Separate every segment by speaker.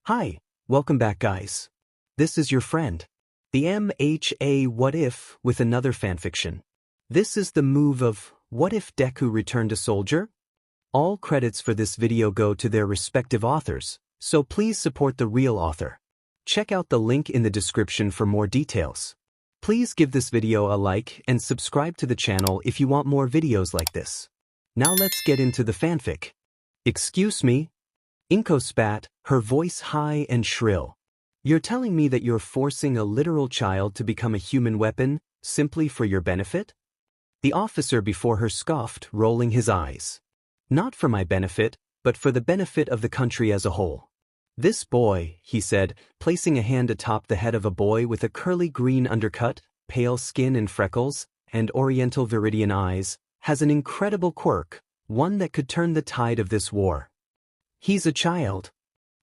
Speaker 1: Hi, welcome back guys. This is your friend, the MHA What If with another fanfiction. This is the move of What If Deku Returned a Soldier? All credits for this video go to their respective authors, so please support the real author. Check out the link in the description for more details. Please give this video a like and subscribe to the channel if you want more videos like this. Now let's get into the fanfic. Excuse me? Inko spat, her voice high and shrill. You're telling me that you're forcing a literal child to become a human weapon, simply for your benefit? The officer before her scoffed, rolling his eyes. Not for my benefit, but for the benefit of the country as a whole. This boy, he said, placing a hand atop the head of a boy with a curly green undercut, pale skin and freckles, and oriental viridian eyes, has an incredible quirk, one that could turn the tide of this war. He's a child.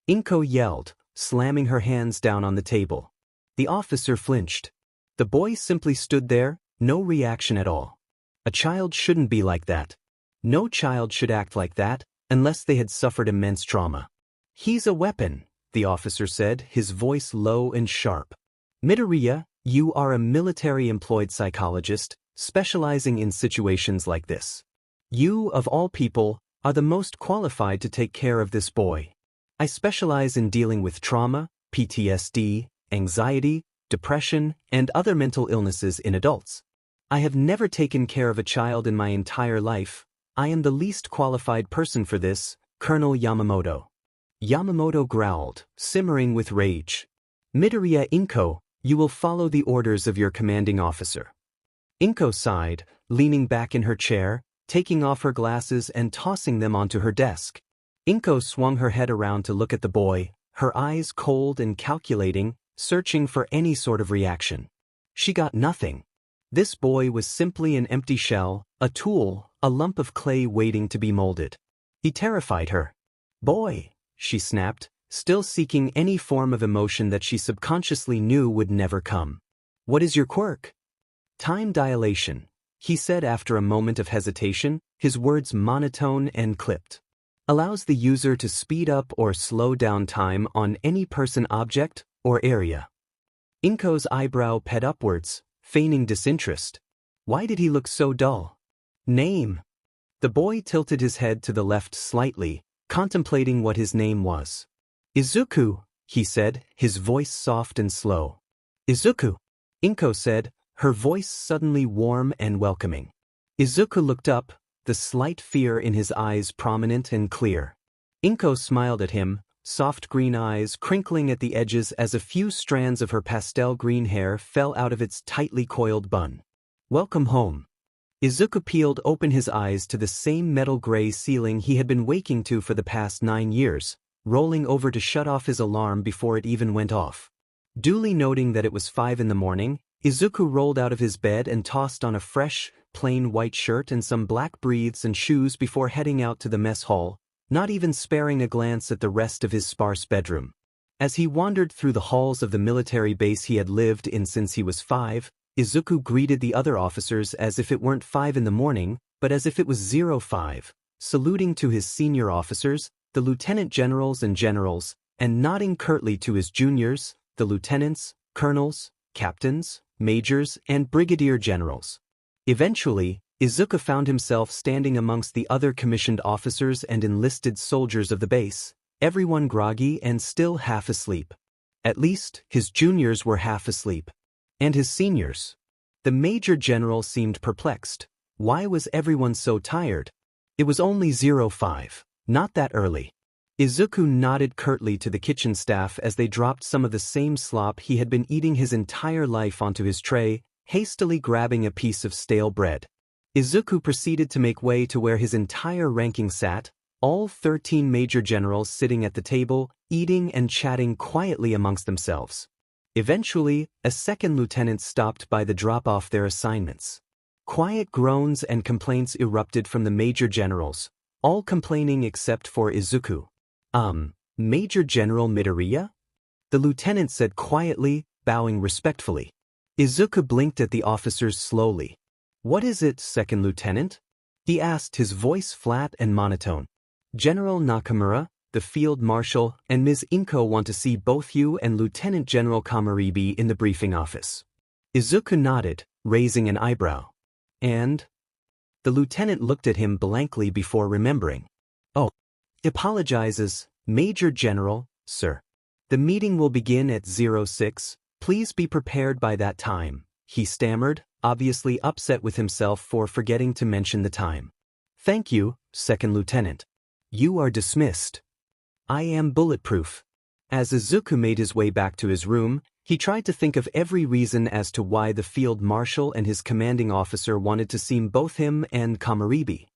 Speaker 1: Inko yelled, slamming her hands down on the table. The officer flinched. The boy simply stood there, no reaction at all. A child shouldn't be like that. No child should act like that, unless they had suffered immense trauma. He's a weapon, the officer said, his voice low and sharp. Midoriya, you are a military-employed psychologist, specializing in situations like this. You, of all people, are the most qualified to take care of this boy. I specialize in dealing with trauma, PTSD, anxiety, depression, and other mental illnesses in adults. I have never taken care of a child in my entire life. I am the least qualified person for this, Colonel Yamamoto. Yamamoto growled, simmering with rage. Midoriya Inko, you will follow the orders of your commanding officer. Inko sighed, leaning back in her chair, taking off her glasses and tossing them onto her desk. Inko swung her head around to look at the boy, her eyes cold and calculating, searching for any sort of reaction. She got nothing. This boy was simply an empty shell, a tool, a lump of clay waiting to be molded. He terrified her. Boy, she snapped, still seeking any form of emotion that she subconsciously knew would never come. What is your quirk? Time dilation, he said after a moment of hesitation, his words monotone and clipped. Allows the user to speed up or slow down time on any person, object, or area. Inko's eyebrow ped upwards, feigning disinterest. Why did he look so dull? Name. The boy tilted his head to the left slightly, contemplating what his name was. Izuku, he said, his voice soft and slow. Izuku, Inko said, her voice suddenly warm and welcoming. Izuku looked up, the slight fear in his eyes prominent and clear. Inko smiled at him, soft green eyes crinkling at the edges as a few strands of her pastel green hair fell out of its tightly coiled bun. Welcome home. Izuku peeled open his eyes to the same metal gray ceiling he had been waking to for the past 9 years, rolling over to shut off his alarm before it even went off. Duly noting that it was 5 in the morning, Izuku rolled out of his bed and tossed on a fresh, plain white shirt and some black breathes and shoes before heading out to the mess hall, not even sparing a glance at the rest of his sparse bedroom. As he wandered through the halls of the military base he had lived in since he was 5, Izuku greeted the other officers as if it weren't 5 in the morning, but as if it was 05, saluting to his senior officers, the lieutenant generals and generals, and nodding curtly to his juniors, the lieutenants, colonels, captains, majors, and brigadier generals. Eventually, Izuku found himself standing amongst the other commissioned officers and enlisted soldiers of the base, everyone groggy and still half asleep. At least, his juniors were half asleep. And his seniors. The major general seemed perplexed. Why was everyone so tired? It was only 05, not that early. Izuku nodded curtly to the kitchen staff as they dropped some of the same slop he had been eating his entire life onto his tray, hastily grabbing a piece of stale bread. Izuku proceeded to make way to where his entire ranking sat, all 13 major generals sitting at the table, eating and chatting quietly amongst themselves. Eventually, a second lieutenant stopped by to drop off their assignments. Quiet groans and complaints erupted from the major generals, all complaining except for Izuku. Major General Midoriya? The lieutenant said quietly, bowing respectfully. Izuku blinked at the officers slowly. What is it, second lieutenant? He asked, his voice flat and monotone. General Nakamura, the Field Marshal, and Ms. Inko want to see both you and Lieutenant General Kamaribi in the briefing office. Izuku nodded, raising an eyebrow. And? The lieutenant looked at him blankly before remembering. Oh. Apologizes, Major General, sir. The meeting will begin at 06. Please be prepared by that time, he stammered, obviously upset with himself for forgetting to mention the time. Thank you, Second Lieutenant. You are dismissed. I am bulletproof. As Izuku made his way back to his room, he tried to think of every reason as to why the Field Marshal and his commanding officer wanted to see both him and Kamaribi.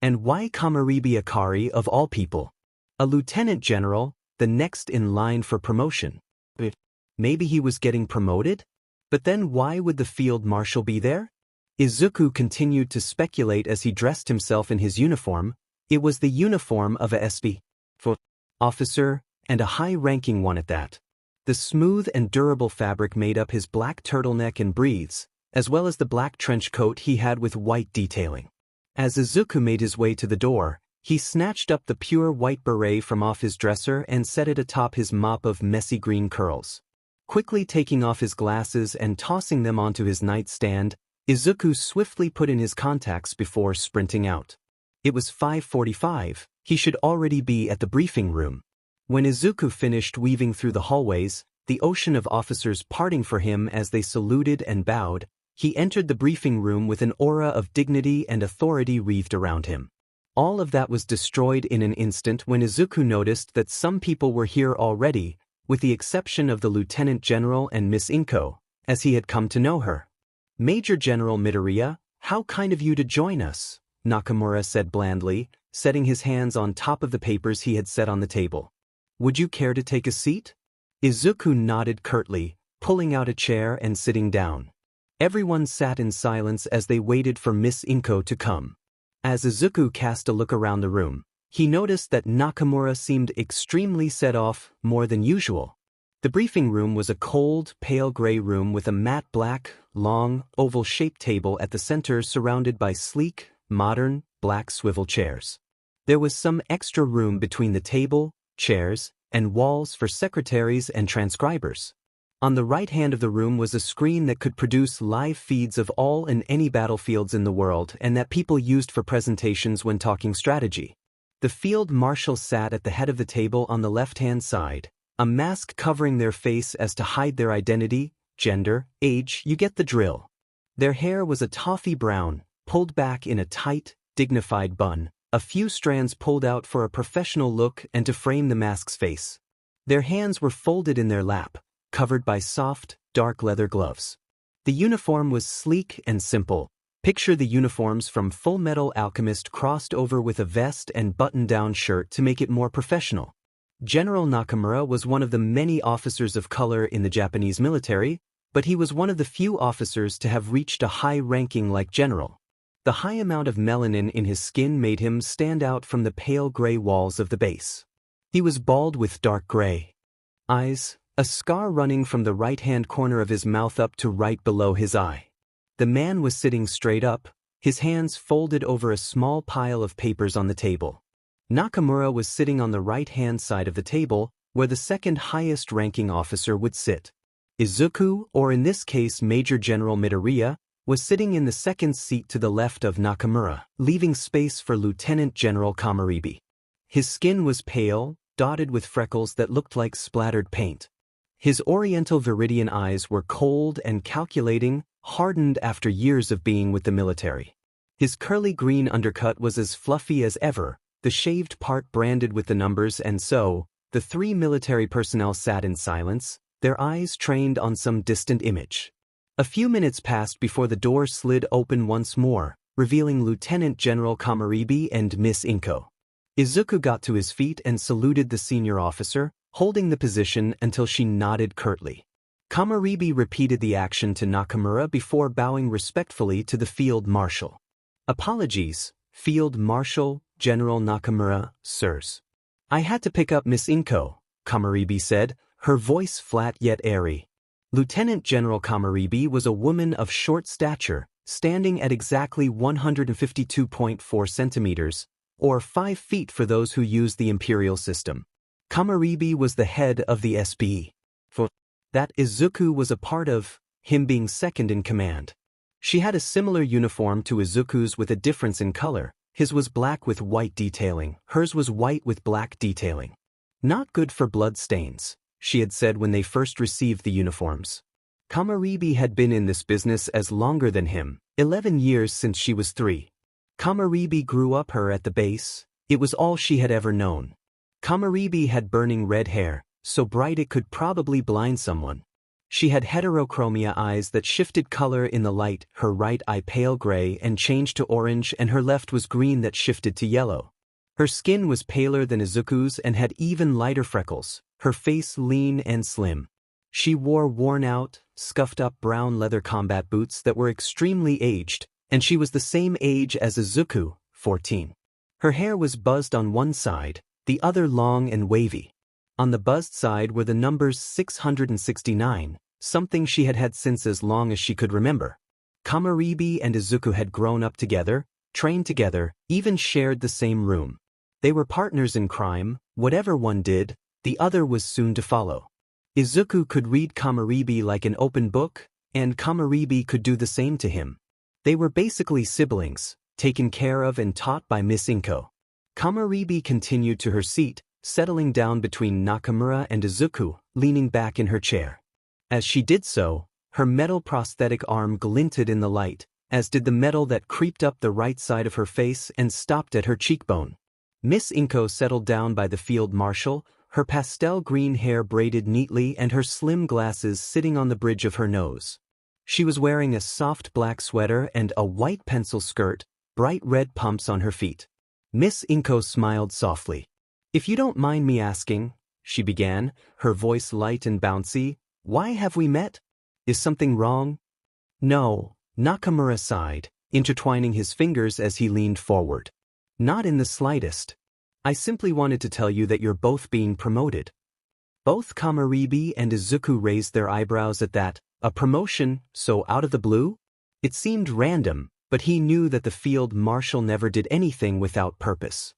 Speaker 1: And why Kamaribi Akari of all people? A lieutenant general, the next in line for promotion. Maybe he was getting promoted? But then why would the Field Marshal be there? Izuku continued to speculate as he dressed himself in his uniform. It was the uniform of a SP officer, and a high-ranking one at that. The smooth and durable fabric made up his black turtleneck and breathes, as well as the black trench coat he had with white detailing. As Izuku made his way to the door, he snatched up the pure white beret from off his dresser and set it atop his mop of messy green curls. Quickly taking off his glasses and tossing them onto his nightstand, Izuku swiftly put in his contacts before sprinting out. It was 5:45, he should already be at the briefing room. When Izuku finished weaving through the hallways, the ocean of officers parting for him as they saluted and bowed, he entered the briefing room with an aura of dignity and authority wreathed around him. All of that was destroyed in an instant when Izuku noticed that some people were here already, with the exception of the Lieutenant General and Miss Inko, as he had come to know her. Major General Midoriya, how kind of you to join us, Nakamura said blandly, setting his hands on top of the papers he had set on the table. Would you care to take a seat? Izuku nodded curtly, pulling out a chair and sitting down. Everyone sat in silence as they waited for Miss Inko to come. As Izuku cast a look around the room, he noticed that Nakamura seemed extremely set off, more than usual. The briefing room was a cold, pale gray room with a matte black, long, oval-shaped table at the center surrounded by sleek, modern, black swivel chairs. There was some extra room between the table, chairs, and walls for secretaries and transcribers. On the right hand of the room was a screen that could produce live feeds of all and any battlefields in the world and that people used for presentations when talking strategy. The Field Marshal sat at the head of the table on the left-hand side, a mask covering their face as to hide their identity, gender, age, you get the drill. Their hair was a toffee brown, pulled back in a tight, dignified bun, a few strands pulled out for a professional look and to frame the mask's face. Their hands were folded in their lap, covered by soft, dark leather gloves. The uniform was sleek and simple. Picture the uniforms from Full Metal Alchemist crossed over with a vest and button-down shirt to make it more professional. General Nakamura was one of the many officers of color in the Japanese military, but he was one of the few officers to have reached a high ranking like general. The high amount of melanin in his skin made him stand out from the pale gray walls of the base. He was bald with dark gray eyes, a scar running from the right-hand corner of his mouth up to right below his eye. The man was sitting straight up, his hands folded over a small pile of papers on the table. Nakamura was sitting on the right-hand side of the table, where the second highest-ranking officer would sit. Izuku, or in this case Major General Midoriya, was sitting in the second seat to the left of Nakamura, leaving space for Lieutenant General Kamaribi. His skin was pale, dotted with freckles that looked like splattered paint. His oriental viridian eyes were cold and calculating, hardened after years of being with the military. His curly green undercut was as fluffy as ever, the shaved part branded with the numbers, and so, the three military personnel sat in silence, their eyes trained on some distant image. A few minutes passed before the door slid open once more, revealing Lieutenant General Kamaribi and Miss Inko. Izuku got to his feet and saluted the senior officer, holding the position until she nodded curtly. Kamaribi repeated the action to Nakamura before bowing respectfully to the Field Marshal. Apologies, Field Marshal, General Nakamura, sirs. I had to pick up Miss Inko, Kamaribi said, her voice flat yet airy. Lieutenant General Kamaribi was a woman of short stature, standing at exactly 152.4 centimeters, or 5 feet for those who use the imperial system. Kamaribi was the head of the SB. For that Izuku was a part of, him being second in command. She had a similar uniform to Izuku's with a difference in color. His was black with white detailing, hers was white with black detailing. Not good for blood stains, she had said when they first received the uniforms. Kamaribi had been in this business as longer than him, 11 years since she was 3. Kamaribi grew up her at the base, it was all she had ever known. Kamaribi had burning red hair, so bright it could probably blind someone. She had heterochromia eyes that shifted color in the light, her right eye pale gray and changed to orange and her left was green that shifted to yellow. Her skin was paler than Izuku's and had even lighter freckles, her face lean and slim. She wore worn-out, scuffed-up brown leather combat boots that were extremely aged, and she was the same age as Izuku, 14. Her hair was buzzed on one side, the other long and wavy. On the buzzed side were the numbers 669, something she had had since as long as she could remember. Kamaribi and Izuku had grown up together, trained together, even shared the same room. They were partners in crime, whatever one did, the other was soon to follow. Izuku could read Kamaribi like an open book, and Kamaribi could do the same to him. They were basically siblings, taken care of and taught by Miss Inko. Kamaribi continued to her seat, settling down between Nakamura and Izuku, leaning back in her chair. As she did so, her metal prosthetic arm glinted in the light, as did the metal that creeped up the right side of her face and stopped at her cheekbone. Miss Inko settled down by the field marshal, her pastel green hair braided neatly and her slim glasses sitting on the bridge of her nose. She was wearing a soft black sweater and a white pencil skirt, bright red pumps on her feet. Miss Inko smiled softly. "If you don't mind me asking," she began, her voice light and bouncy, "why have we met? Is something wrong?" "No," Nakamura sighed, intertwining his fingers as he leaned forward. "Not in the slightest. I simply wanted to tell you that you're both being promoted." Both Kamaribi and Izuku raised their eyebrows at that. A promotion, so out of the blue? It seemed random, but he knew that the field marshal never did anything without purpose.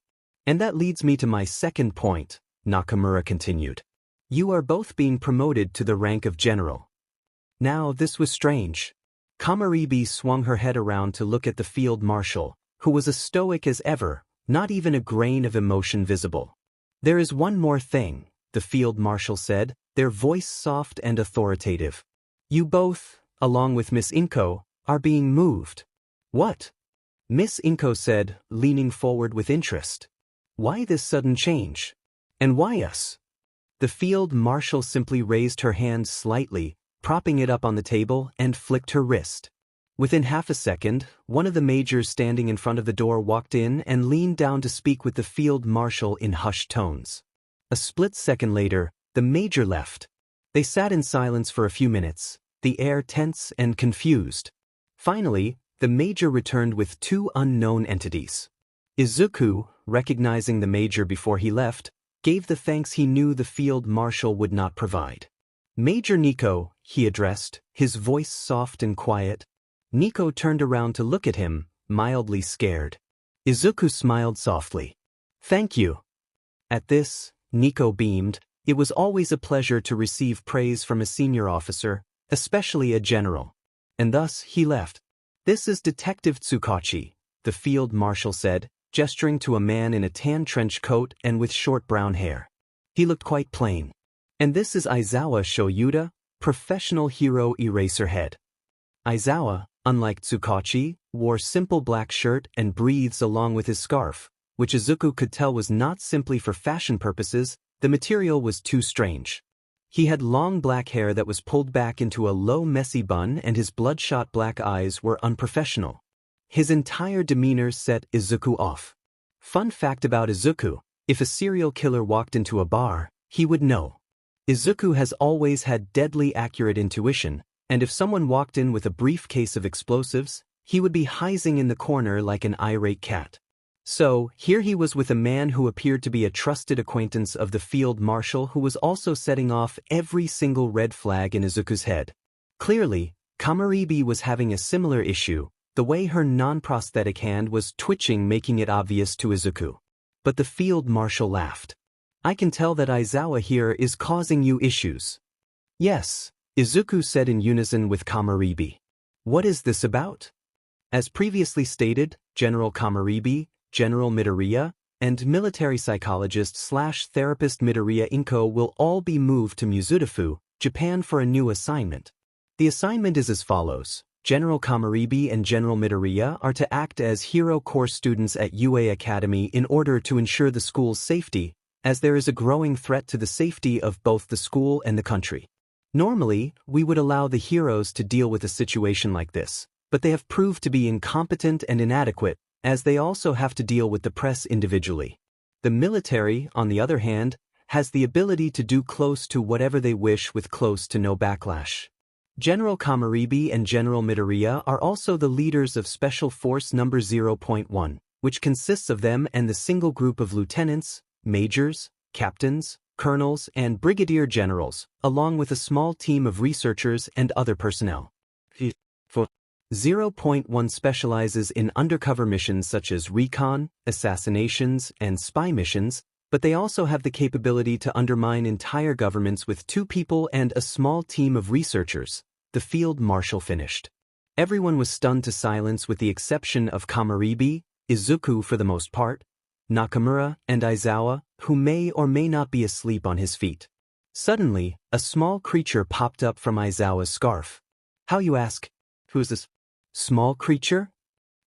Speaker 1: "And that leads me to my second point," Nakamura continued. "You are both being promoted to the rank of general." Now this was strange. Kamaribi swung her head around to look at the field marshal, who was as stoic as ever, not even a grain of emotion visible. "There is one more thing," the field marshal said, their voice soft and authoritative. "You both, along with Miss Inko, are being moved." "What?" Miss Inko said, leaning forward with interest. "Why this sudden change? And why us?" The field marshal simply raised her hand slightly, propping it up on the table, and flicked her wrist. Within half a second, one of the majors standing in front of the door walked in and leaned down to speak with the field marshal in hushed tones. A split second later, the major left. They sat in silence for a few minutes, the air tense and confused. Finally, the major returned with 2 unknown entities. Izuku, recognizing the major before he left, gave the thanks he knew the field marshal would not provide. "Major Nico," he addressed, his voice soft and quiet. Nico turned around to look at him, mildly scared. Izuku smiled softly. "Thank you." At this, Nico beamed. It was always a pleasure to receive praise from a senior officer, especially a general. And thus he left. "This is Detective Tsukachi," the field marshal said, gesturing to a man in a tan trench coat and with short brown hair. He looked quite plain. "And this is Aizawa Shoyuda, professional hero Eraserhead." Aizawa, unlike Tsukachi, wore simple black shirt and breathes along with his scarf, which Izuku could tell was not simply for fashion purposes. The material was too strange. He had long black hair that was pulled back into a low messy bun and his bloodshot black eyes were unprofessional. His entire demeanor set Izuku off. Fun fact about Izuku, if a serial killer walked into a bar, he would know. Izuku has always had deadly accurate intuition, and if someone walked in with a briefcase of explosives, he would be hiding in the corner like an irate cat. So, here he was with a man who appeared to be a trusted acquaintance of the field marshal who was also setting off every single red flag in Izuku's head. Clearly, Kamaribi was having a similar issue, The way her non-prosthetic hand was twitching, making it obvious to Izuku. But the field marshal laughed. I can tell that Aizawa here is causing you issues. Yes, Izuku said in unison with Kamaribi. What is this about? As previously stated, General Kamaribi, General Midoriya, and military psychologist/therapist Midoriya Inko will all be moved to Mizudafu, Japan for a new assignment. The assignment is as follows. General Kamaribi and General Midoriya are to act as hero corps students at UA Academy in order to ensure the school's safety, as there is a growing threat to the safety of both the school and the country. Normally, we would allow the heroes to deal with a situation like this, but they have proved to be incompetent and inadequate, as they also have to deal with the press individually. The military, on the other hand, has the ability to do close to whatever they wish with close to no backlash. General Kamaribi and General Midoriya are also the leaders of Special Force No. 0.1, which consists of them and the single group of lieutenants, majors, captains, colonels, and brigadier generals, along with a small team of researchers and other personnel. 0.1 specializes in undercover missions such as recon, assassinations, and spy missions, but they also have the capability to undermine entire governments with 2 people and a small team of researchers. The field marshal finished. Everyone was stunned to silence with the exception of Kamaribi, Izuku for the most part, Nakamura, and Aizawa, who may or may not be asleep on his feet. Suddenly, a small creature popped up from Aizawa's scarf. How, you ask? Who is this small creature?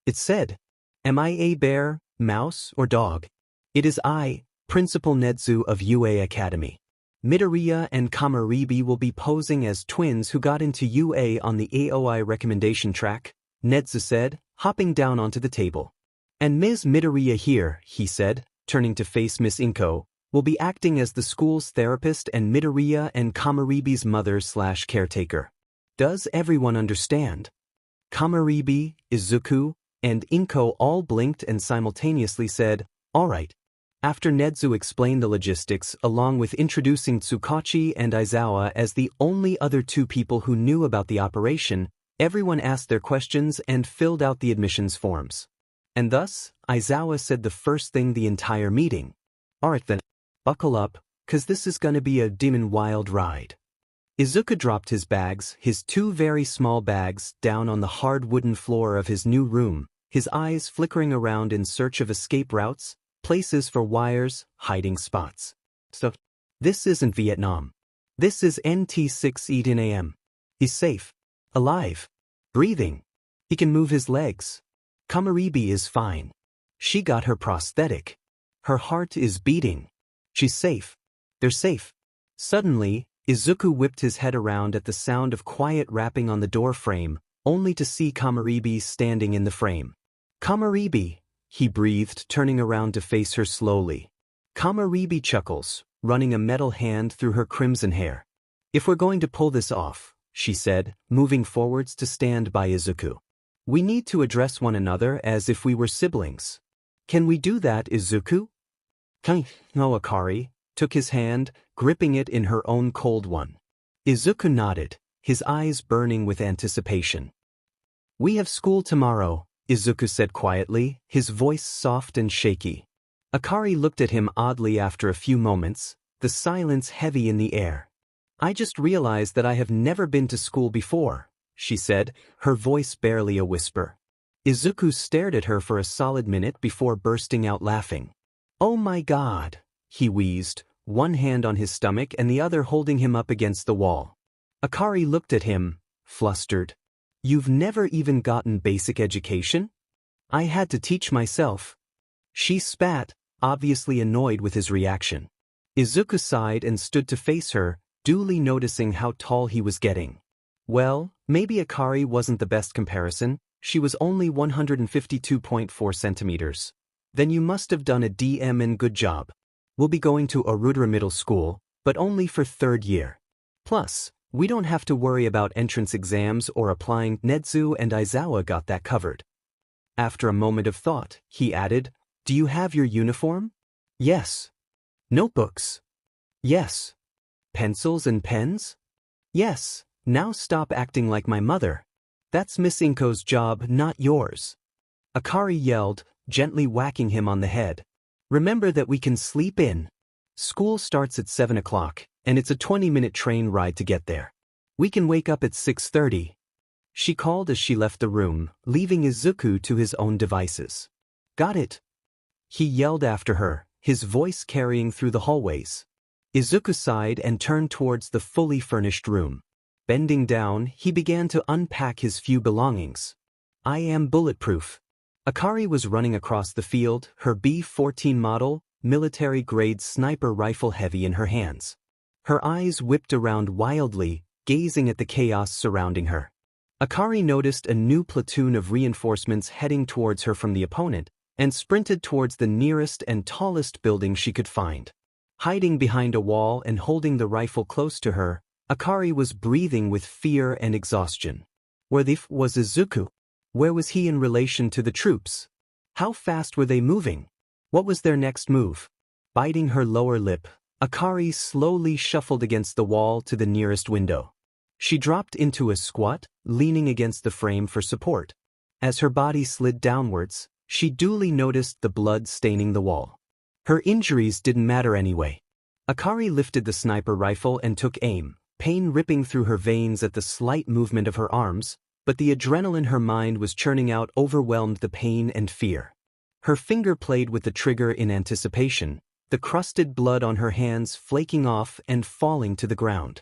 Speaker 1: It said, am I a bear, mouse, or dog? It is I, Principal Nedzu of UA Academy. Midoriya and Kamaribi will be posing as twins who got into UA on the AOI recommendation track, Nedzu said, hopping down onto the table. And Ms. Midoriya here, he said, turning to face Miss Inko, will be acting as the school's therapist and Midoriya and Kamaribi's mother/caretaker. Does everyone understand? Kamaribi, Izuku, and Inko all blinked and simultaneously said, all right. After Nedzu explained the logistics along with introducing Tsukachi and Aizawa as the only other 2 people who knew about the operation, everyone asked their questions and filled out the admissions forms. And thus, Aizawa said the first thing the entire meeting. Alright then, buckle up, cause this is gonna be a demon wild ride. Izuku dropped his bags, his 2 very small bags, down on the hard wooden floor of his new room, his eyes flickering around in search of escape routes, places for wires, hiding spots. So, this isn't Vietnam. This is NT6 Eden AM. He's safe, alive, breathing. He can move his legs. Kamaribi is fine. She got her prosthetic. Her heart is beating. She's safe. They're safe. Suddenly, Izuku whipped his head around at the sound of quiet rapping on the door frame, only to see Kamaribi standing in the frame. Kamaribi, he breathed, turning around to face her slowly. Kamaribi chuckles, running a metal hand through her crimson hair. If we're going to pull this off, she said, moving forwards to stand by Izuku. We need to address one another as if we were siblings. Can we do that, Izuku? No, Akari took his hand, gripping it in her own cold one. Izuku nodded, his eyes burning with anticipation. We have school tomorrow, Izuku said quietly, his voice soft and shaky. Akari looked at him oddly after a few moments, the silence heavy in the air. I just realized that I have never been to school before, she said, her voice barely a whisper. Izuku stared at her for a solid minute before bursting out laughing. Oh my God, he wheezed, one hand on his stomach and the other holding him up against the wall. Akari looked at him, flustered. You've never even gotten basic education? I had to teach myself. She spat, obviously annoyed with his reaction. Izuku sighed and stood to face her, duly noticing how tall he was getting. Well, maybe Akari wasn't the best comparison, she was only 152.4 centimeters. Then you must have done a DM and good job. We'll be going to Arudra Middle School, but only for 3rd year. Plus, we don't have to worry about entrance exams or applying. Nedzu and Aizawa got that covered. After a moment of thought, he added, Do you have your uniform? Yes. Notebooks? Yes. Pencils and pens? Yes. Now stop acting like my mother. That's Miss Inko's job, not yours. Akari yelled, gently whacking him on the head. Remember that we can sleep in. School starts at 7 o'clock, and it's a 20-minute train ride to get there. We can wake up at 6:30. She called as she left the room, leaving Izuku to his own devices. Got it? He yelled after her, his voice carrying through the hallways. Izuku sighed and turned towards the fully furnished room. Bending down, he began to unpack his few belongings. I am bulletproof. Akari was running across the field, her B-14 model, military-grade sniper rifle heavy in her hands. Her eyes whipped around wildly, gazing at the chaos surrounding her. Akari noticed a new platoon of reinforcements heading towards her from the opponent, and sprinted towards the nearest and tallest building she could find. Hiding behind a wall and holding the rifle close to her, Akari was breathing with fear and exhaustion. Where was Izuku? Where was he in relation to the troops? How fast were they moving? What was their next move? Biting her lower lip, Akari slowly shuffled against the wall to the nearest window. She dropped into a squat, leaning against the frame for support. As her body slid downwards, she duly noticed the blood staining the wall. Her injuries didn't matter anyway. Akari lifted the sniper rifle and took aim, pain ripping through her veins at the slight movement of her arms, but the adrenaline her mind was churning out overwhelmed the pain and fear. Her finger played with the trigger in anticipation, the crusted blood on her hands flaking off and falling to the ground.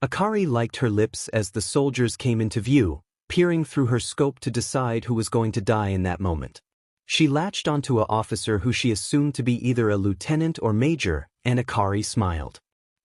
Speaker 1: Akari liked her lips as the soldiers came into view, peering through her scope to decide who was going to die in that moment. She latched onto an officer who she assumed to be either a lieutenant or major, and Akari smiled.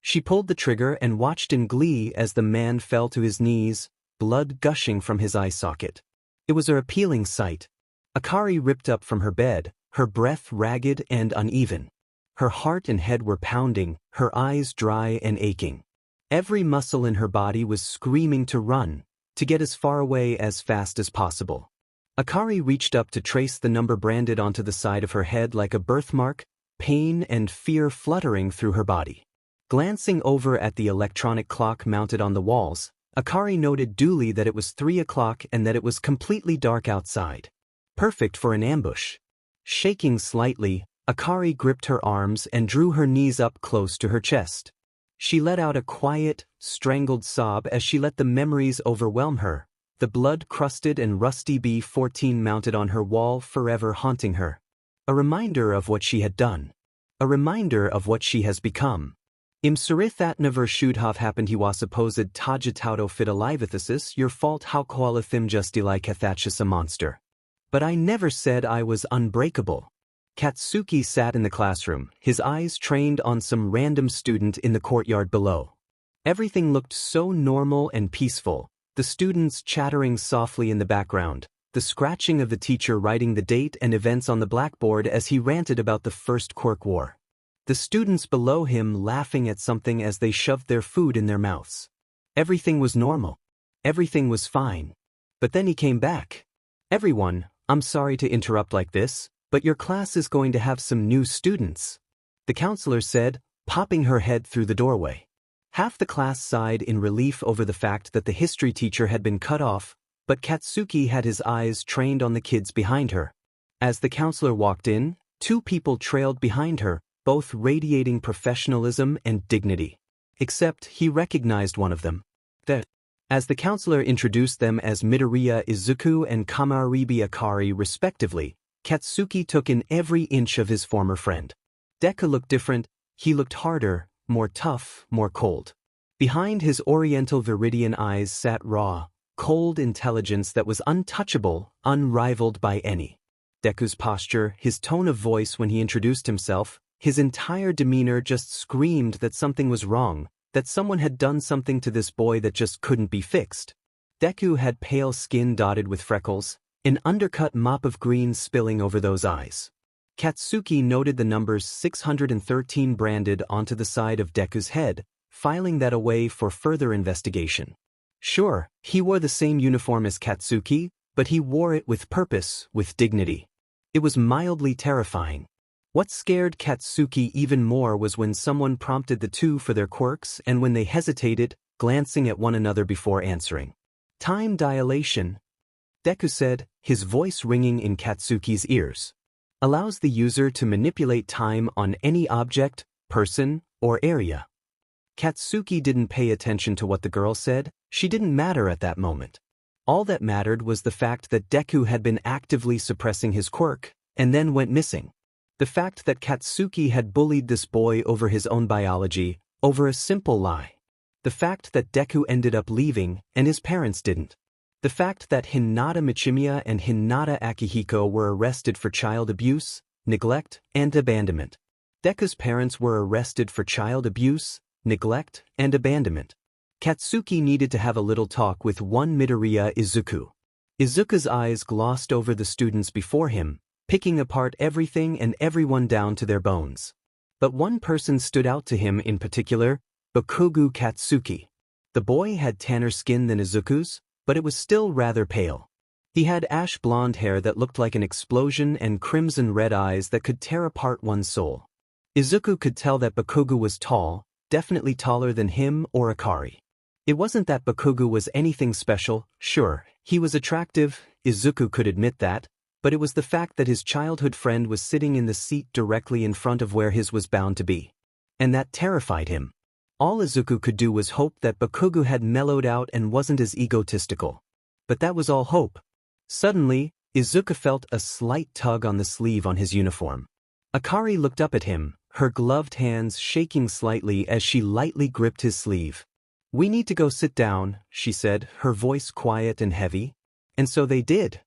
Speaker 1: She pulled the trigger and watched in glee as the man fell to his knees, blood gushing from his eye socket. It was an appealing sight. Akari ripped up from her bed, her breath ragged and uneven. Her heart and head were pounding, her eyes dry and aching. Every muscle in her body was screaming to run, to get as far away as fast as possible. Akari reached up to trace the number branded onto the side of her head like a birthmark, pain and fear fluttering through her body. Glancing over at the electronic clock mounted on the walls, Akari noted duly that it was 3 o'clock and that it was completely dark outside. Perfect for an ambush. Shaking slightly, Akari gripped her arms and drew her knees up close to her chest. She let out a quiet, strangled sob as she let the memories overwhelm her, the blood-crusted and rusty B-14 mounted on her wall forever haunting her. A reminder of what she had done. A reminder of what she has become. Im Sarithat never should have happened he was supposed tajatauto fit alivathesis your fault how qualithim justilai cathachus a monster. But I never said I was unbreakable. Katsuki sat in the classroom, his eyes trained on some random student in the courtyard below. Everything looked so normal and peaceful, the students chattering softly in the background, the scratching of the teacher writing the date and events on the blackboard as he ranted about the First Quirk War. The students below him laughing at something as they shoved their food in their mouths. Everything was normal. Everything was fine. But then he came back. Everyone, I'm sorry to interrupt like this, but your class is going to have some new students, the counselor said, popping her head through the doorway. Half the class sighed in relief over the fact that the history teacher had been cut off, but Katsuki had his eyes trained on the kids behind her. As the counselor walked in, 2 people trailed behind her, both radiating professionalism and dignity. Except he recognized one of them. As the counselor introduced them as Midoriya Izuku and Kamaribi Akari respectively, Katsuki took in every inch of his former friend. Deku looked different, he looked harder, more tough, more cold. Behind his oriental viridian eyes sat raw, cold intelligence that was untouchable, unrivaled by any. Deku's posture, his tone of voice when he introduced himself, his entire demeanor just screamed that something was wrong, that someone had done something to this boy that just couldn't be fixed. Deku had pale skin dotted with freckles, an undercut mop of green spilling over those eyes. Katsuki noted the numbers 613 branded onto the side of Deku's head, filing that away for further investigation. Sure, he wore the same uniform as Katsuki, but he wore it with purpose, with dignity. It was mildly terrifying. What scared Katsuki even more was when someone prompted the 2 for their quirks and when they hesitated, glancing at one another before answering. Time dilation, Deku said, his voice ringing in Katsuki's ears. Allows the user to manipulate time on any object, person, or area. Katsuki didn't pay attention to what the girl said. She didn't matter at that moment. All that mattered was the fact that Deku had been actively suppressing his quirk, and then went missing. The fact that Katsuki had bullied this boy over his own biology, over a simple lie. The fact that Deku ended up leaving, and his parents didn't. The fact that Hinata Michimiya and Hinata Akihiko were arrested for child abuse, neglect, and abandonment. Deku's parents were arrested for child abuse, neglect, and abandonment. Katsuki needed to have a little talk with one Midoriya Izuku. Izuku's eyes glossed over the students before him, picking apart everything and everyone down to their bones. But one person stood out to him in particular, Bakugo Katsuki. The boy had tanner skin than Izuku's, but it was still rather pale. He had ash blonde hair that looked like an explosion and crimson red eyes that could tear apart one's soul. Izuku could tell that Bakugo was tall, definitely taller than him or Akari. It wasn't that Bakugo was anything special. Sure, he was attractive, Izuku could admit that, but it was the fact that his childhood friend was sitting in the seat directly in front of where his was bound to be. And that terrified him. All Izuku could do was hope that Bakugo had mellowed out and wasn't as egotistical. But that was all hope. Suddenly, Izuku felt a slight tug on the sleeve on his uniform. Akari looked up at him, her gloved hands shaking slightly as she lightly gripped his sleeve. "We need to go sit down," she said, her voice quiet and heavy. And so they did.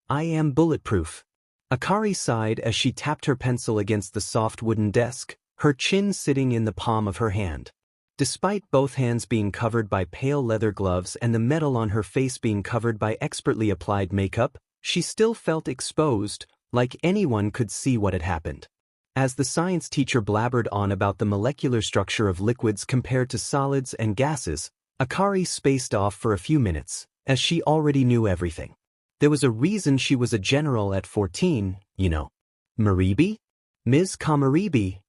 Speaker 1: "I am bulletproof." Akari sighed as she tapped her pencil against the soft wooden desk, her chin sitting in the palm of her hand. Despite both hands being covered by pale leather gloves and the metal on her face being covered by expertly applied makeup, she still felt exposed, like anyone could see what had happened. As the science teacher blabbered on about the molecular structure of liquids compared to solids and gases, Akari spaced off for a few minutes, as she already knew everything. There was a reason she was a general at 14, you know. Maribi? Ms. Kamaribi.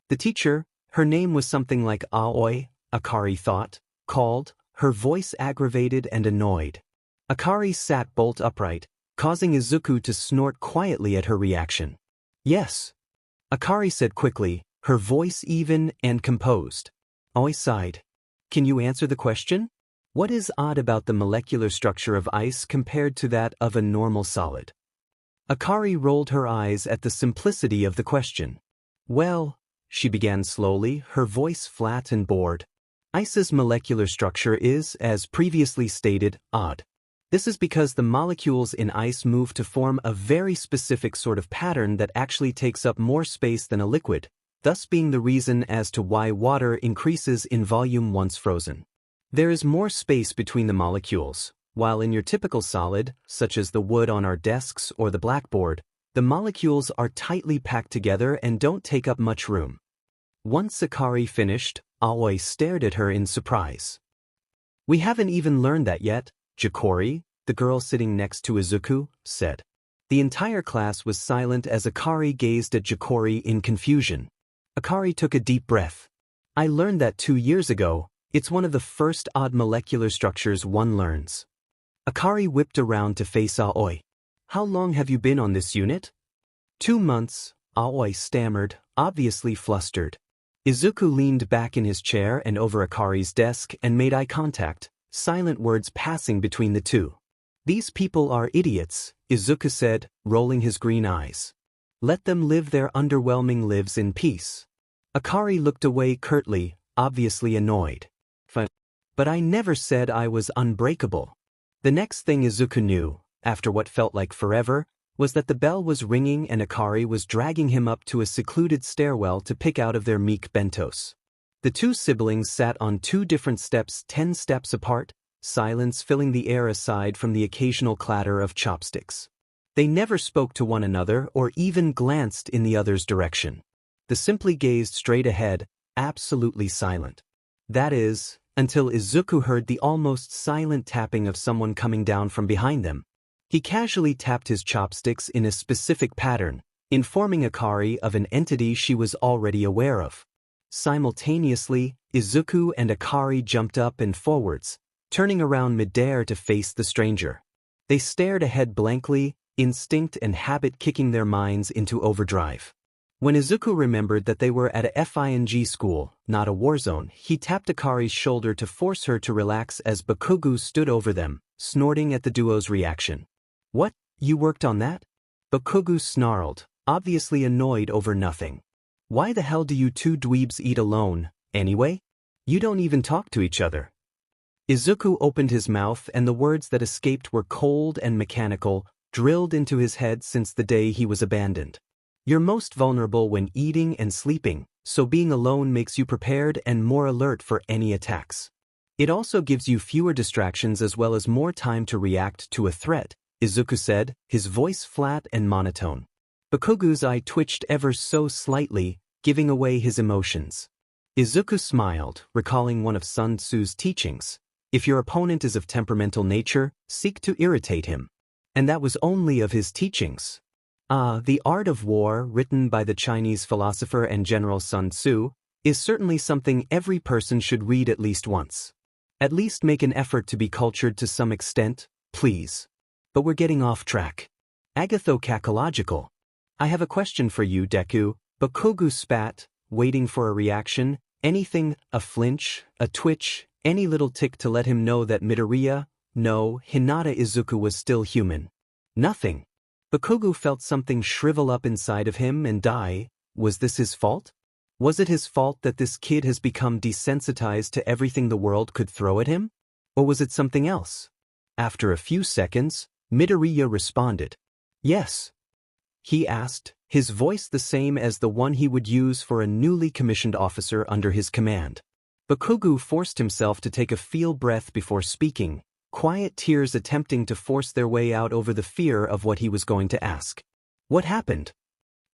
Speaker 1: The teacher, her name was something like Aoi, Akari thought, called, her voice aggravated and annoyed. Akari sat bolt upright, causing Izuku to snort quietly at her reaction. "Yes," Akari said quickly, her voice even and composed. Aoi sighed. "Can you answer the question? What is odd about the molecular structure of ice compared to that of a normal solid?" Akari rolled her eyes at the simplicity of the question. "Well," she began slowly, her voice flat and bored. "Ice's molecular structure is, as previously stated, odd. This is because the molecules in ice move to form a very specific sort of pattern that actually takes up more space than a liquid, thus being the reason as to why water increases in volume once frozen. There is more space between the molecules, while in your typical solid, such as the wood on our desks or the blackboard, the molecules are tightly packed together and don't take up much room." Once Akari finished, Aoi stared at her in surprise. "We haven't even learned that yet," Jikori, the girl sitting next to Izuku, said. The entire class was silent as Akari gazed at Jikori in confusion. Akari took a deep breath. "I learned that 2 years ago. It's one of the first odd molecular structures one learns." Akari whipped around to face Aoi. "How long have you been on this unit?" 2 months, Aoi stammered, obviously flustered. Izuku leaned back in his chair and over Akari's desk and made eye contact, silent words passing between the two. "These people are idiots," Izuku said, rolling his green eyes. "Let them live their underwhelming lives in peace." Akari looked away curtly, obviously annoyed. But I never said I was unbreakable." The next thing Izuku knew, after what felt like forever, was that the bell was ringing and Akari was dragging him up to a secluded stairwell to pick out of their meek bentos. The two siblings sat on 2 different steps 10 steps apart, silence filling the air aside from the occasional clatter of chopsticks. They never spoke to one another or even glanced in the other's direction. They simply gazed straight ahead, absolutely silent. That is, until Izuku heard the almost silent tapping of someone coming down from behind them. He casually tapped his chopsticks in a specific pattern, informing Akari of an entity she was already aware of. Simultaneously, Izuku and Akari jumped up and forwards, turning around midair to face the stranger. They stared ahead blankly, instinct and habit kicking their minds into overdrive. When Izuku remembered that they were at a FING school, not a war zone, he tapped Akari's shoulder to force her to relax as Bakugo stood over them, snorting at the duo's reaction. "What, you worked on that?" Bakugo snarled, obviously annoyed over nothing. "Why the hell do you two dweebs eat alone, anyway? You don't even talk to each other." Izuku opened his mouth and the words that escaped were cold and mechanical, drilled into his head since the day he was abandoned. "You're most vulnerable when eating and sleeping, so being alone makes you prepared and more alert for any attacks. It also gives you fewer distractions as well as more time to react to a threat," Izuku said, his voice flat and monotone. Bakugo's eye twitched ever so slightly, giving away his emotions. Izuku smiled, recalling one of Sun Tzu's teachings. If your opponent is of temperamental nature, seek to irritate him. And that was only of his teachings. The Art of War, written by the Chinese philosopher and general Sun Tzu, is certainly something every person should read at least once. At least make an effort to be cultured to some extent, please. But we're getting off track. Agathocacological. "I have a question for you, Deku." Bakugo spat, waiting for a reaction, anything, a flinch, a twitch, any little tick to let him know that Midoriya, no, Hinata Izuku was still human. Nothing. Bakugo felt something shrivel up inside of him and die. Was this his fault? Was it his fault that this kid has become desensitized to everything the world could throw at him? Or was it something else? After a few seconds, Midoriya responded. "Yes." He asked, his voice the same as the one he would use for a newly commissioned officer under his command. Bakugo forced himself to take a full breath before speaking, quiet tears attempting to force their way out over the fear of what he was going to ask. "What happened?"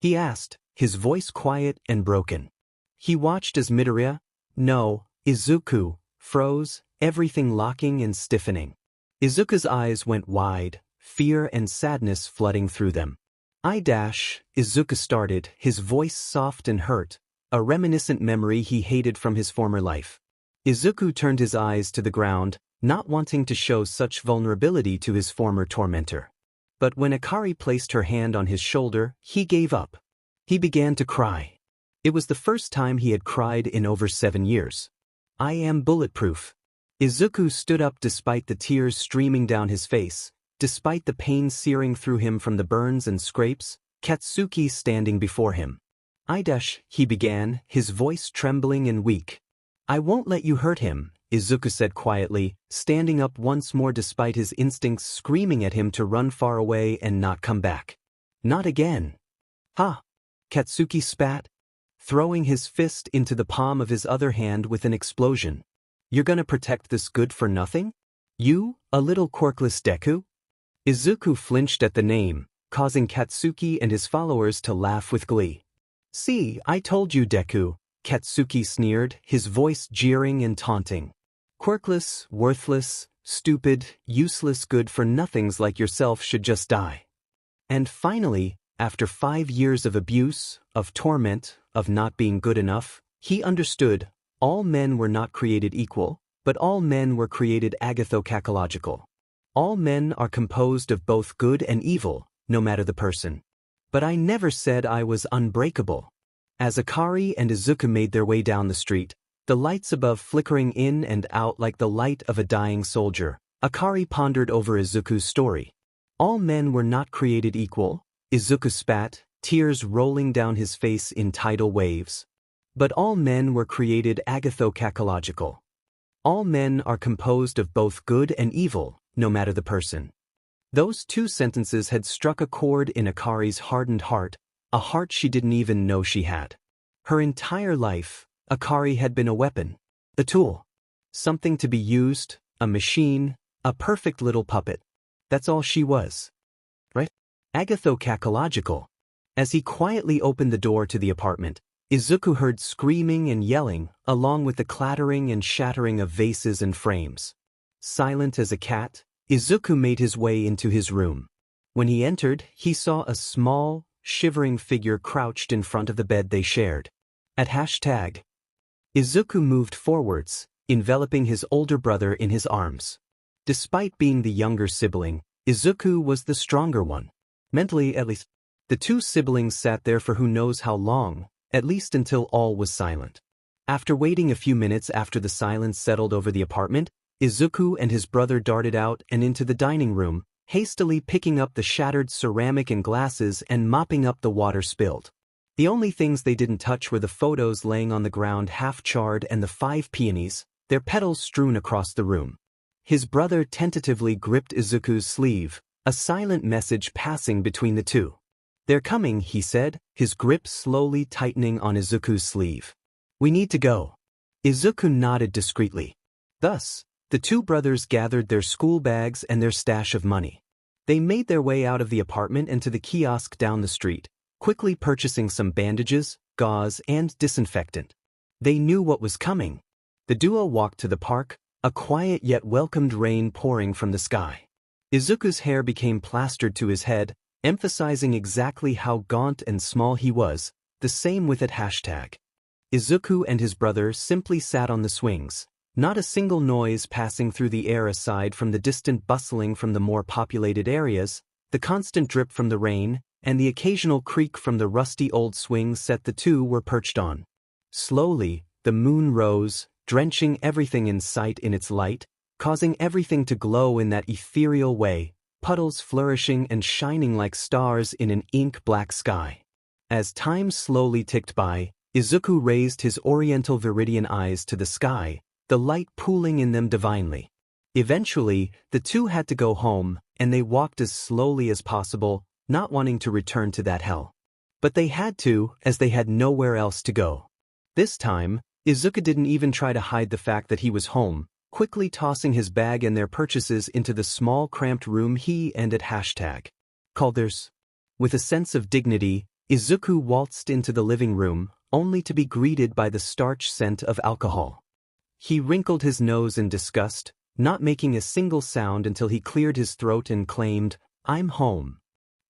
Speaker 1: he asked, his voice quiet and broken. He watched as Midoriya, no, Izuku, froze, everything locking and stiffening. Izuku's eyes went wide, fear and sadness flooding through them. Izuku started, his voice soft and hurt, a reminiscent memory he hated from his former life. Izuku turned his eyes to the ground, not wanting to show such vulnerability to his former tormentor. But when Akari placed her hand on his shoulder, he gave up. He began to cry. It was the first time he had cried in over 7 years. "I am bulletproof." Izuku stood up despite the tears streaming down his face, despite the pain searing through him from the burns and scrapes, Katsuki standing before him. He began, his voice trembling and weak. "I won't let you hurt him," Izuku said quietly, standing up once more despite his instincts screaming at him to run far away and not come back. "Not again." "Ha!" Katsuki spat, throwing his fist into the palm of his other hand with an explosion. "You're gonna protect this good for nothing? You, a little quirkless Deku?" Izuku flinched at the name, causing Katsuki and his followers to laugh with glee. "See, I told you, Deku," Katsuki sneered, his voice jeering and taunting. "Quirkless, worthless, stupid, useless good-for-nothings like yourself should just die." And finally, after 5 years of abuse, of torment, of not being good enough, he understood, all men were not created equal, but all men were created agathocacological. All men are composed of both good and evil, no matter the person. But I never said I was unbreakable. As Akari and Izuku made their way down the street, the lights above flickering in and out like the light of a dying soldier, Akari pondered over Izuku's story. All men were not created equal, Izuku spat, tears rolling down his face in tidal waves. But all men were created agathocacological. All men are composed of both good and evil, no matter the person. Those 2 sentences had struck a chord in Akari's hardened heart, a heart she didn't even know she had. Her entire life, Akari had been a weapon, a tool. Something to be used, a machine, a perfect little puppet. That's all she was. Right? Agathocacological. As he quietly opened the door to the apartment, Izuku heard screaming and yelling, along with the clattering and shattering of vases and frames. Silent as a cat, Izuku made his way into his room. When he entered, he saw a small, shivering figure crouched in front of the bed they shared. At hashtag. Izuku moved forwards, enveloping his older brother in his arms. Despite being the younger sibling, Izuku was the stronger one. Mentally, at least. The two siblings sat there for who knows how long, at least until all was silent. After waiting a few minutes after the silence settled over the apartment, Izuku and his brother darted out and into the dining room, hastily picking up the shattered ceramic and glasses and mopping up the water spilled. The only things they didn't touch were the photos laying on the ground half-charred and the 5 peonies, their petals strewn across the room. His brother tentatively gripped Izuku's sleeve, a silent message passing between the two. "They're coming," he said, his grip slowly tightening on Izuku's sleeve. "We need to go." Izuku nodded discreetly. Thus, the two brothers gathered their school bags and their stash of money. They made their way out of the apartment and to the kiosk down the street, quickly purchasing some bandages, gauze, and disinfectant. They knew what was coming. The duo walked to the park, a quiet yet welcomed rain pouring from the sky. Izuku's hair became plastered to his head, emphasizing exactly how gaunt and small he was, the same with it hashtag. Izuku and his brother simply sat on the swings, not a single noise passing through the air aside from the distant bustling from the more populated areas, the constant drip from the rain, and the occasional creak from the rusty old swing set the two were perched on. Slowly, the moon rose, drenching everything in sight in its light, causing everything to glow in that ethereal way, puddles flourishing and shining like stars in an ink-black sky. As time slowly ticked by, Izuku raised his oriental viridian eyes to the sky, the light pooling in them divinely. Eventually, the two had to go home, and they walked as slowly as possible, not wanting to return to that hell. But they had to, as they had nowhere else to go. This time, Izuku didn't even try to hide the fact that he was home, quickly tossing his bag and their purchases into the small cramped room he and it hashtag called theirs. With a sense of dignity, Izuku waltzed into the living room, only to be greeted by the starch scent of alcohol. He wrinkled his nose in disgust, not making a single sound until he cleared his throat and claimed, "I'm home."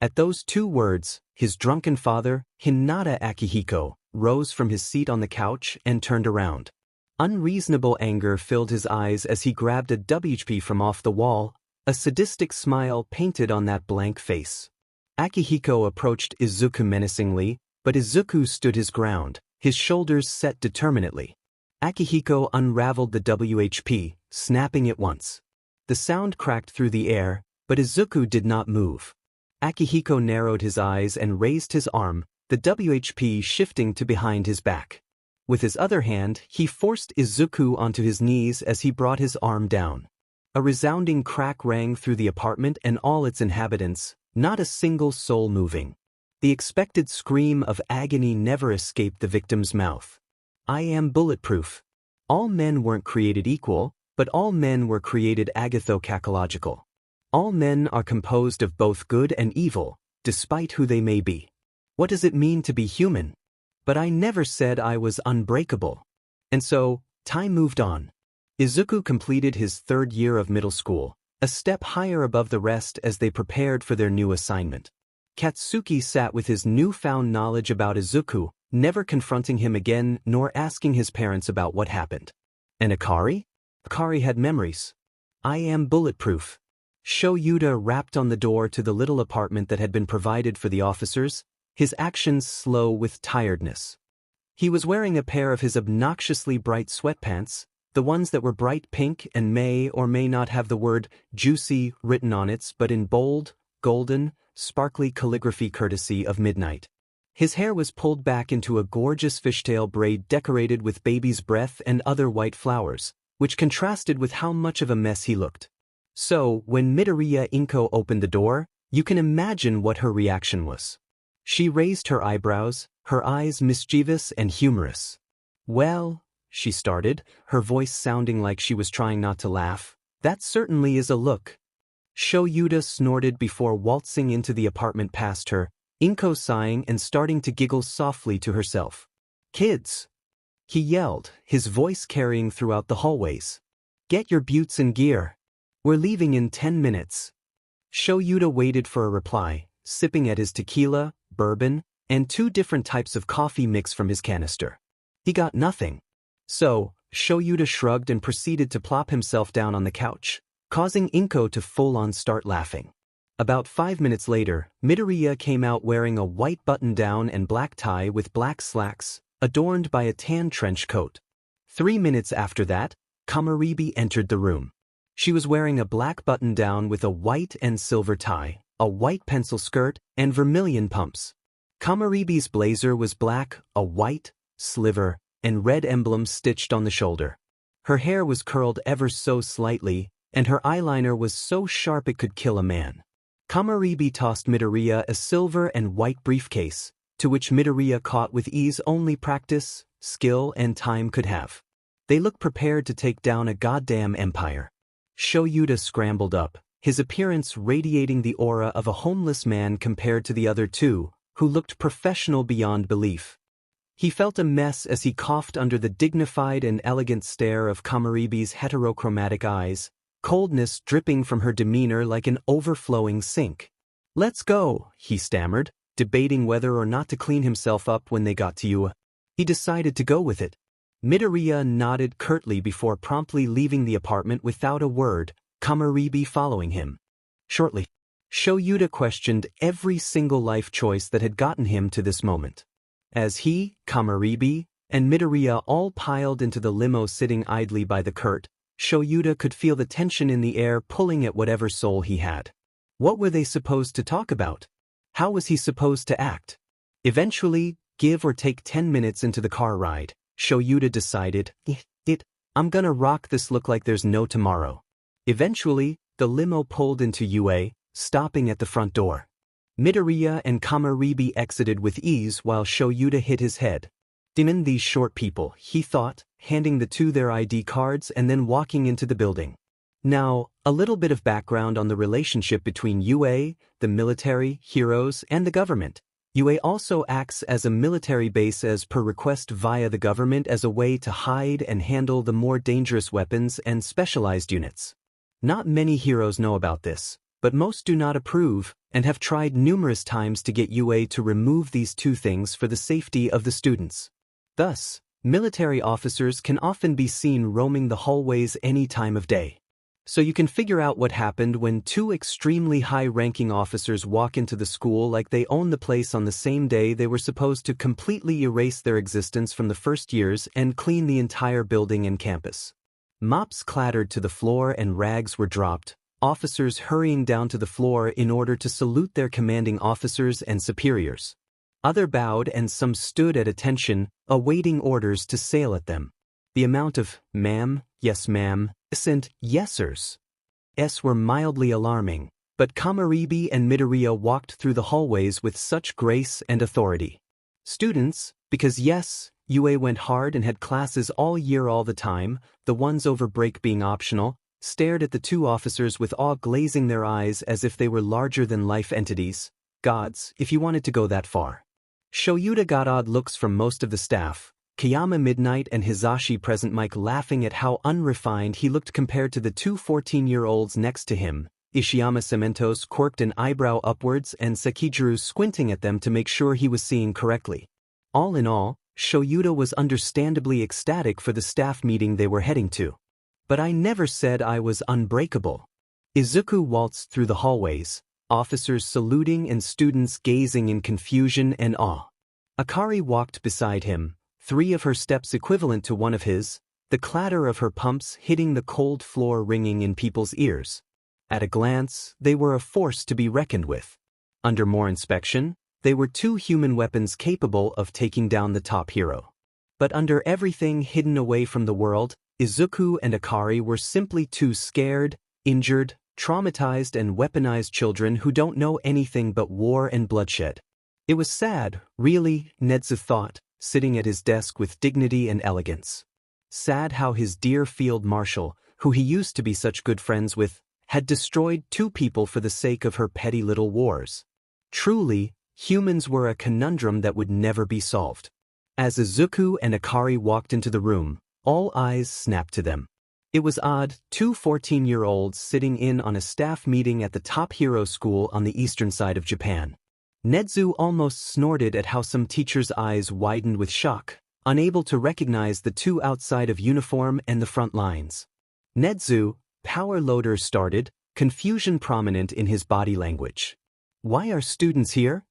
Speaker 1: At those 2 words, his drunken father, Hinata Akihiko, rose from his seat on the couch and turned around. Unreasonable anger filled his eyes as he grabbed a WP from off the wall, a sadistic smile painted on that blank face. Akihiko approached Izuku menacingly, but Izuku stood his ground, his shoulders set determinedly. Akihiko unraveled the WHP, snapping it once. The sound cracked through the air, but Izuku did not move. Akihiko narrowed his eyes and raised his arm, the WHP shifting to behind his back. With his other hand, he forced Izuku onto his knees as he brought his arm down. A resounding crack rang through the apartment and all its inhabitants, not a single soul moving. The expected scream of agony never escaped the victim's mouth. "I am bulletproof." All men weren't created equal, but all men were created agathocacological. All men are composed of both good and evil, despite who they may be. What does it mean to be human? But I never said I was unbreakable. And so, time moved on. Izuku completed his 3rd year of middle school, a step higher above the rest as they prepared for their new assignment. Katsuki sat with his newfound knowledge about Izuku, never confronting him again nor asking his parents about what happened. And Akari? Akari had memories. "I am bulletproof." Sho Yuta rapped on the door to the little apartment that had been provided for the officers, his actions slow with tiredness. He was wearing a pair of his obnoxiously bright sweatpants, the ones that were bright pink and may or may not have the word "juicy" written on it, but in bold, golden, sparkly calligraphy courtesy of midnight. His hair was pulled back into a gorgeous fishtail braid decorated with baby's breath and other white flowers, which contrasted with how much of a mess he looked. So, when Midoriya Inko opened the door, you can imagine what her reaction was. She raised her eyebrows, her eyes mischievous and humorous. "Well," she started, her voice sounding like she was trying not to laugh, "that certainly is a look." Sho Yuta snorted before waltzing into the apartment past her, Inko sighing and starting to giggle softly to herself. "Kids!" he yelled, his voice carrying throughout the hallways. "Get your buttes in gear. We're leaving in 10 minutes. Sho Yuta waited for a reply, sipping at his tequila, bourbon, and 2 different types of coffee mix from his canister. He got nothing. So, Sho Yuta shrugged and proceeded to plop himself down on the couch, causing Inko to full-on start laughing. About 5 minutes later, Midoriya came out wearing a white button-down and black tie with black slacks, adorned by a tan trench coat. 3 minutes after that, Kamaribi entered the room. She was wearing a black button-down with a white and silver tie, a white pencil skirt, and vermilion pumps. Kamaribi's blazer was black, a white sliver, and red emblems stitched on the shoulder. Her hair was curled ever so slightly, and her eyeliner was so sharp it could kill a man. Kamaribi tossed Midoriya a silver and white briefcase, to which Midoriya caught with ease only practice, skill, and time could have. They looked prepared to take down a goddamn empire. Shoyuta scrambled up, his appearance radiating the aura of a homeless man compared to the other two, who looked professional beyond belief. He felt a mess as he coughed under the dignified and elegant stare of Kamaribi's heterochromatic eyes, coldness dripping from her demeanor like an overflowing sink. "Let's go," he stammered, debating whether or not to clean himself up when they got to Yua. He decided to go with it. Midoriya nodded curtly before promptly leaving the apartment without a word, Kamaribi following him. Shortly, Shoyuta questioned every single life choice that had gotten him to this moment. As he, Kamaribi, and Midoriya all piled into the limo sitting idly by the cart, Shoyuta could feel the tension in the air pulling at whatever soul he had. What were they supposed to talk about? How was he supposed to act? Eventually, give or take 10 minutes into the car ride, Shoyuta decided, I'm gonna rock this look like there's no tomorrow. Eventually, the limo pulled into UA, stopping at the front door. Midoriya and Kamaribi exited with ease while Shoyuta hit his head. Demon these short people, he thought, handing the two their ID cards and then walking into the building. Now, a little bit of background on the relationship between UA, the military, heroes, and the government. UA also acts as a military base as per request via the government as a way to hide and handle the more dangerous weapons and specialized units. Not many heroes know about this, but most do not approve and have tried numerous times to get UA to remove these two things for the safety of the students. Thus, military officers can often be seen roaming the hallways any time of day. So you can figure out what happened when two extremely high-ranking officers walk into the school like they own the place on the same day they were supposed to completely erase their existence from the first years and clean the entire building and campus. Mops clattered to the floor and rags were dropped, officers hurrying down to the floor in order to salute their commanding officers and superiors. Others bowed and some stood at attention, awaiting orders to sail at them. The amount of "ma'am, yes ma'am," and "yesers" were mildly alarming, but Kamaribi and Midoriya walked through the hallways with such grace and authority. Students, because yes, UA went hard and had classes all year all the time, the ones over break being optional, stared at the two officers with awe glazing their eyes as if they were larger-than-life entities. Gods, if you wanted to go that far. Shoyuta got odd looks from most of the staff, Kayama Midnight and Hizashi Present Mike laughing at how unrefined he looked compared to the two 14-year-olds next to him, Ishiyama Cementos quirked an eyebrow upwards and Sekijuru squinting at them to make sure he was seeing correctly. All in all, Shoyuta was understandably ecstatic for the staff meeting they were heading to. But I never said I was unbreakable. Izuku waltzed through the hallways, officers saluting and students gazing in confusion and awe. Akari walked beside him, 3 of her steps equivalent to one of his, the clatter of her pumps hitting the cold floor ringing in people's ears. At a glance, they were a force to be reckoned with. Under more inspection, they were 2 human weapons capable of taking down the top hero. But under everything hidden away from the world, Izuku and Akari were simply 2 scared, injured, traumatized and weaponized children who don't know anything but war and bloodshed. It was sad, really, Netsu thought, sitting at his desk with dignity and elegance. Sad how his dear field marshal, who he used to be such good friends with, had destroyed 2 people for the sake of her petty little wars. Truly, humans were a conundrum that would never be solved. As Izuku and Akari walked into the room, all eyes snapped to them. It was odd, 2 14-year-olds sitting in on a staff meeting at the top hero school on the eastern side of Japan. Netsu almost snorted at how some teachers' eyes widened with shock, unable to recognize the 2 outside of uniform and the front lines. Netsu, power loader started, confusion prominent in his body language. Why are students here?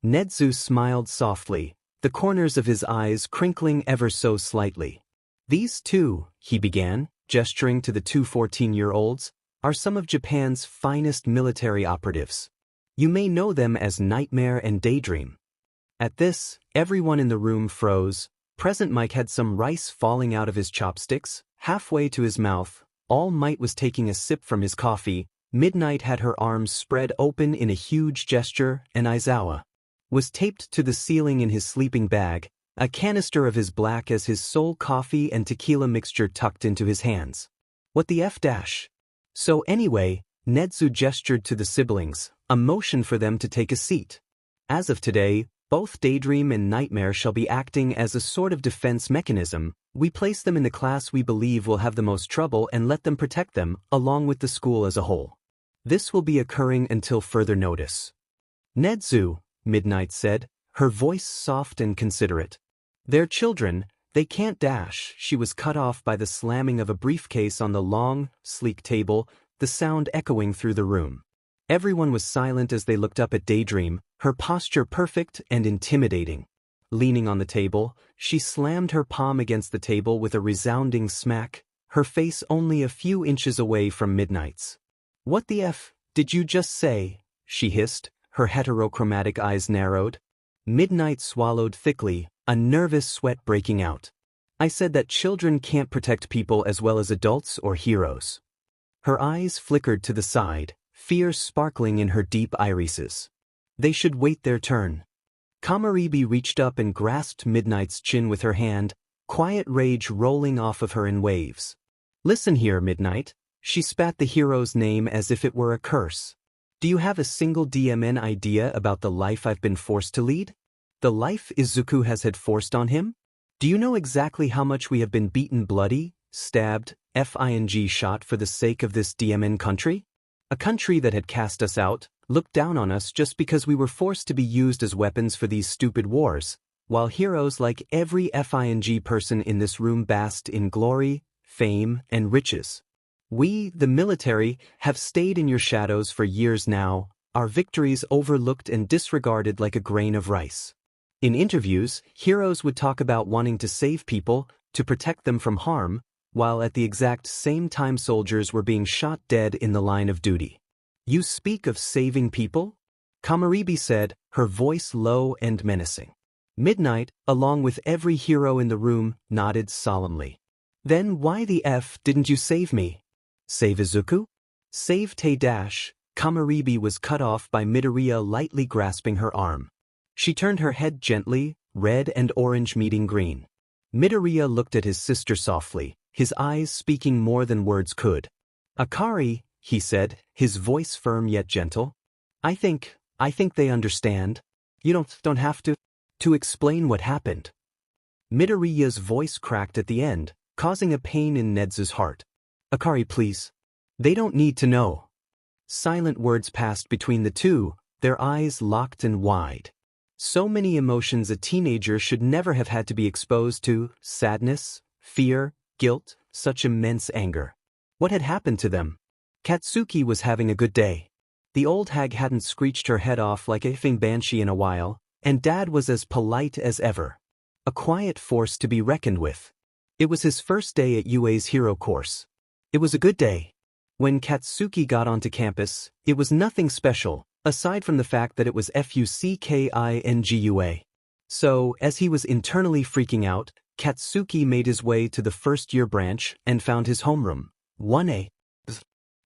Speaker 1: Nedzu smiled softly, the corners of his eyes crinkling ever so slightly. These two, he began, gesturing to the two 14-year-olds, are some of Japan's finest military operatives. You may know them as Nightmare and Daydream. At this, everyone in the room froze. Present Mike had some rice falling out of his chopsticks, halfway to his mouth. All Might was taking a sip from his coffee. Midnight had her arms spread open in a huge gesture, and Aizawa was taped to the ceiling in his sleeping bag, a canister of his black as his sole coffee and tequila mixture tucked into his hands. What the F dash? So anyway, Nedzu gestured to the siblings, a motion for them to take a seat. As of today, both Daydream and Nightmare shall be acting as a sort of defense mechanism. We place them in the class we believe will have the most trouble and let them protect them, along with the school as a whole. This will be occurring until further notice. Nedzu, Midnight said, her voice soft and considerate. They're children, they can't dash. She was cut off by the slamming of a briefcase on the long, sleek table, the sound echoing through the room. Everyone was silent as they looked up at Daydream, her posture perfect and intimidating. Leaning on the table, she slammed her palm against the table with a resounding smack, her face only a few inches away from Midnight's. What the F did you just say? She hissed, her heterochromatic eyes narrowed. Midnight swallowed thickly, a nervous sweat breaking out. I said that children can't protect people as well as adults or heroes. Her eyes flickered to the side, fear sparkling in her deep irises. They should wait their turn. Kamaribi reached up and grasped Midnight's chin with her hand, quiet rage rolling off of her in waves. Listen here, Midnight. She spat the hero's name as if it were a curse. Do you have a single DMN idea about the life I've been forced to lead? The life Izuku has had forced on him? Do you know exactly how much we have been beaten bloody, stabbed, shot for the sake of this DMN country? A country that had cast us out, looked down on us just because we were forced to be used as weapons for these stupid wars, while heroes like every person in this room basked in glory, fame, and riches. We, the military, have stayed in your shadows for years now, our victories overlooked and disregarded like a grain of rice. In interviews, heroes would talk about wanting to save people, to protect them from harm, while at the exact same time soldiers were being shot dead in the line of duty. You speak of saving people? Kamaribi said, her voice low and menacing. Midnight, along with every hero in the room, nodded solemnly. Then why the F didn't you save me? Save Izuku? Save Te-. Kamaribi was cut off by Midoriya lightly grasping her arm. She turned her head gently, red and orange meeting green. Midoriya looked at his sister softly, his eyes speaking more than words could. Akari, he said, his voice firm yet gentle. I think they understand. You don't have to explain what happened. Midoriya's voice cracked at the end, causing a pain in Nedzu's heart. Akari, please. They don't need to know. Silent words passed between the two, their eyes locked and wide. So many emotions a teenager should never have had to be exposed to: sadness, fear, guilt, such immense anger. What had happened to them? Katsuki was having a good day. The old hag hadn't screeched her head off like a effing banshee in a while, and Dad was as polite as ever. A quiet force to be reckoned with. It was his first day at UA's hero course. It was a good day. When Katsuki got onto campus, it was nothing special, aside from the fact that it was FUCKINGUA. So, as he was internally freaking out, Katsuki made his way to the first-year branch and found his homeroom. 1A.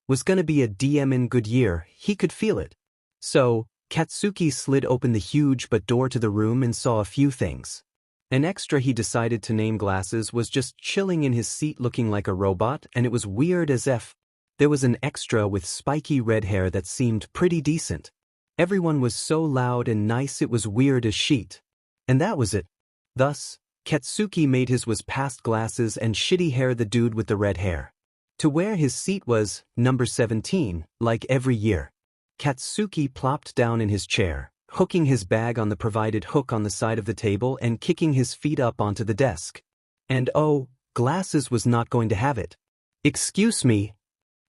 Speaker 1: Was gonna be a DMN good year, he could feel it. So, Katsuki slid open the huge door to the room and saw a few things. An extra he decided to name Glasses was just chilling in his seat looking like a robot, and it was weird as F. There was an extra with spiky red hair that seemed pretty decent. Everyone was so loud and nice it was weird as shit. And that was it. Thus, Katsuki made his was past Glasses and shitty hair the dude with the red hair. To where his seat was, number 17, like every year. Katsuki plopped down in his chair, hooking his bag on the provided hook on the side of the table and kicking his feet up onto the desk. And oh, Glasses was not going to have it. Excuse me,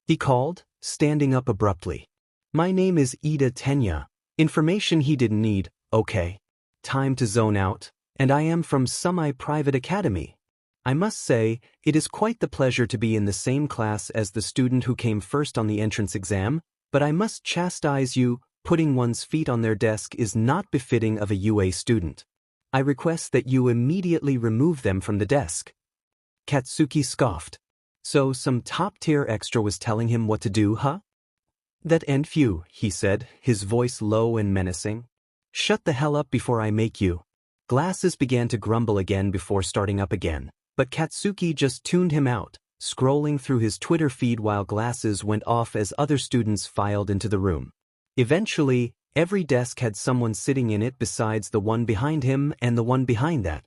Speaker 1: he called, standing up abruptly. My name is Ida Tenya. Information he didn't need, okay. Time to zone out, and I am from semi-private academy. I must say, it is quite the pleasure to be in the same class as the student who came first on the entrance exam, but I must chastise you, putting one's feet on their desk is not befitting of a UA student. I request that you immediately remove them from the desk. Katsuki scoffed. So some top-tier extra was telling him what to do, huh? That ain't few, he said, his voice low and menacing. Shut the hell up before I make you. Glasses began to grumble again before starting up again, but Katsuki just tuned him out, scrolling through his Twitter feed while Glasses went off as other students filed into the room. Eventually, every desk had someone sitting in it besides the one behind him and the one behind that.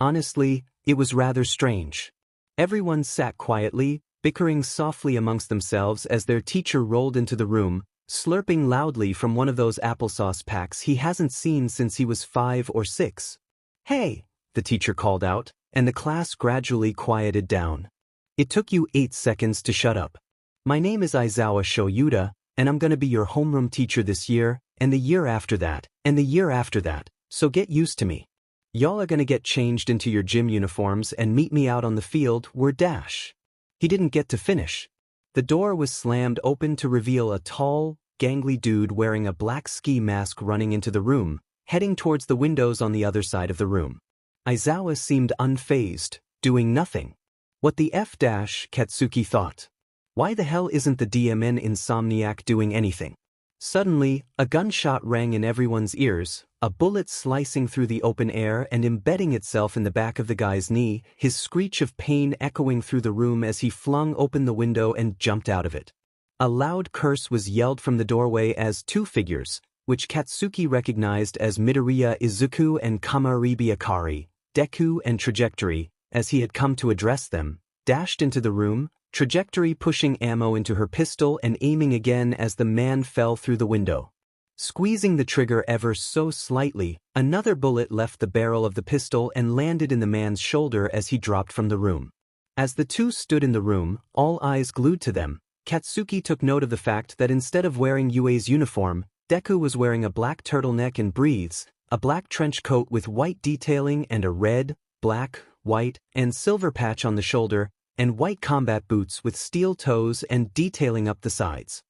Speaker 1: Honestly, it was rather strange. Everyone sat quietly, bickering softly amongst themselves as their teacher rolled into the room, slurping loudly from one of those applesauce packs he hasn't seen since he was 5 or 6. Hey, the teacher called out, and the class gradually quieted down. It took you 8 seconds to shut up. My name is Aizawa Shoyuda, and I'm gonna be your homeroom teacher this year, and the year after that, and the year after that, so get used to me. Y'all are gonna get changed into your gym uniforms and meet me out on the field, we're dash. He didn't get to finish. The door was slammed open to reveal a tall, gangly dude wearing a black ski mask running into the room, heading towards the windows on the other side of the room. Aizawa seemed unfazed, doing nothing. What the F dash, Katsuki thought. Why the hell isn't the DMN insomniac doing anything? Suddenly, a gunshot rang in everyone's ears, a bullet slicing through the open air and embedding itself in the back of the guy's knee, his screech of pain echoing through the room as he flung open the window and jumped out of it. A loud curse was yelled from the doorway as 2 figures, which Katsuki recognized as Midoriya Izuku and Kamaribi Akari, Deku and Trajectory, as he had come to address them, dashed into the room, Trajectory pushing ammo into her pistol and aiming again as the man fell through the window. Squeezing the trigger ever so slightly, another bullet left the barrel of the pistol and landed in the man's shoulder as he dropped from the room. As the two stood in the room, all eyes glued to them, Katsuki took note of the fact that instead of wearing UA's uniform, Deku was wearing a black turtleneck and breathes, a black trench coat with white detailing and a red, black, white, and silver patch on the shoulder, and white combat boots with steel toes and detailing up the sides.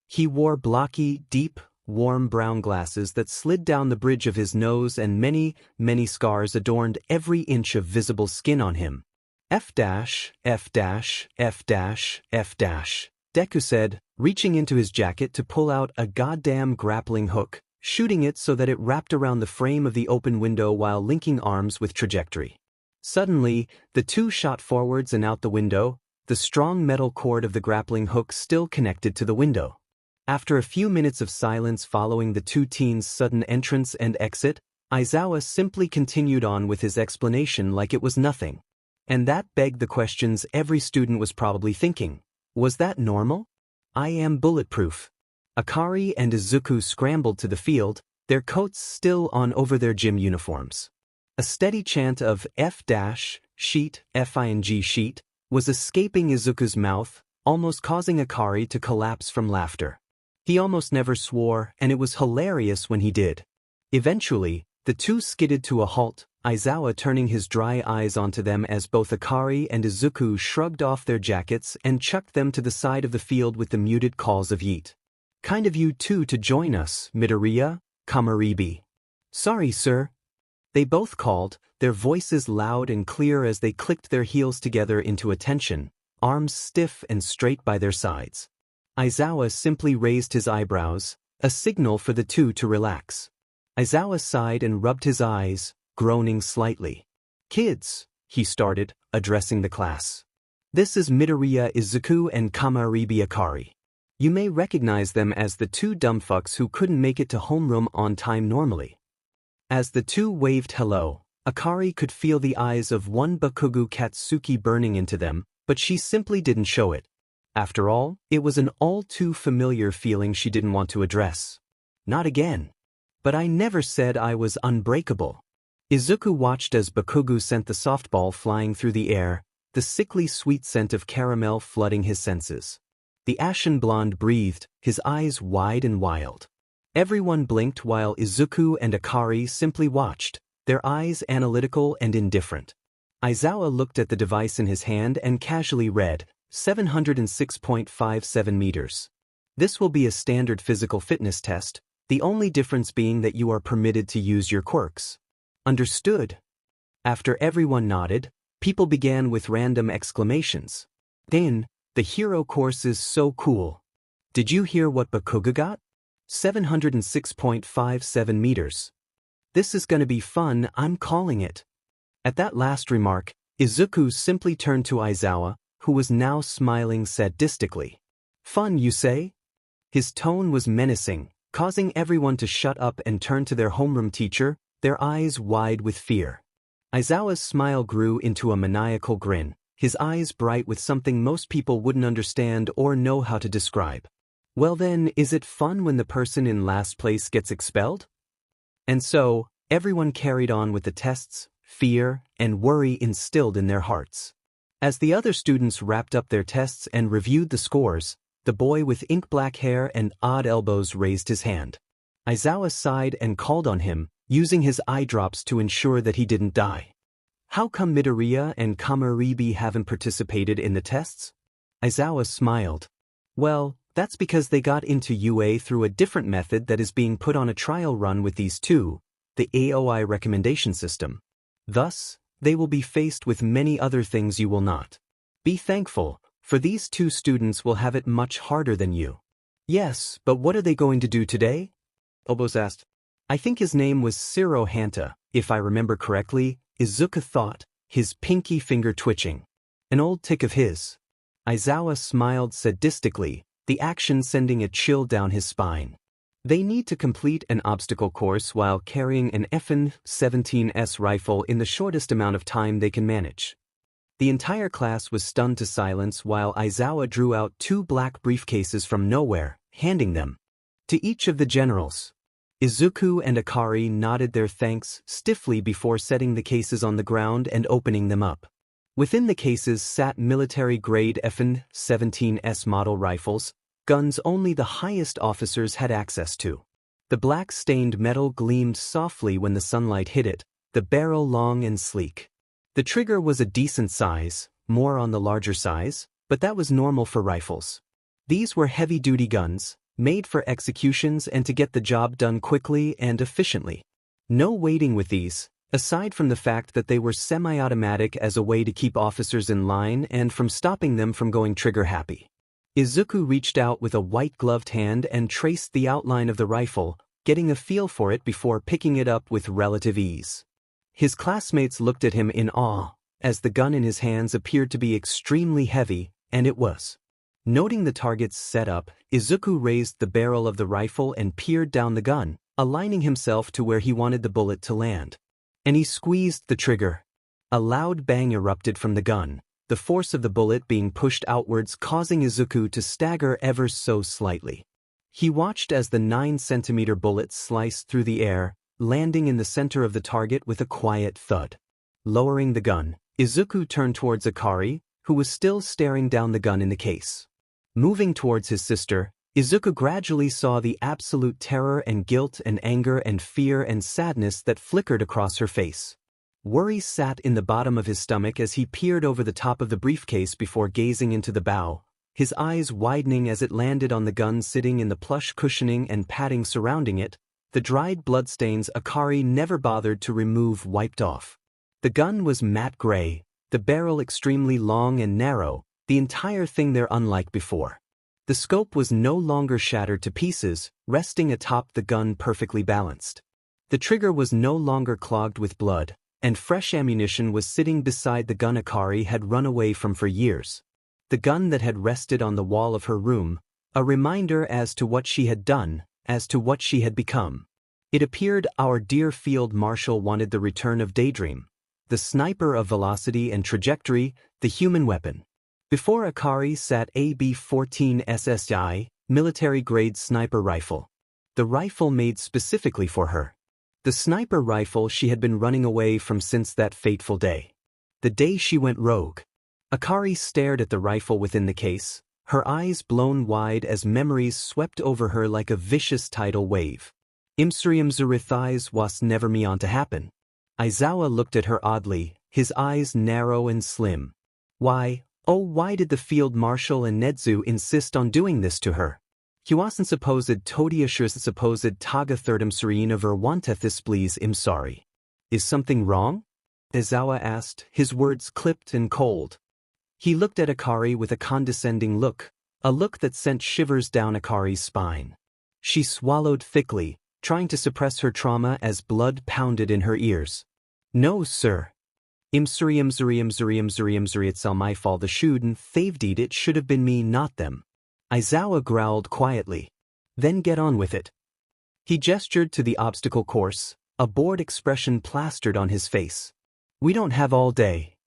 Speaker 1: He wore blocky, deep, warm brown glasses that slid down the bridge of his nose, and many, many scars adorned every inch of visible skin on him. F dash, F dash, F dash, F dash, Deku said, reaching into his jacket to pull out a goddamn grappling hook, shooting it so that it wrapped around the frame of the open window while linking arms with Trajectory. Suddenly, the two shot forwards and out the window, the strong metal cord of the grappling hook still connected to the window. After a few minutes of silence following the two teens' sudden entrance and exit, Aizawa simply continued on with his explanation like it was nothing. And that begged the questions every student was probably thinking. Was that normal? I am bulletproof. Akari and Izuku scrambled to the field, their coats still on over their gym uniforms. A steady chant of F dash, sheet, FING sheet, was escaping Izuku's mouth, almost causing Akari to collapse from laughter. He almost never swore, and it was hilarious when he did. Eventually, the two skidded to a halt, Aizawa turning his dry eyes onto them as both Akari and Izuku shrugged off their jackets and chucked them to the side of the field with the muted calls of yeet. Kind of you two to join us, Midoriya, Kamaribi. Sorry, sir. They both called, their voices loud and clear as they clicked their heels together into attention, arms stiff and straight by their sides. Aizawa simply raised his eyebrows, a signal for the two to relax. Aizawa sighed and rubbed his eyes, groaning slightly. Kids, he started, addressing the class. This is Midoriya Izuku and Kamaribi Akari. You may recognize them as the two dumbfucks who couldn't make it to homeroom on time normally. As the two waved hello, Akari could feel the eyes of one Bakugo Katsuki burning into them, but she simply didn't show it. After all, it was an all-too-familiar feeling she didn't want to address. Not again. But I never said I was unbreakable. Izuku watched as Bakugo sent the softball flying through the air, the sickly sweet scent of caramel flooding his senses. The ashen blonde breathed, his eyes wide and wild. Everyone blinked while Izuku and Akari simply watched, their eyes analytical and indifferent. Aizawa looked at the device in his hand and casually read, 706.57 meters. This will be a standard physical fitness test, the only difference being that you are permitted to use your quirks. Understood? After everyone nodded, people began with random exclamations. Then, the hero course is so cool. Did you hear what Bakuga got? 706.57 meters. This is gonna be fun, I'm calling it. At that last remark, Izuku simply turned to Aizawa, who was now smiling sadistically. Fun, you say? His tone was menacing, causing everyone to shut up and turn to their homeroom teacher, their eyes wide with fear. Aizawa's smile grew into a maniacal grin, his eyes bright with something most people wouldn't understand or know how to describe. Well then, is it fun when the person in last place gets expelled? And so, everyone carried on with the tests, fear, and worry instilled in their hearts. As the other students wrapped up their tests and reviewed the scores, the boy with ink-black hair and odd elbows raised his hand. Aizawa sighed and called on him, using his eye drops to ensure that he didn't die. How come Midoriya and Kamaribi haven't participated in the tests? Aizawa smiled. Well, that's because they got into UA through a different method that is being put on a trial run with these two, the AOI recommendation system. Thus, they will be faced with many other things you will not. Be thankful, for these two students will have it much harder than you. Yes, but what are they going to do today? Obos asked. I think his name was Siro Hanta, if I remember correctly, Izuku thought, his pinky finger twitching. An old tic of his. Aizawa smiled sadistically, the action sending a chill down his spine. They need to complete an obstacle course while carrying an FN-17S rifle in the shortest amount of time they can manage. The entire class was stunned to silence while Aizawa drew out 2 black briefcases from nowhere, handing them to each of the generals. Izuku and Akari nodded their thanks stiffly before setting the cases on the ground and opening them up. Within the cases sat military-grade FN-17S model rifles, guns only the highest officers had access to. The black-stained metal gleamed softly when the sunlight hit it, the barrel long and sleek. The trigger was a decent size, more on the larger size, but that was normal for rifles. These were heavy-duty guns, made for executions and to get the job done quickly and efficiently. No waiting with these, aside from the fact that they were semi-automatic as a way to keep officers in line and from stopping them from going trigger-happy. Izuku reached out with a white-gloved hand and traced the outline of the rifle, getting a feel for it before picking it up with relative ease. His classmates looked at him in awe, as the gun in his hands appeared to be extremely heavy, and it was. Noting the target's setup, Izuku raised the barrel of the rifle and peered down the gun, aligning himself to where he wanted the bullet to land. And he squeezed the trigger. A loud bang erupted from the gun, the force of the bullet being pushed outwards causing Izuku to stagger ever so slightly. He watched as the 9-centimeter bullet sliced through the air, landing in the center of the target with a quiet thud. Lowering the gun, Izuku turned towards Akari, who was still staring down the gun in the case. Moving towards his sister, Izuku gradually saw the absolute terror and guilt and anger and fear and sadness that flickered across her face. Worry sat in the bottom of his stomach as he peered over the top of the briefcase before gazing into the bow, his eyes widening as it landed on the gun sitting in the plush cushioning and padding surrounding it, the dried bloodstains Akari never bothered to remove wiped off. The gun was matte gray, the barrel extremely long and narrow, the entire thing there unlike before. The scope was no longer shattered to pieces, resting atop the gun perfectly balanced. The trigger was no longer clogged with blood, and fresh ammunition was sitting beside the gun Akari had run away from for years. The gun that had rested on the wall of her room, a reminder as to what she had done, as to what she had become. It appeared our dear Field Marshal wanted the return of Daydream, the sniper of velocity and trajectory, the human weapon. Before Akari sat a B-14 SSI, military-grade sniper rifle. The rifle made specifically for her. The sniper rifle she had been running away from since that fateful day. The day she went rogue. Akari stared at the rifle within the case, her eyes blown wide as memories swept over her like a vicious tidal wave. Imsuriumzuri thighs was never meant to happen. Aizawa looked at her oddly, his eyes narrow and slim. Why, oh why did the field marshal and Nedzu insist on doing this to her? Huasan supposed Todiashurs supposed Taga thirdum serena verwantethis please I'm sorry. Is something wrong? Aizawa asked, his words clipped and cold. He looked at Akari with a condescending look, a look that sent shivers down Akari's spine. She swallowed thickly, trying to suppress her trauma as blood pounded in her ears. No, sir. Imsuriumzuri it's all my fault the shouldn't thaved it should have been me not them. Aizawa growled quietly. Then get on with it. He gestured to the obstacle course, a bored expression plastered on his face. We don't have all day.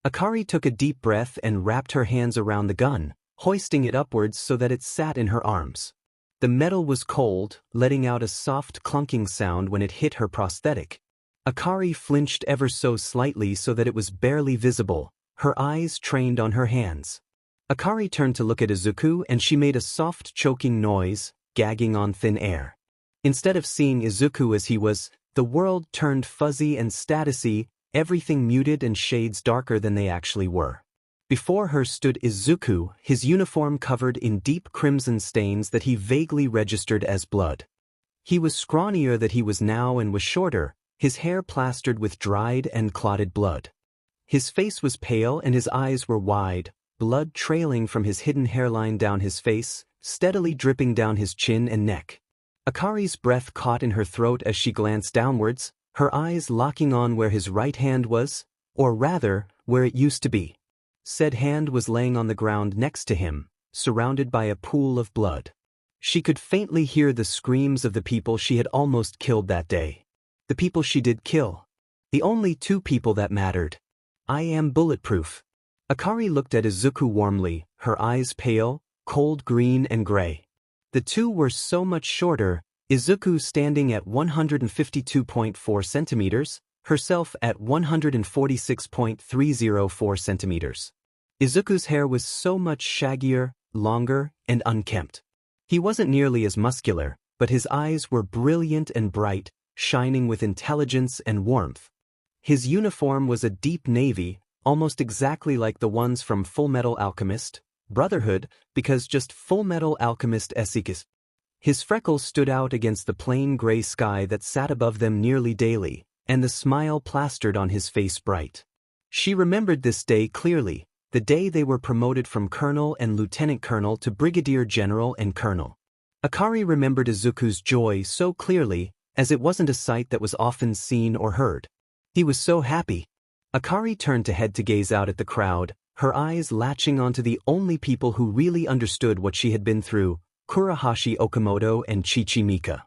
Speaker 1: Akari took a deep breath and wrapped her hands around the gun, hoisting it upwards so that it sat in her arms. The metal was cold, letting out a soft clunking sound when it hit her prosthetic. Akari flinched ever so slightly so that it was barely visible, her eyes trained on her hands. Akari turned to look at Izuku and she made a soft choking noise, gagging on thin air. Instead of seeing Izuku as he was, the world turned fuzzy and statusy, everything muted and shades darker than they actually were. Before her stood Izuku, his uniform covered in deep crimson stains that he vaguely registered as blood. He was scrawnier than he was now and was shorter, his hair plastered with dried and clotted blood. His face was pale and his eyes were wide, blood trailing from his hidden hairline down his face, steadily dripping down his chin and neck. Akari's breath caught in her throat as she glanced downwards, her eyes locking on where his right hand was, or rather, where it used to be. Said hand was laying on the ground next to him, surrounded by a pool of blood. She could faintly hear the screams of the people she had almost killed that day. The people she did kill. The only two people that mattered. I am bulletproof. Akari looked at Izuku warmly, her eyes pale, cold green and gray. The two were so much shorter, Izuku standing at 152.4 centimeters, herself at 146.304 centimeters. Izuku's hair was so much shaggier, longer, and unkempt. He wasn't nearly as muscular, but his eyes were brilliant and bright, shining with intelligence and warmth. His uniform was a deep navy, almost exactly like the ones from Fullmetal Alchemist Brotherhood, because just Fullmetal Alchemist Esikis. His freckles stood out against the plain gray sky that sat above them nearly daily, and the smile plastered on his face bright. She remembered this day clearly, the day they were promoted from colonel and lieutenant colonel to brigadier general and colonel. Akari remembered Izuku's joy so clearly, as it wasn't a sight that was often seen or heard. He was so happy. Akari turned to head to gaze out at the crowd, her eyes latching onto the only people who really understood what she had been through, Kurahashi Okamoto and Chichimika.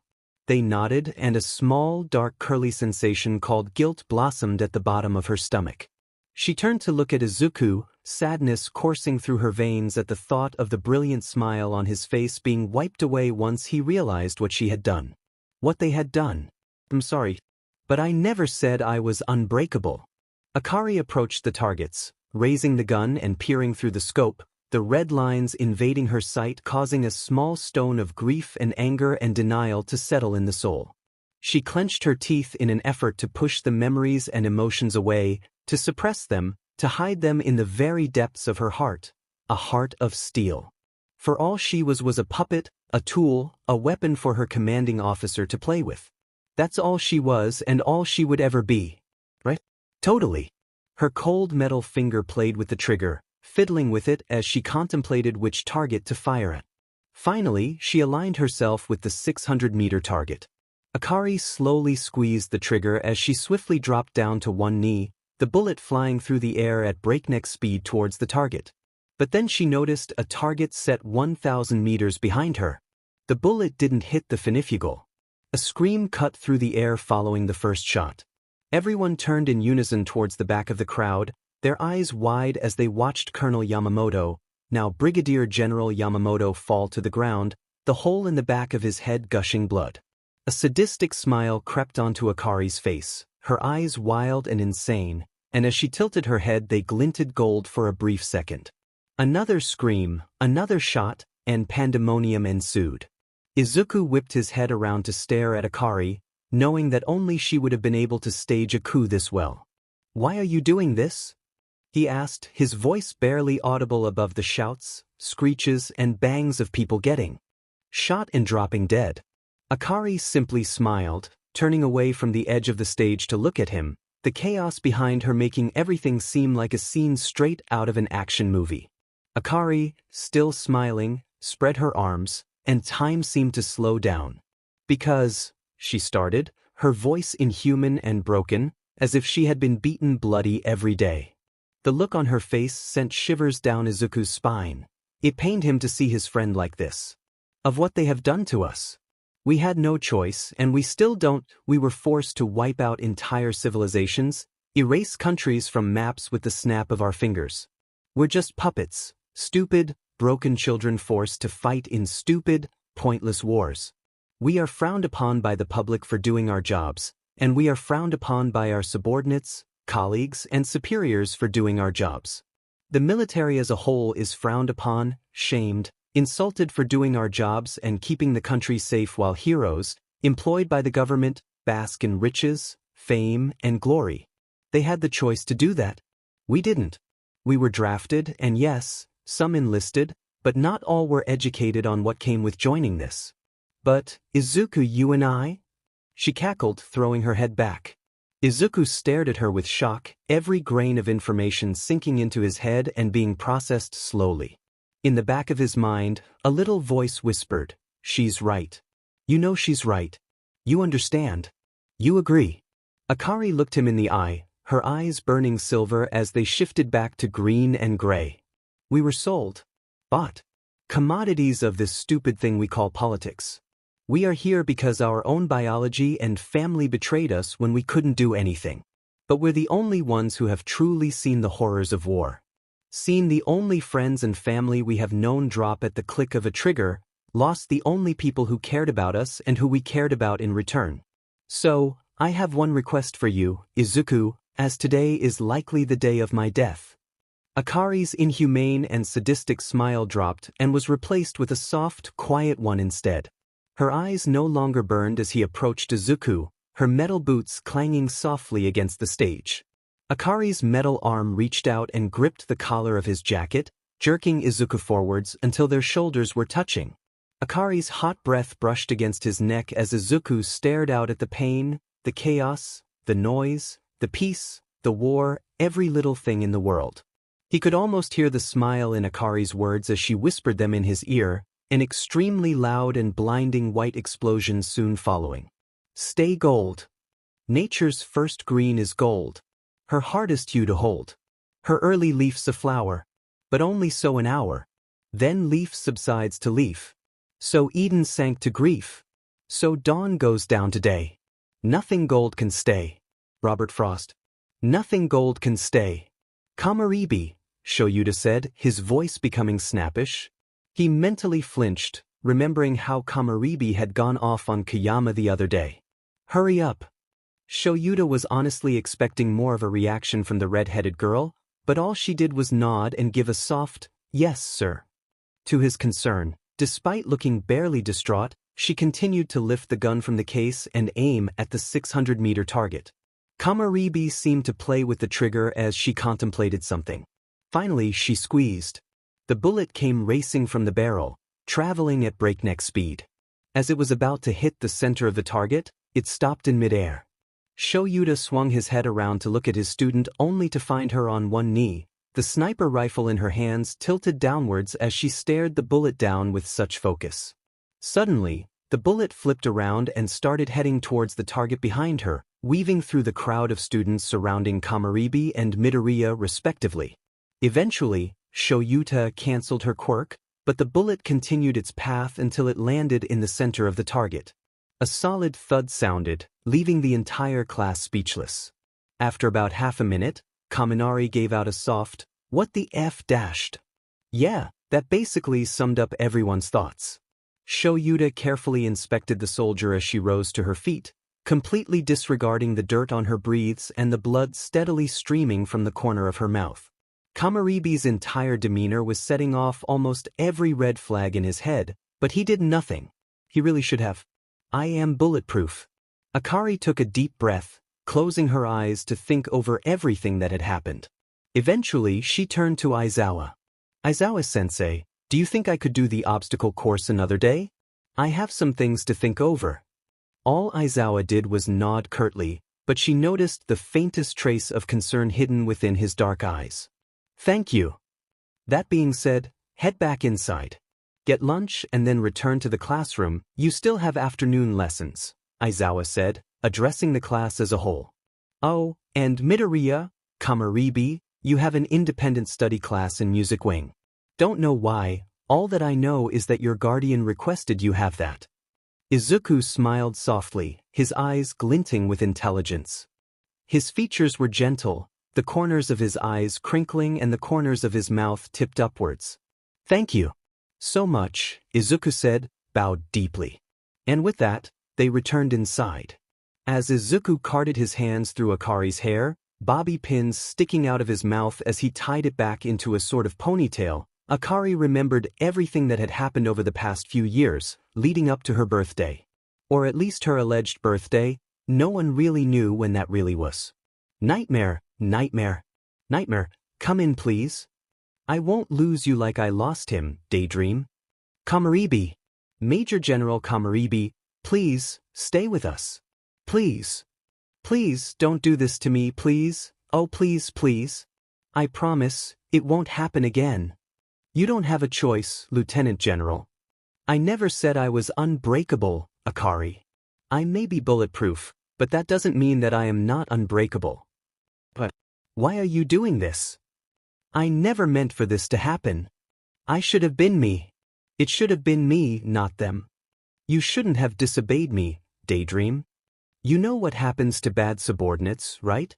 Speaker 1: They nodded and a small, dark curly sensation called guilt blossomed at the bottom of her stomach. She turned to look at Izuku, sadness coursing through her veins at the thought of the brilliant smile on his face being wiped away once he realized what she had done. What they had done. I'm sorry, but I never said I was unbreakable. Akari approached the targets, raising the gun and peering through the scope, the red lines invading her sight causing a small stone of grief and anger and denial to settle in the soul. She clenched her teeth in an effort to push the memories and emotions away, to suppress them, to hide them in the very depths of her heart, a heart of steel. For all she was a puppet, a tool, a weapon for her commanding officer to play with. That's all she was and all she would ever be. Right? Totally. Her cold metal finger played with the trigger, fiddling with it as she contemplated which target to fire at. Finally, she aligned herself with the 600-meter target. Akari slowly squeezed the trigger as she swiftly dropped down to one knee, the bullet flying through the air at breakneck speed towards the target. But then she noticed a target set 1,000 meters behind her. The bullet didn't hit the finifugal. A scream cut through the air following the first shot. Everyone turned in unison towards the back of the crowd, their eyes wide as they watched Colonel Yamamoto, now Brigadier General Yamamoto, fall to the ground, the hole in the back of his head gushing blood. A sadistic smile crept onto Akari's face, her eyes wild and insane, and as she tilted her head they glinted gold for a brief second. Another scream, another shot, and pandemonium ensued. Izuku whipped his head around to stare at Akari, knowing that only she would have been able to stage a coup this well. "Why are you doing this?" he asked, his voice barely audible above the shouts, screeches, and bangs of people getting shot and dropping dead. Akari simply smiled, turning away from the edge of the stage to look at him, the chaos behind her making everything seem like a scene straight out of an action movie. Akari, still smiling, spread her arms, and time seemed to slow down. "Because," she started, her voice inhuman and broken, as if she had been beaten bloody every day. The look on her face sent shivers down Izuku's spine. It pained him to see his friend like this. "Of what they have done to us. We had no choice, and we still don't. We were forced to wipe out entire civilizations, erase countries from maps with the snap of our fingers. We're just puppets, stupid, broken children forced to fight in stupid, pointless wars. We are frowned upon by the public for doing our jobs, and we are frowned upon by our subordinates, colleagues, and superiors for doing our jobs. The military as a whole is frowned upon, shamed, insulted for doing our jobs and keeping the country safe, while heroes, employed by the government, bask in riches, fame, and glory. They had the choice to do that. We didn't. We were drafted, and yes, some enlisted, but not all were educated on what came with joining this." "But, Izuku, you and I?" she cackled, throwing her head back. Izuku stared at her with shock, every grain of information sinking into his head and being processed slowly. In the back of his mind, a little voice whispered, "She's right. You know she's right. You understand. You agree." Akari looked him in the eye, her eyes burning silver as they shifted back to green and gray. "We were sold. Bought. Commodities of this stupid thing we call politics. We are here because our own biology and family betrayed us when we couldn't do anything. But we're the only ones who have truly seen the horrors of war. Seen the only friends and family we have known drop at the click of a trigger, lost the only people who cared about us and who we cared about in return. So, I have one request for you, Izuku, as today is likely the day of my death." Akari's inhumane and sadistic smile dropped and was replaced with a soft, quiet one instead. Her eyes no longer burned as he approached Izuku, her metal boots clanging softly against the stage. Akari's metal arm reached out and gripped the collar of his jacket, jerking Izuku forwards until their shoulders were touching. Akari's hot breath brushed against his neck as Izuku stared out at the pain, the chaos, the noise, the peace, the war, every little thing in the world. He could almost hear the smile in Akari's words as she whispered them in his ear, an extremely loud and blinding white explosion soon following. "Stay gold. Nature's first green is gold. Her hardest hue to hold. Her early leaf's a flower, but only so an hour. Then leaf subsides to leaf. So Eden sank to grief. So dawn goes down to day. Nothing gold can stay." Robert Frost. "Nothing gold can stay." "Kamaribi," Shoyuta said, his voice becoming snappish. He mentally flinched, remembering how Kamaribi had gone off on Kayama the other day. "Hurry up." Shoyuta was honestly expecting more of a reaction from the red-headed girl, but all she did was nod and give a soft, "Yes, sir." To his concern, despite looking barely distraught, she continued to lift the gun from the case and aim at the 600-meter target. Kamaribi seemed to play with the trigger as she contemplated something. Finally, she squeezed. The bullet came racing from the barrel, traveling at breakneck speed. As it was about to hit the center of the target, it stopped in midair. Shoyuta swung his head around to look at his student only to find her on one knee, the sniper rifle in her hands tilted downwards as she stared the bullet down with such focus. Suddenly, the bullet flipped around and started heading towards the target behind her, weaving through the crowd of students surrounding Kamaribi and Midoriya respectively. Eventually, Shoyuta cancelled her quirk, but the bullet continued its path until it landed in the center of the target. A solid thud sounded, leaving the entire class speechless. After about half a minute, Kaminari gave out a soft, "What the F dashed?" Yeah, that basically summed up everyone's thoughts. Shoyuta carefully inspected the soldier as she rose to her feet, completely disregarding the dirt on her breathes and the blood steadily streaming from the corner of her mouth. Kamaribi's entire demeanor was setting off almost every red flag in his head, but he did nothing. He really should have. I am bulletproof. Akari took a deep breath, closing her eyes to think over everything that had happened. Eventually, she turned to Aizawa. Aizawa-sensei, do you think I could do the obstacle course another day? I have some things to think over. All Aizawa did was nod curtly, but she noticed the faintest trace of concern hidden within his dark eyes. Thank you. That being said, head back inside. Get lunch and then return to the classroom. You still have afternoon lessons, Aizawa said, addressing the class as a whole. Oh, and Midoriya, Kamaribi, you have an independent study class in music wing. Don't know why, all that I know is that your guardian requested you have that. Izuku smiled softly, his eyes glinting with intelligence. His features were gentle, the corners of his eyes crinkling and the corners of his mouth tipped upwards. Thank you. So much, Izuku said, bowed deeply. And with that, they returned inside. As Izuku carted his hands through Akari's hair, bobby pins sticking out of his mouth as he tied it back into a sort of ponytail, Akari remembered everything that had happened over the past few years, leading up to her birthday. Or at least her alleged birthday. No one really knew when that really was. Nightmare, nightmare, nightmare, come in please. I won't lose you like I lost him, Daydream. Kamaribi. Major General Kamaribi, please, stay with us. Please. Please don't do this to me, please. Oh please, please. I promise, it won't happen again. You don't have a choice, Lieutenant General. I never said I was unbreakable, Akari. I may be bulletproof, but that doesn't mean that I am not unbreakable. But why are you doing this? I never meant for this to happen. I should have been me. It should have been me, not them. You shouldn't have disobeyed me, Daydream. You know what happens to bad subordinates, right?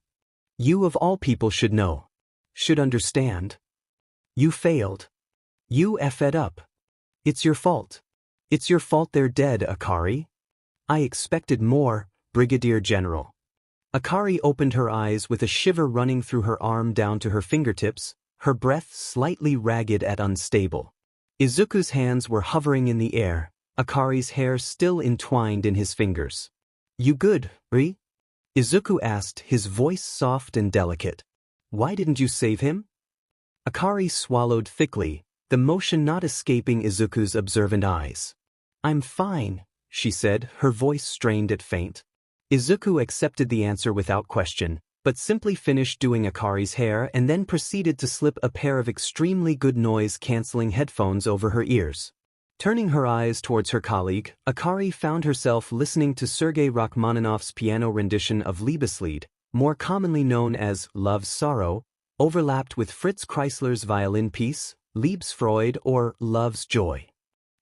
Speaker 1: You of all people should know. Should understand. You failed. You effed up. It's your fault. It's your fault they're dead, Akari. I expected more, Brigadier General. Akari opened her eyes with a shiver running through her arm down to her fingertips, her breath slightly ragged and unstable. Izuku's hands were hovering in the air, Akari's hair still entwined in his fingers. You good, Ri? Izuku asked, his voice soft and delicate. Why didn't you save him? Akari swallowed thickly, the motion not escaping Izuku's observant eyes. I'm fine, she said, her voice strained at faint. Izuku accepted the answer without question, but simply finished doing Akari's hair and then proceeded to slip a pair of extremely good noise-canceling headphones over her ears. Turning her eyes towards her colleague, Akari found herself listening to Sergei Rachmaninoff's piano rendition of Liebeslied, more commonly known as Love's Sorrow, overlapped with Fritz Kreisler's violin piece, Liebesfreude or Love's Joy.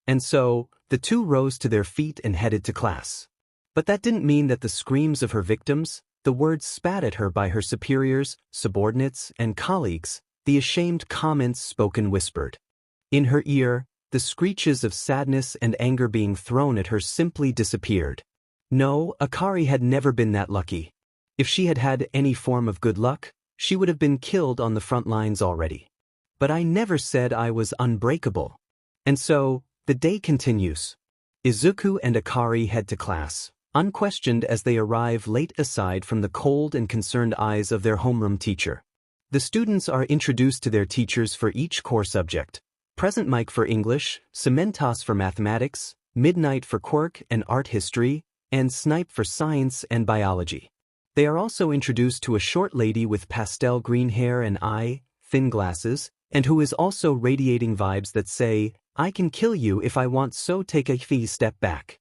Speaker 1: And so, the two rose to their feet and headed to class. But that didn't mean that the screams of her victims, the words spat at her by her superiors, subordinates, and colleagues, the ashamed comments spoken whispered. In her ear, the screeches of sadness and anger being thrown at her simply disappeared. No, Akari had never been that lucky. If she had had any form of good luck, she would have been killed on the front lines already. But I never said I was unbreakable. And so, the day continues. Izuku and Akari head to class, unquestioned as they arrive late aside from the cold and concerned eyes of their homeroom teacher. The students are introduced to their teachers for each core subject. Present mic for English, Cementos for mathematics, Midnight for quirk and art history, and Snipe for science and biology. They are also introduced to a short lady with pastel green hair and thin glasses, and who is also radiating vibes that say, I can kill you if I want, so take a few step back.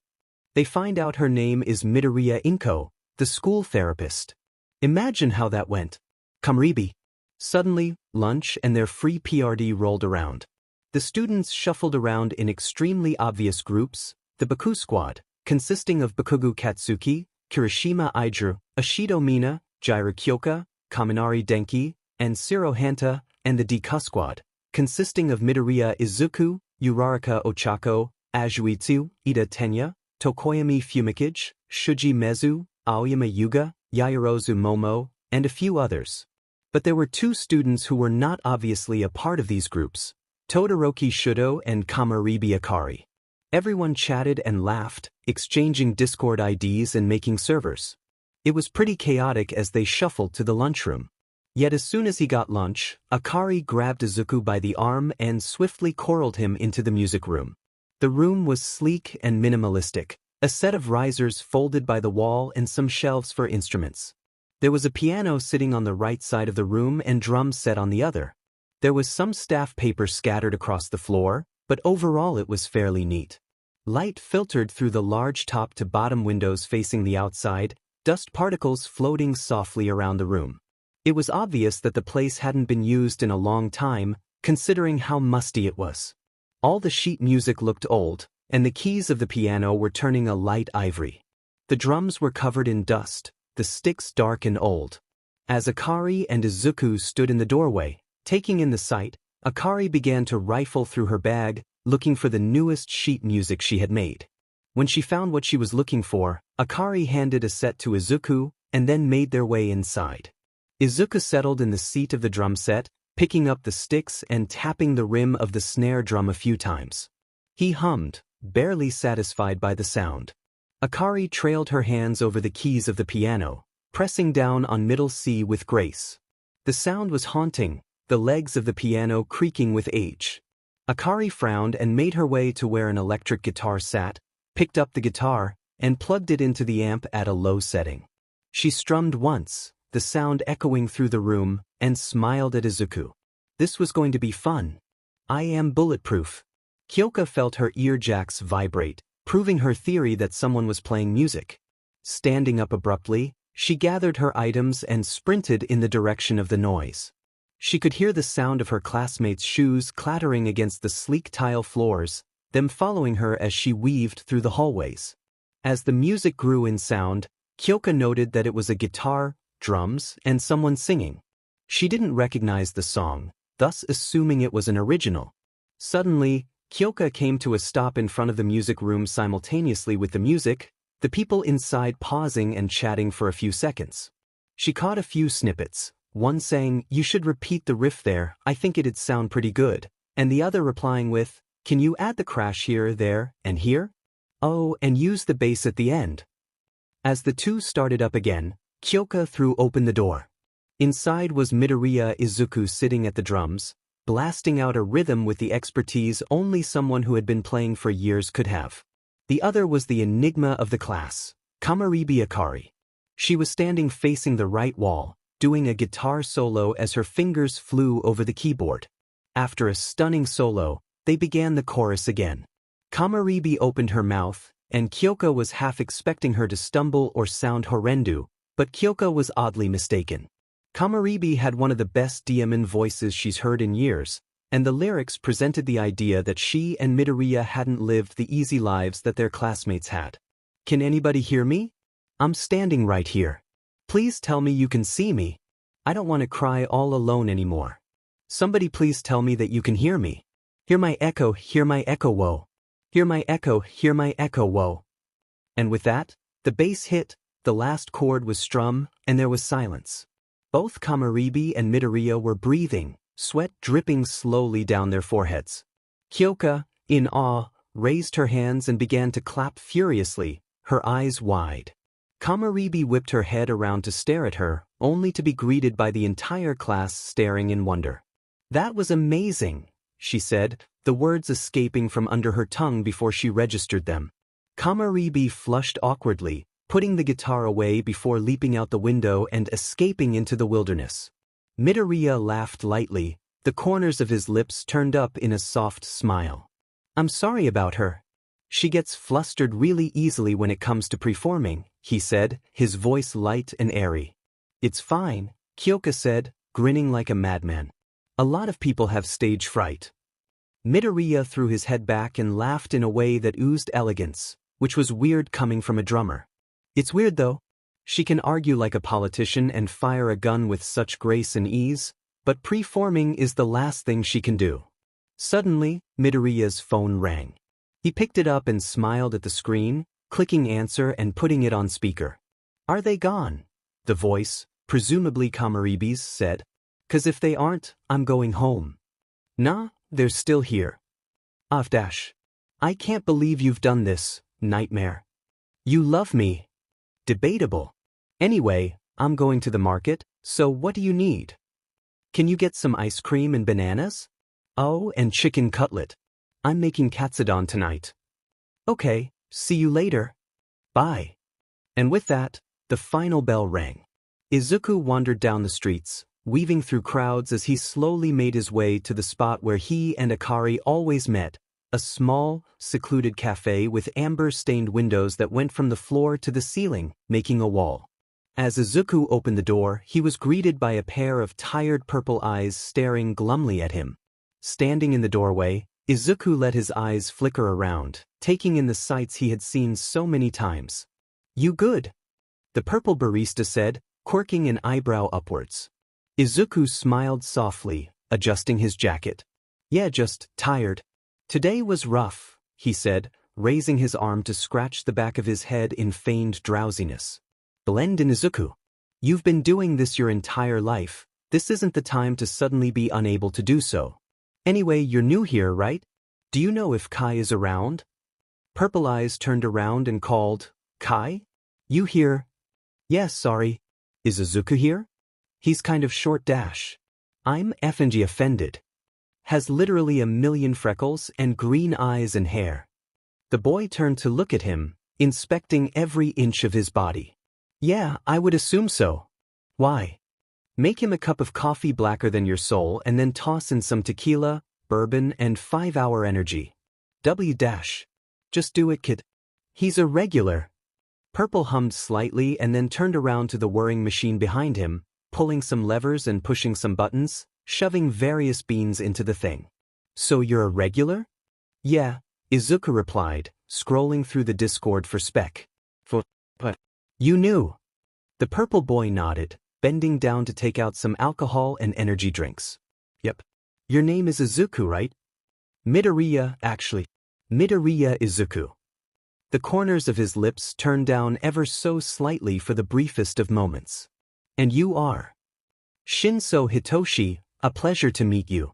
Speaker 1: They find out her name is Midoriya Inko, the school therapist. Imagine how that went. Kamaribi. Suddenly, lunch and their free PRD rolled around. The students shuffled around in extremely obvious groups, the Baku squad, consisting of Bakugu Katsuki, Kirishima Aijuru, Ashido Mina, Jiro Kyoka, Kaminari Denki, and Shiro Hanta, and the Deku squad, consisting of Midoriya Izuku, Uraraka Ochako, Ajuitsu, Ida Tenya, Tokoyami Fumikage, Shuji Mezu, Aoyama Yuga, Yaoyorozu Momo, and a few others. But there were two students who were not obviously a part of these groups, Todoroki Shudo and Kamaribi Akari. Everyone chatted and laughed, exchanging Discord IDs and making servers. It was pretty chaotic as they shuffled to the lunchroom. Yet as soon as he got lunch, Akari grabbed Izuku by the arm and swiftly corralled him into the music room. The room was sleek and minimalistic, a set of risers folded by the wall and some shelves for instruments. There was a piano sitting on the right side of the room and drums set on the other. There was some staff paper scattered across the floor, but overall it was fairly neat. Light filtered through the large top-to-bottom windows facing the outside, dust particles floating softly around the room. It was obvious that the place hadn't been used in a long time, considering how musty it was. All the sheet music looked old, and the keys of the piano were turning a light ivory. The drums were covered in dust, the sticks dark and old. As Akari and Izuku stood in the doorway, taking in the sight, Akari began to rifle through her bag, looking for the newest sheet music she had made. When she found what she was looking for, Akari handed a set to Izuku, and then made their way inside. Izuku settled in the seat of the drum set, picking up the sticks and tapping the rim of the snare drum a few times. He hummed, barely satisfied by the sound. Akari trailed her hands over the keys of the piano, pressing down on middle C with grace. The sound was haunting, the legs of the piano creaking with age. Akari frowned and made her way to where an electric guitar sat, picked up the guitar, and plugged it into the amp at a low setting. She strummed once, the sound echoing through the room, and smiled at Izuku. This was going to be fun. I am bulletproof. Kyoka felt her ear jacks vibrate, proving her theory that someone was playing music. Standing up abruptly, she gathered her items and sprinted in the direction of the noise. She could hear the sound of her classmates' shoes clattering against the sleek tile floors, them following her as she weaved through the hallways. As the music grew in sound, Kyoka noted that it was a guitar, drums, and someone singing. She didn't recognize the song, thus assuming it was an original. Suddenly, Kyoka came to a stop in front of the music room simultaneously with the music, the people inside pausing and chatting for a few seconds. She caught a few snippets, one saying, "You should repeat the riff there, I think it'd sound pretty good," and the other replying with, "Can you add the crash here, there, and here? Oh, and use the bass at the end." As the two started up again, Kyoka threw open the door. Inside was Midoriya Izuku sitting at the drums, blasting out a rhythm with the expertise only someone who had been playing for years could have. The other was the enigma of the class, Kamaribi Akari. She was standing facing the right wall, doing a guitar solo as her fingers flew over the keyboard. After a stunning solo, they began the chorus again. Kamaribi opened her mouth, and Kyoka was half expecting her to stumble or sound horrendous, but Kyoka was oddly mistaken. Kamaribi had one of the best demon voices she's heard in years, and the lyrics presented the idea that she and Midoriya hadn't lived the easy lives that their classmates had. "Can anybody hear me? I'm standing right here. Please tell me you can see me. I don't want to cry all alone anymore. Somebody please tell me that you can hear me. Hear my echo, whoa. Hear my echo, whoa." And with that, the bass hit, the last chord was strummed, and there was silence. Both Kamaribi and Midoriya were breathing, sweat dripping slowly down their foreheads. Kyoka, in awe, raised her hands and began to clap furiously, her eyes wide. Kamaribi whipped her head around to stare at her, only to be greeted by the entire class staring in wonder. "That was amazing," she said, the words escaping from under her tongue before she registered them. Kamaribi flushed awkwardly, putting the guitar away before leaping out the window and escaping into the wilderness. Midoriya laughed lightly, the corners of his lips turned up in a soft smile. "I'm sorry about her. She gets flustered really easily when it comes to performing," he said, his voice light and airy. "It's fine," Kyoka said, grinning like a madman. "A lot of people have stage fright." Midoriya threw his head back and laughed in a way that oozed elegance, which was weird coming from a drummer. "It's weird though. She can argue like a politician and fire a gun with such grace and ease, but performing is the last thing she can do." Suddenly, Midoriya's phone rang. He picked it up and smiled at the screen, clicking answer and putting it on speaker. "Are they gone?" the voice, presumably Kamaribi's, said. 'Cause if they aren't, I'm going home. Nah, they're still here. Dash. I can't believe you've done this, Nightmare. You love me. Debatable. Anyway, I'm going to the market, so what do you need? Can you get some ice cream and bananas? Oh, and chicken cutlet. I'm making katsudon tonight. Okay, see you later. Bye. And with that, the final bell rang. Izuku wandered down the streets, weaving through crowds as he slowly made his way to the spot where he and Akari always met, a small, secluded cafe with amber-stained windows that went from the floor to the ceiling, making a wall. As Izuku opened the door, he was greeted by a pair of tired purple eyes staring glumly at him. Standing in the doorway, Izuku let his eyes flicker around, taking in the sights he had seen so many times. You good? The purple barista said, quirking an eyebrow upwards. Izuku smiled softly, adjusting his jacket. Yeah, just tired. Today was rough, he said, raising his arm to scratch the back of his head in feigned drowsiness. Blend in, Izuku. You've been doing this your entire life. This isn't the time to suddenly be unable to do so. Anyway, you're new here, right? Do you know if Kai is around? Purple Eyes turned around and called, Kai? You here? Yes, sorry. Is Izuku here? He's kind of short dash. I'm effing offended. Has literally a million freckles and green eyes and hair. The boy turned to look at him, inspecting every inch of his body. Yeah, I would assume so. Why? Make him a cup of coffee blacker than your soul and then toss in some tequila, bourbon, and 5-hour energy. W dash. Just do it, kid. He's a regular. Purple hummed slightly and then turned around to the whirring machine behind him, pulling some levers and pushing some buttons, shoving various beans into the thing. So you're a regular? Yeah, Izuku replied, scrolling through the Discord for spec. But you knew. The purple boy nodded, bending down to take out some alcohol and energy drinks. Yep. Your name is Izuku, right? Midoriya, actually. Midoriya Izuku. The corners of his lips turned down ever so slightly for the briefest of moments. And you are? Shinso Hitoshi, a pleasure to meet you.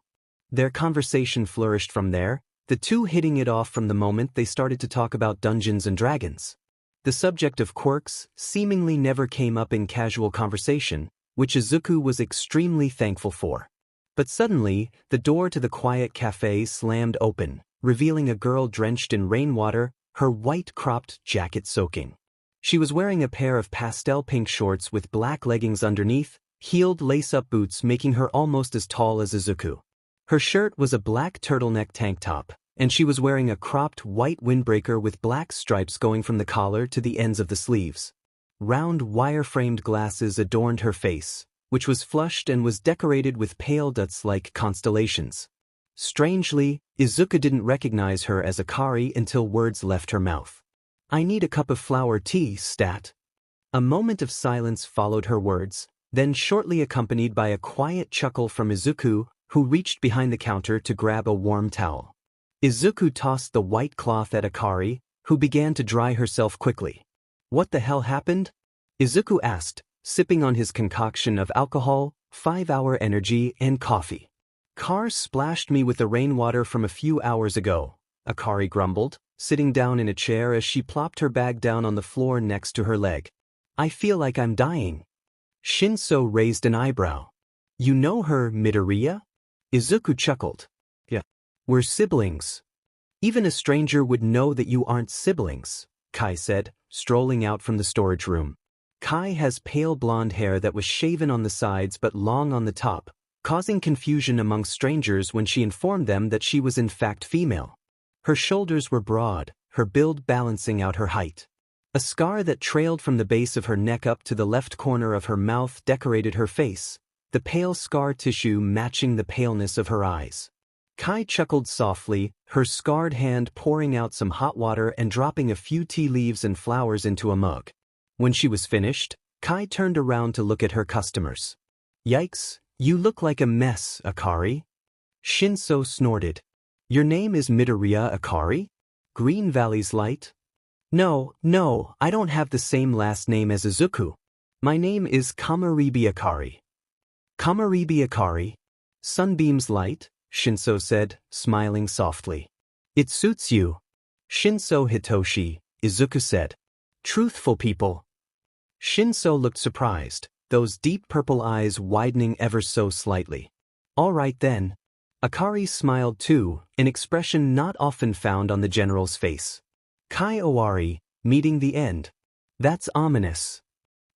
Speaker 1: Their conversation flourished from there, the two hitting it off from the moment they started to talk about Dungeons and Dragons. The subject of quirks seemingly never came up in casual conversation, which Izuku was extremely thankful for. But suddenly, the door to the quiet cafe slammed open, revealing a girl drenched in rainwater, her white cropped jacket soaking. She was wearing a pair of pastel pink shorts with black leggings underneath, heeled lace-up boots making her almost as tall as Izuku. Her shirt was a black turtleneck tank top, and she was wearing a cropped white windbreaker with black stripes going from the collar to the ends of the sleeves. Round wire-framed glasses adorned her face, which was flushed and was decorated with pale dots-like constellations. Strangely, Izuku didn't recognize her as Akari until words left her mouth. I need a cup of flower tea, stat. A moment of silence followed her words, then shortly accompanied by a quiet chuckle from Izuku, who reached behind the counter to grab a warm towel. Izuku tossed the white cloth at Akari, who began to dry herself quickly. What the hell happened? Izuku asked, sipping on his concoction of alcohol, 5-hour energy, and coffee. Car splashed me with the rainwater from a few hours ago, Akari grumbled, sitting down in a chair as she plopped her bag down on the floor next to her leg. I feel like I'm dying. Shinso raised an eyebrow. You know her, Midoriya? Izuku chuckled. Yeah. We're siblings. Even a stranger would know that you aren't siblings, Kai said, strolling out from the storage room. Kai has pale blonde hair that was shaven on the sides but long on the top, causing confusion among strangers when she informed them that she was in fact female. Her shoulders were broad, her build balancing out her height. A scar that trailed from the base of her neck up to the left corner of her mouth decorated her face, the pale scar tissue matching the paleness of her eyes. Kai chuckled softly, her scarred hand pouring out some hot water and dropping a few tea leaves and flowers into a mug. When she was finished, Kai turned around to look at her customers. Yikes, you look like a mess, Akari. Shinso snorted. Your name is Midoriya Akari? Green Valley's Light? No, I don't have the same last name as Izuku. My name is Kamaribi Akari. Kamaribi Akari. Sunbeams light, Shinso said, smiling softly. It suits you. Shinso Hitoshi, Izuku said. Truthful people. Shinso looked surprised, those deep purple eyes widening ever so slightly. All right then. Akari smiled too, an expression not often found on the general's face. Kai Owari, meeting the end. That's ominous.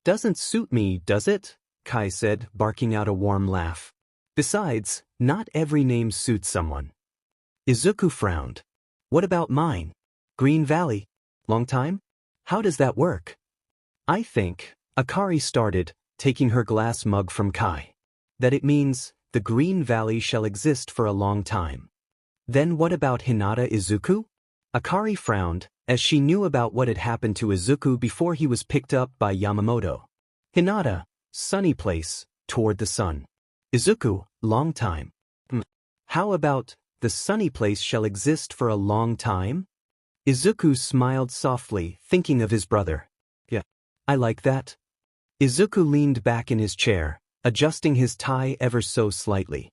Speaker 1: Doesn't suit me, does it? Kai said, barking out a warm laugh. Besides, not every name suits someone. Izuku frowned. What about mine? Green Valley. Long time? How does that work? I think, Akari started, taking her glass mug from Kai, that it means, the Green Valley shall exist for a long time. Then what about Hinata Izuku? Akari frowned, as she knew about what had happened to Izuku before he was picked up by Yamamoto. Hinata, sunny place, toward the sun. Izuku, long time. How about, the sunny place shall exist for a long time? Izuku smiled softly, thinking of his brother. Yeah, I like that. Izuku leaned back in his chair, adjusting his tie ever so slightly.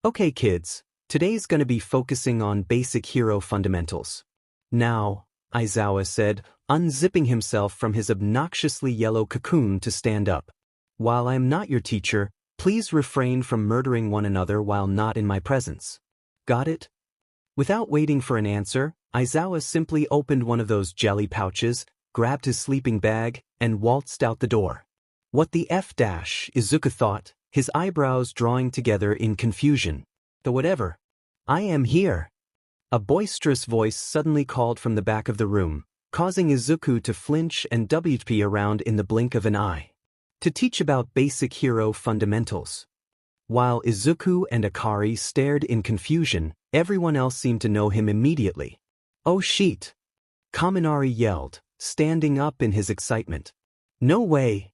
Speaker 1: Okay kids, today's gonna be focusing on basic hero fundamentals. Now, Aizawa said, unzipping himself from his obnoxiously yellow cocoon to stand up. While I am not your teacher, please refrain from murdering one another while not in my presence. Got it? Without waiting for an answer, Aizawa simply opened one of those jelly pouches, grabbed his sleeping bag, and waltzed out the door. What the F-? Izuku thought, his eyebrows drawing together in confusion. The whatever. I am here. A boisterous voice suddenly called from the back of the room, causing Izuku to flinch and WP around in the blink of an eye. To teach about basic hero fundamentals. While Izuku and Akari stared in confusion, everyone else seemed to know him immediately. Oh shit! Kaminari yelled, standing up in his excitement. No way!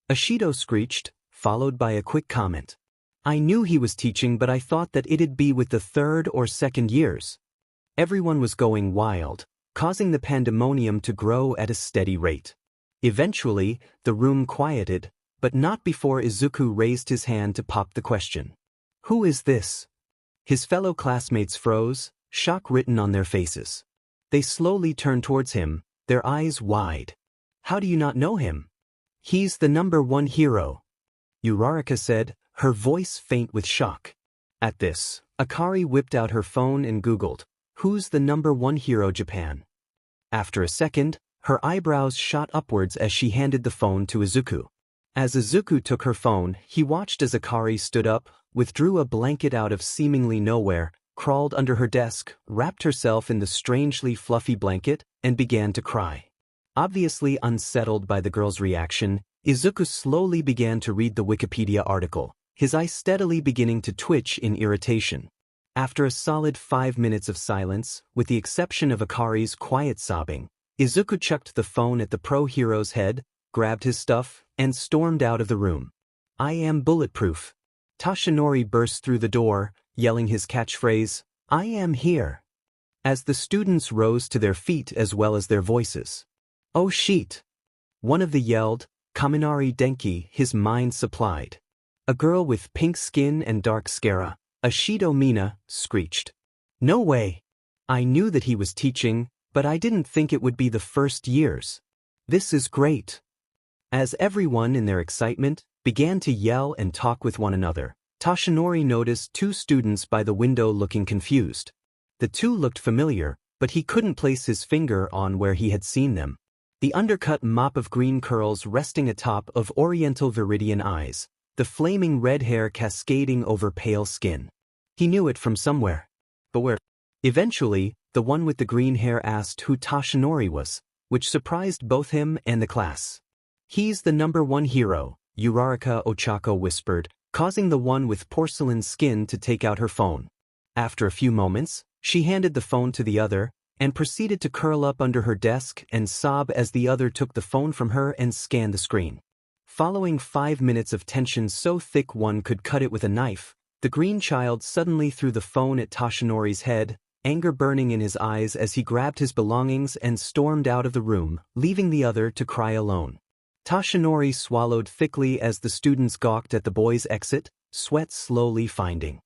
Speaker 1: Ashido screeched, followed by a quick comment. I knew he was teaching, but I thought that it'd be with the third or second years. Everyone was going wild, causing the pandemonium to grow at a steady rate. Eventually, the room quieted, but not before Izuku raised his hand to pop the question. Who is this? His fellow classmates froze, shock written on their faces. They slowly turned towards him, their eyes wide. How do you not know him? He's the #1 hero. Uraraka said, her voice faint with shock. At this, Akari whipped out her phone and Googled, who's the #1 hero Japan? After a second, her eyebrows shot upwards as she handed the phone to Izuku. As Izuku took her phone, he watched as Akari stood up, withdrew a blanket out of seemingly nowhere, crawled under her desk, wrapped herself in the strangely fluffy blanket, and began to cry. Obviously unsettled by the girl's reaction, Izuku slowly began to read the Wikipedia article, his eyes steadily beginning to twitch in irritation. After a solid 5 minutes of silence, with the exception of Akari's quiet sobbing, Izuku chucked the phone at the pro-hero's head, grabbed his stuff, and stormed out of the room. I am bulletproof. Tashinori burst through the door, yelling his catchphrase, I am here. As the students rose to their feet as well as their voices. Oh shit! One of them yelled, Kaminari Denki, his mind supplied. A girl with pink skin and dark scara, Ashido Mina, screeched. No way! I knew that he was teaching, but I didn't think it would be the first years. This is great. As everyone in their excitement began to yell and talk with one another, Tashinori noticed 2 students by the window looking confused. The 2 looked familiar, but he couldn't place his finger on where he had seen them. The undercut mop of green curls resting atop of oriental viridian eyes, the flaming red hair cascading over pale skin. He knew it from somewhere. But where? Eventually, the one with the green hair asked who Tashinori was, which surprised both him and the class. He's the #1 hero, Uraraka Ochako whispered, causing the one with porcelain skin to take out her phone. After a few moments, she handed the phone to the other, and proceeded to curl up under her desk and sob as the other took the phone from her and scanned the screen. Following 5 minutes of tension so thick one could cut it with a knife, the green child suddenly threw the phone at Tashinori's head, anger burning in his eyes as he grabbed his belongings and stormed out of the room, leaving the other to cry alone. Tashinori swallowed thickly as the students gawked at the boy's exit, sweat slowly finding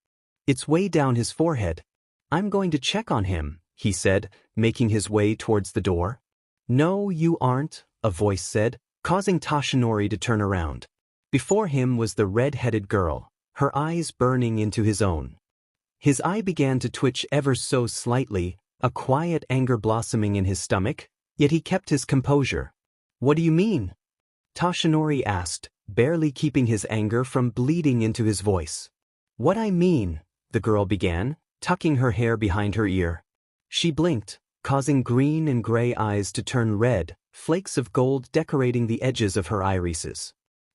Speaker 1: its way down his forehead. "I'm going to check on him," he said, making his way towards the door. "No, you aren't," a voice said, causing Toshinori to turn around. Before him was the red-headed girl, her eyes burning into his own. His eye began to twitch ever so slightly, a quiet anger blossoming in his stomach, yet he kept his composure. "What do you mean?" Toshinori asked, barely keeping his anger from bleeding into his voice. "What I mean," the girl began, tucking her hair behind her ear. She blinked, causing green and gray eyes to turn red, flakes of gold decorating the edges of her irises.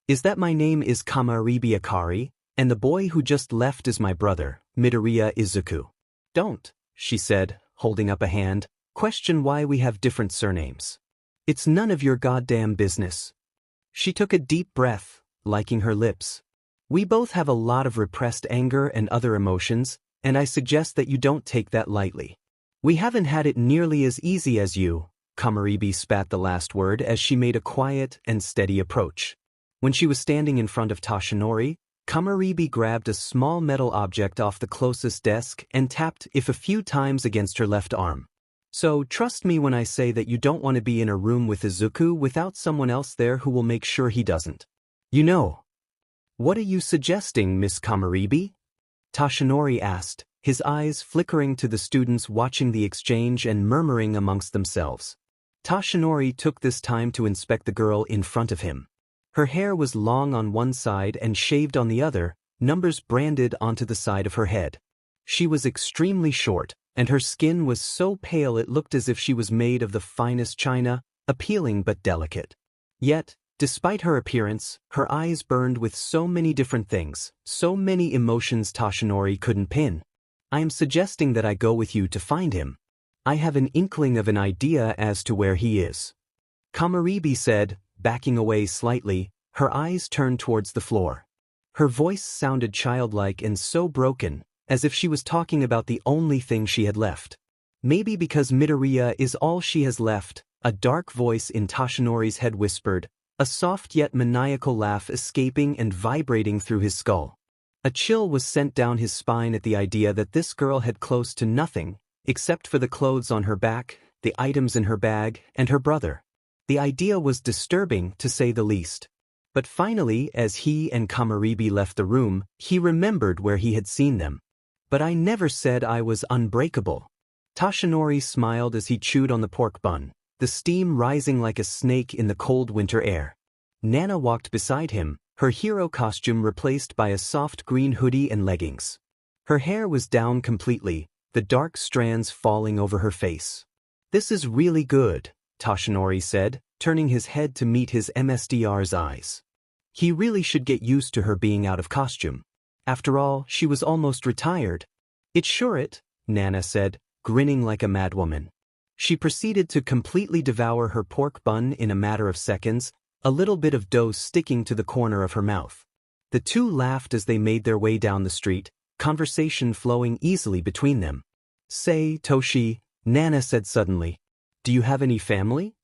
Speaker 1: "Is that my name is Kamaribi Akari, and the boy who just left is my brother, Midoriya Izuku." "Don't," she said, holding up a hand, "question why we have different surnames. It's none of your goddamn business." She took a deep breath, liking her lips. "We both have a lot of repressed anger and other emotions, and I suggest that you don't take that lightly. We haven't had it nearly as easy as you." Kamaribi spat the last word as she made a quiet and steady approach. When she was standing in front of Toshinori, Kamaribi grabbed a small metal object off the closest desk and tapped it a few times against her left arm. "So trust me when I say that you don't want to be in a room with Izuku without someone else there who will make sure he doesn't. You know." "What are you suggesting, Miss Kamaribi?" Toshinori asked, his eyes flickering to the students watching the exchange and murmuring amongst themselves. Toshinori took this time to inspect the girl in front of him. Her hair was long on one side and shaved on the other, numbers branded onto the side of her head. She was extremely short, and her skin was so pale it looked as if she was made of the finest china, appealing but delicate. Yet, despite her appearance, her eyes burned with so many different things, so many emotions Toshinori couldn't pin. "I am suggesting that I go with you to find him. I have an inkling of an idea as to where he is," Kamaribi said, backing away slightly, her eyes turned towards the floor. Her voice sounded childlike and so broken, as if she was talking about the only thing she had left. "Maybe because Midoriya is all she has left," a dark voice in Toshinori's head whispered, a soft yet maniacal laugh escaping and vibrating through his skull. A chill was sent down his spine at the idea that this girl had close to nothing, except for the clothes on her back, the items in her bag, and her brother. The idea was disturbing, to say the least. But finally, as he and Kamaribi left the room, he remembered where he had seen them. "But I never said I was unbreakable." Toshinori smiled as he chewed on the pork bun, the steam rising like a snake in the cold winter air. Nana walked beside him, her hero costume replaced by a soft green hoodie and leggings. Her hair was down completely, the dark strands falling over her face. "This is really good," Toshinori said, turning his head to meet his MSDR's eyes. He really should get used to her being out of costume. After all, she was almost retired. "It's sure it," Nana said, grinning like a madwoman. She proceeded to completely devour her pork bun in a matter of seconds, a little bit of dough sticking to the corner of her mouth. The two laughed as they made their way down the street, conversation flowing easily between them. "Say, Toshi," Nana said suddenly, "do you have any family?"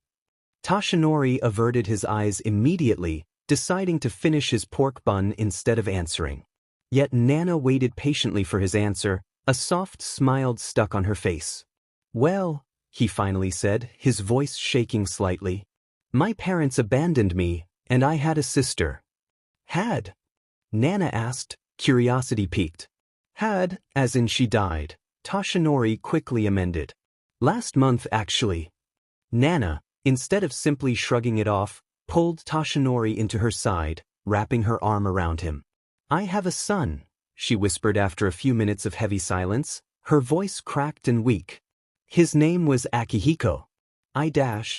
Speaker 1: Toshinori averted his eyes immediately, deciding to finish his pork bun instead of answering. Yet Nana waited patiently for his answer, a soft smile stuck on her face. "Well," he finally said, his voice shaking slightly, "my parents abandoned me, and I had a sister." "Had?" Nana asked, curiosity piqued. "Had, as in she died," Toshinori quickly amended. "Last month, actually." Nana, instead of simply shrugging it off, pulled Toshinori into her side, wrapping her arm around him. "I have a son," she whispered after a few minutes of heavy silence, her voice cracked and weak. "His name was Akihiko."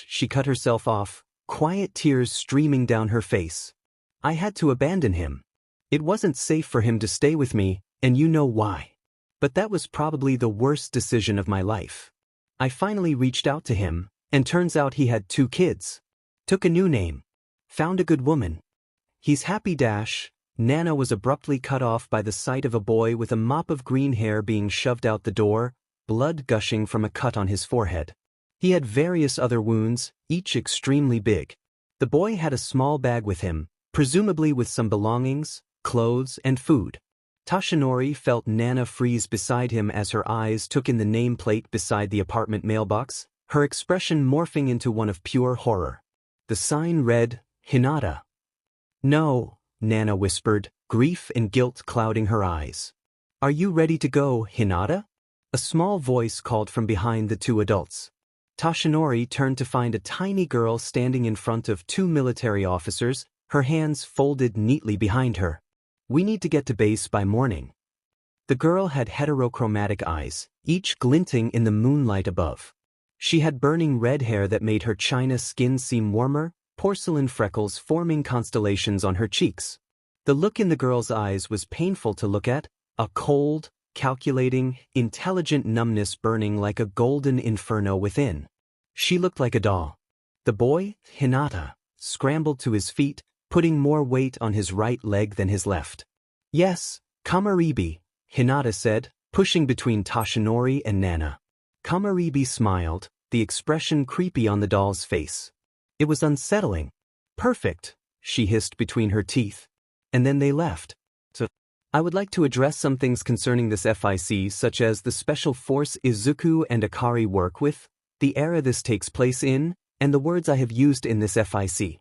Speaker 1: She cut herself off, quiet tears streaming down her face. "I had to abandon him. It wasn't safe for him to stay with me, and you know why. But that was probably the worst decision of my life. I finally reached out to him, and turns out he had 2 kids. Took a new name. Found a good woman. He's happy. Nana was abruptly cut off by the sight of a boy with a mop of green hair being shoved out the door, blood gushing from a cut on his forehead. He had various other wounds, each extremely big. The boy had a small bag with him, presumably with some belongings, clothes, and food. Tashinori felt Nana freeze beside him as her eyes took in the nameplate beside the apartment mailbox, her expression morphing into one of pure horror. The sign read, Hinata. No, Nana whispered, grief and guilt clouding her eyes. Are you ready to go, Hinata? A small voice called from behind the two adults. Tashinori turned to find a tiny girl standing in front of two military officers, her hands folded neatly behind her. We need to get to base by morning. The girl had heterochromatic eyes, each glinting in the moonlight above. She had burning red hair that made her china skin seem warmer, porcelain freckles forming constellations on her cheeks. The look in the girl's eyes was painful to look at, a cold, calculating, intelligent numbness burning like a golden inferno within. She looked like a doll. The boy, Hinata, scrambled to his feet, putting more weight on his right leg than his left. Yes, Kamaribi, Hinata said, pushing between Tashinori and Nana. Kamaribi smiled, the expression creepy on the doll's face. It was unsettling. Perfect, she hissed between her teeth. And then they left. So, I would like to address some things concerning this FIC, such as the special force Izuku and Akari work with, the era this takes place in, and the words I have used in this FIC.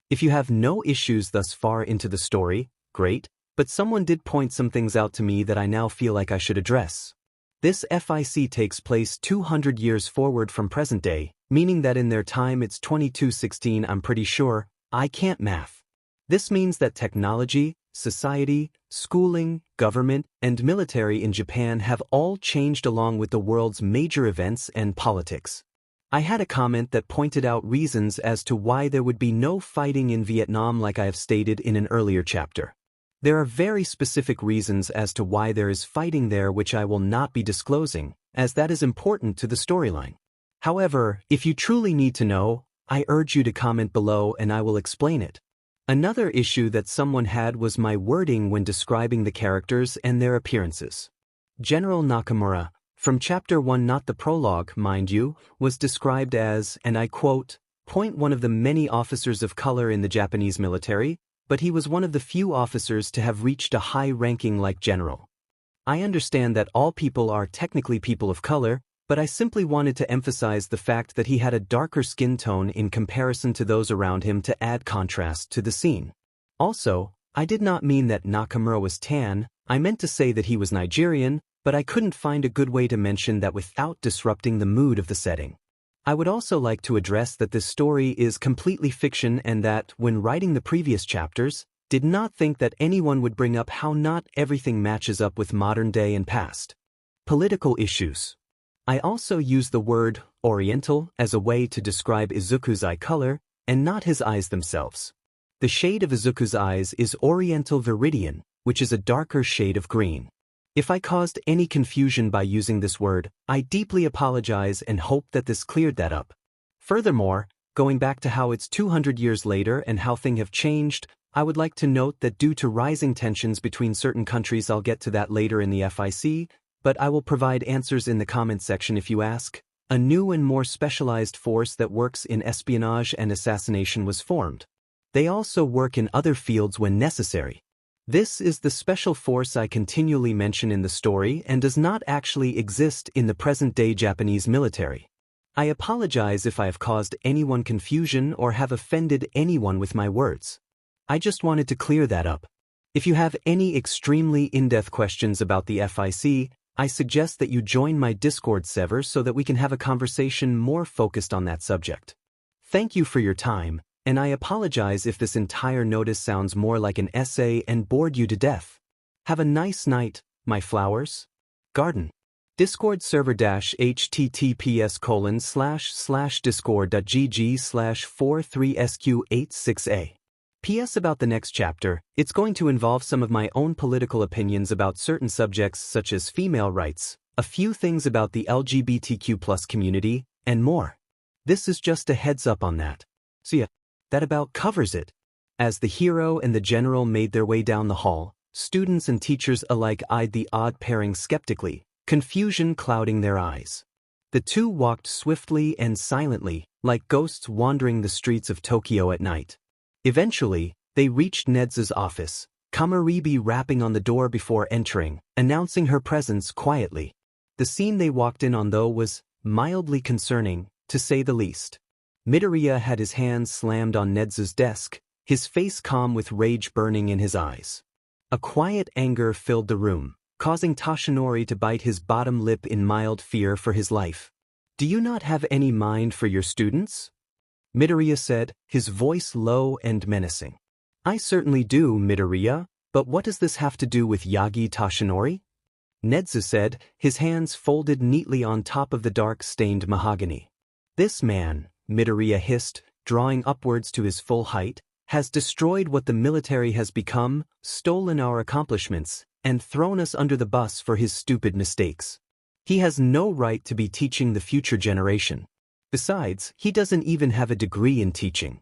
Speaker 1: If you have no issues thus far into the story, great, but someone did point some things out to me that I now feel like I should address. This FIC takes place 200 years forward from present day, meaning that in their time it's 2216. I'm pretty sure. I can't math. This means that technology, society, schooling, government, and military in Japan have all changed along with the world's major events and politics. I had a comment that pointed out reasons as to why there would be no fighting in Vietnam like I have stated in an earlier chapter. There are very specific reasons as to why there is fighting there which I will not be disclosing, as that is important to the storyline. However, if you truly need to know, I urge you to comment below and I will explain it. Another issue that someone had was my wording when describing the characters and their appearances. General Nakamura, from Chapter 1, not the prologue, mind you, was described as, and I quote, one of the many officers of color in the Japanese military, but he was one of the few officers to have reached a high ranking like general. I understand that all people are technically people of color, but I simply wanted to emphasize the fact that he had a darker skin tone in comparison to those around him to add contrast to the scene. Also, I did not mean that Nakamura was tan, I meant to say that he was Nigerian, but I couldn't find a good way to mention that without disrupting the mood of the setting. I would also like to address that this story is completely fiction and that, when writing the previous chapters, did not think that anyone would bring up how not everything matches up with modern day and past. Political issues. I also use the word Oriental as a way to describe Izuku's eye color, and not his eyes themselves. The shade of Izuku's eyes is Oriental Viridian, which is a darker shade of green. If I caused any confusion by using this word, I deeply apologize and hope that this cleared that up. Furthermore, going back to how it's 200 years later and how things have changed, I would like to note that due to rising tensions between certain countries, I'll get to that later in the FIC, but I will provide answers in the comments section if you ask. A new and more specialized force that works in espionage and assassination was formed. They also work in other fields when necessary. This is the special force I continually mention in the story and does not actually exist in the present-day Japanese military. I apologize if I have caused anyone confusion or have offended anyone with my words. I just wanted to clear that up. If you have any extremely in-depth questions about the FIC, I suggest that you join my Discord server so that we can have a conversation more focused on that subject. Thank you for your time. And I apologize if this entire notice sounds more like an essay and bored you to death. Have a nice night, my flowers. Garden. Discord server https://discord.gg/43sq86a. PS about the next chapter, it's going to involve some of my own political opinions about certain subjects such as female rights, a few things about the LGBTQ+ community, and more. This is just a heads up on that. So yeah. That about covers it. As the hero and the general made their way down the hall, students and teachers alike eyed the odd pairing skeptically, confusion clouding their eyes. The two walked swiftly and silently, like ghosts wandering the streets of Tokyo at night. Eventually, they reached Nedza's office, Kamaribi rapping on the door before entering, announcing her presence quietly. The scene they walked in on though was mildly concerning, to say the least. Midoriya had his hands slammed on Nezu's desk, his face calm with rage burning in his eyes. A quiet anger filled the room, causing Toshinori to bite his bottom lip in mild fear for his life. "Do you not have any mind for your students?" Midoriya said, his voice low and menacing. "I certainly do, Midoriya, but what does this have to do with Yagi Toshinori?" Nezu said, his hands folded neatly on top of the dark-stained mahogany. "This man," Midoriya hissed, drawing upwards to his full height, "has destroyed what the military has become, stolen our accomplishments, and thrown us under the bus for his stupid mistakes. He has no right to be teaching the future generation. Besides, he doesn't even have a degree in teaching."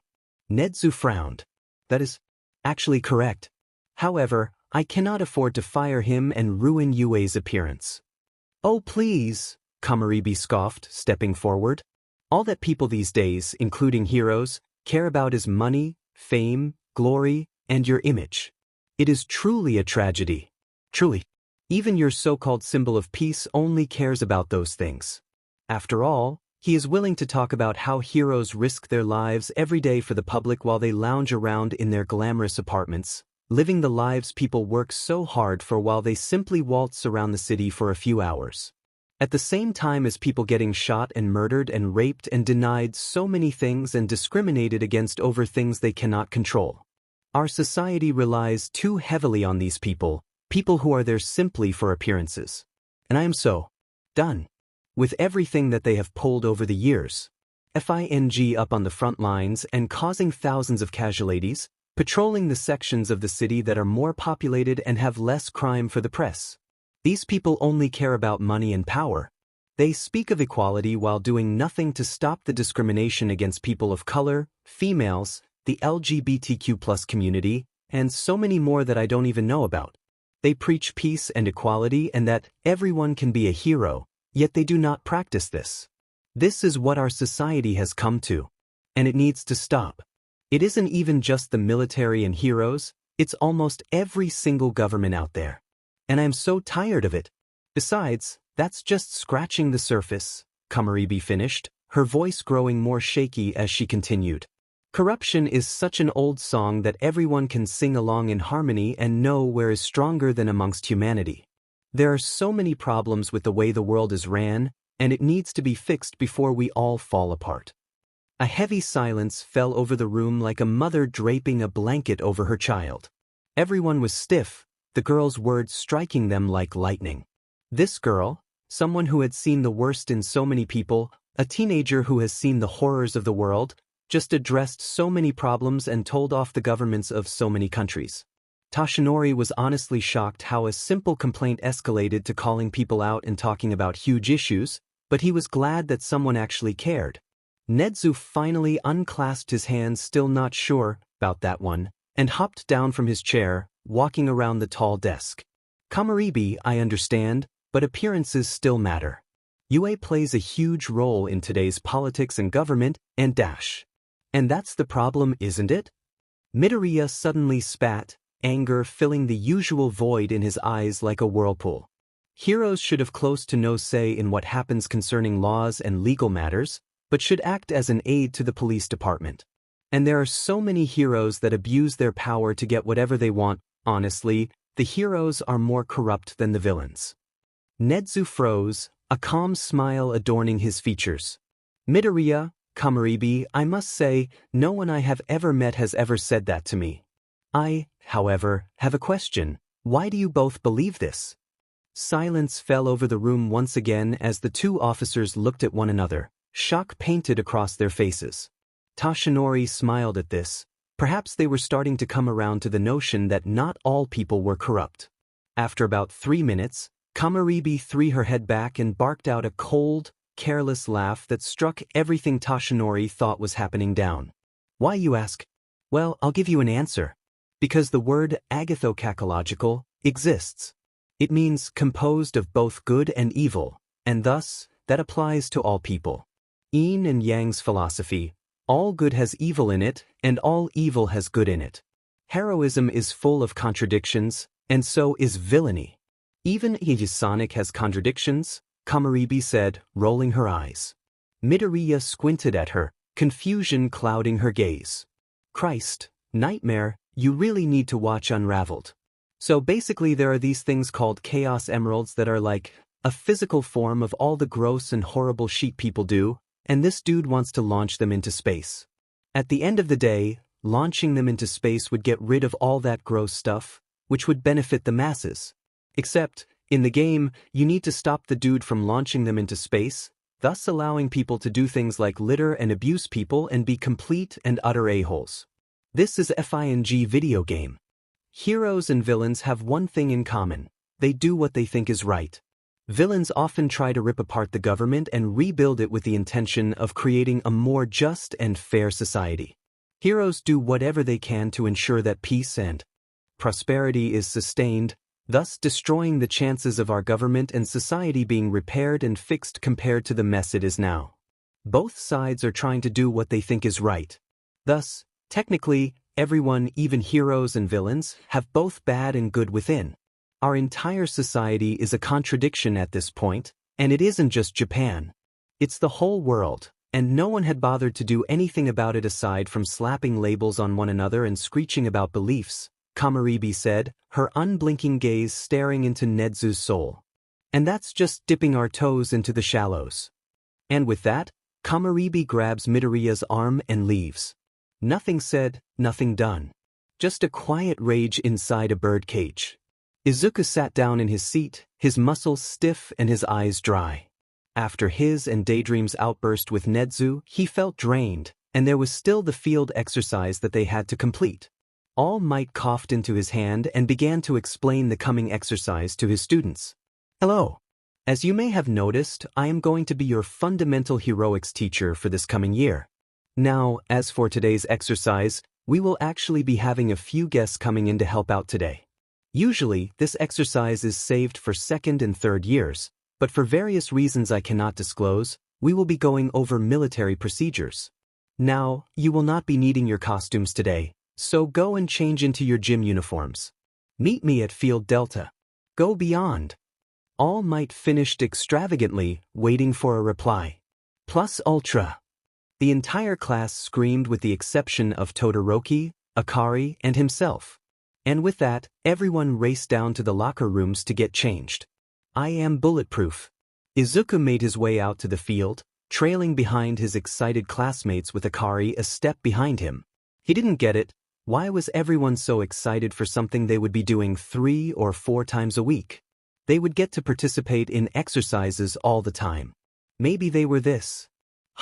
Speaker 1: Nezu frowned. "That is actually correct. However, I cannot afford to fire him and ruin Yue's appearance." "Oh please," Kamaribi scoffed, stepping forward. "All that people these days, including heroes, care about is money, fame, glory, and your image. It is truly a tragedy. Truly. Even your so-called symbol of peace only cares about those things. After all, he is willing to talk about how heroes risk their lives every day for the public while they lounge around in their glamorous apartments, living the lives people work so hard for while they simply waltz around the city for a few hours. At the same time as people getting shot and murdered and raped and denied so many things and discriminated against over things they cannot control. Our society relies too heavily on these people who are there simply for appearances. And I am so done with everything that they have pulled over the years. FING up on the front lines and causing thousands of casualties, patrolling the sections of the city that are more populated and have less crime for the press. These people only care about money and power. They speak of equality while doing nothing to stop the discrimination against people of color, females, the LGBTQ+ community, and so many more that I don't even know about. They preach peace and equality and that everyone can be a hero, yet they do not practice this. This is what our society has come to. And it needs to stop. It isn't even just the military and heroes, it's almost every single government out there. And I'm so tired of it. Besides, that's just scratching the surface," Kamaribi finished, her voice growing more shaky as she continued. "Corruption is such an old song that everyone can sing along in harmony and know where is stronger than amongst humanity. There are so many problems with the way the world is ran, and it needs to be fixed before we all fall apart." A heavy silence fell over the room like a mother draping a blanket over her child. Everyone was stiff, the girl's words striking them like lightning. This girl, someone who had seen the worst in so many people, a teenager who has seen the horrors of the world, just addressed so many problems and told off the governments of so many countries. Toshinori was honestly shocked how a simple complaint escalated to calling people out and talking about huge issues, but he was glad that someone actually cared. Nezu finally unclasped his hands, still not sure about that one, and hopped down from his chair, walking around the tall desk. "Kamaribi, I understand, but appearances still matter. Yue plays a huge role in today's politics and government, and dash. And that's the problem, isn't it?" Midoriya suddenly spat, anger filling the usual void in his eyes like a whirlpool. Heroes should have close to no say in what happens concerning laws and legal matters, but should act as an aid to the police department. And there are so many heroes that abuse their power to get whatever they want. Honestly, the heroes are more corrupt than the villains. Nezu froze, a calm smile adorning his features. "Midoriya, Kamaribi, I must say, no one I have ever met has ever said that to me. I, however, have a question. Why do you both believe this?" Silence fell over the room once again as the two officers looked at one another, shock painted across their faces. Toshinori smiled at this. Perhaps they were starting to come around to the notion that not all people were corrupt. After about 3 minutes, Kamaribi threw her head back and barked out a cold, careless laugh that struck everything Toshinori thought was happening down. "Why, you ask? Well, I'll give you an answer. Because the word agathocacological exists. It means composed of both good and evil, and thus, that applies to all people. Yin and Yang's philosophy, all good has evil in it, and all evil has good in it. Heroism is full of contradictions, and so is villainy. Even if Sonic has contradictions, Kamaribi said, rolling her eyes. Midoriya squinted at her, confusion clouding her gaze. Christ, Nightmare, you really need to watch Unraveled. So basically there are these things called Chaos Emeralds that are like a physical form of all the gross and horrible shit people do, and this dude wants to launch them into space. At the end of the day, launching them into space would get rid of all that gross stuff, which would benefit the masses. Except, in the game, you need to stop the dude from launching them into space, thus allowing people to do things like litter and abuse people and be complete and utter a-holes. This is a FING video game. Heroes and villains have one thing in common: they do what they think is right. Villains often try to rip apart the government and rebuild it with the intention of creating a more just and fair society. Heroes do whatever they can to ensure that peace and prosperity is sustained, thus destroying the chances of our government and society being repaired and fixed compared to the mess it is now. Both sides are trying to do what they think is right. Thus, technically, everyone, even heroes and villains, have both bad and good within. Our entire society is a contradiction at this point, and it isn't just Japan. It's the whole world, and no one had bothered to do anything about it aside from slapping labels on one another and screeching about beliefs, Kamaribi said, her unblinking gaze staring into Nedzu's soul. And that's just dipping our toes into the shallows. And with that, Kamaribi grabs Midoriya's arm and leaves. Nothing said, nothing done. Just a quiet rage inside a birdcage. Izuku sat down in his seat, his muscles stiff and his eyes dry. After his and Daydream's outburst with Nedzu, he felt drained, and there was still the field exercise that they had to complete. All Might coughed into his hand and began to explain the coming exercise to his students. Hello. As you may have noticed, I am going to be your fundamental heroics teacher for this coming year. Now, as for today's exercise, we will actually be having a few guests coming in to help out today. Usually, this exercise is saved for second and third years, but for various reasons I cannot disclose, we will be going over military procedures. Now, you will not be needing your costumes today, so go and change into your gym uniforms. Meet me at Field Delta. Go beyond. All Might finished extravagantly, waiting for a reply. Plus Ultra. The entire class screamed with the exception of Todoroki, Akari, and himself. And with that, everyone raced down to the locker rooms to get changed. I am bulletproof. Izuku made his way out to the field, trailing behind his excited classmates with Akari a step behind him. He didn't get it. Why was everyone so excited for something they would be doing 3 or 4 times a week? They would get to participate in exercises all the time. Maybe they were this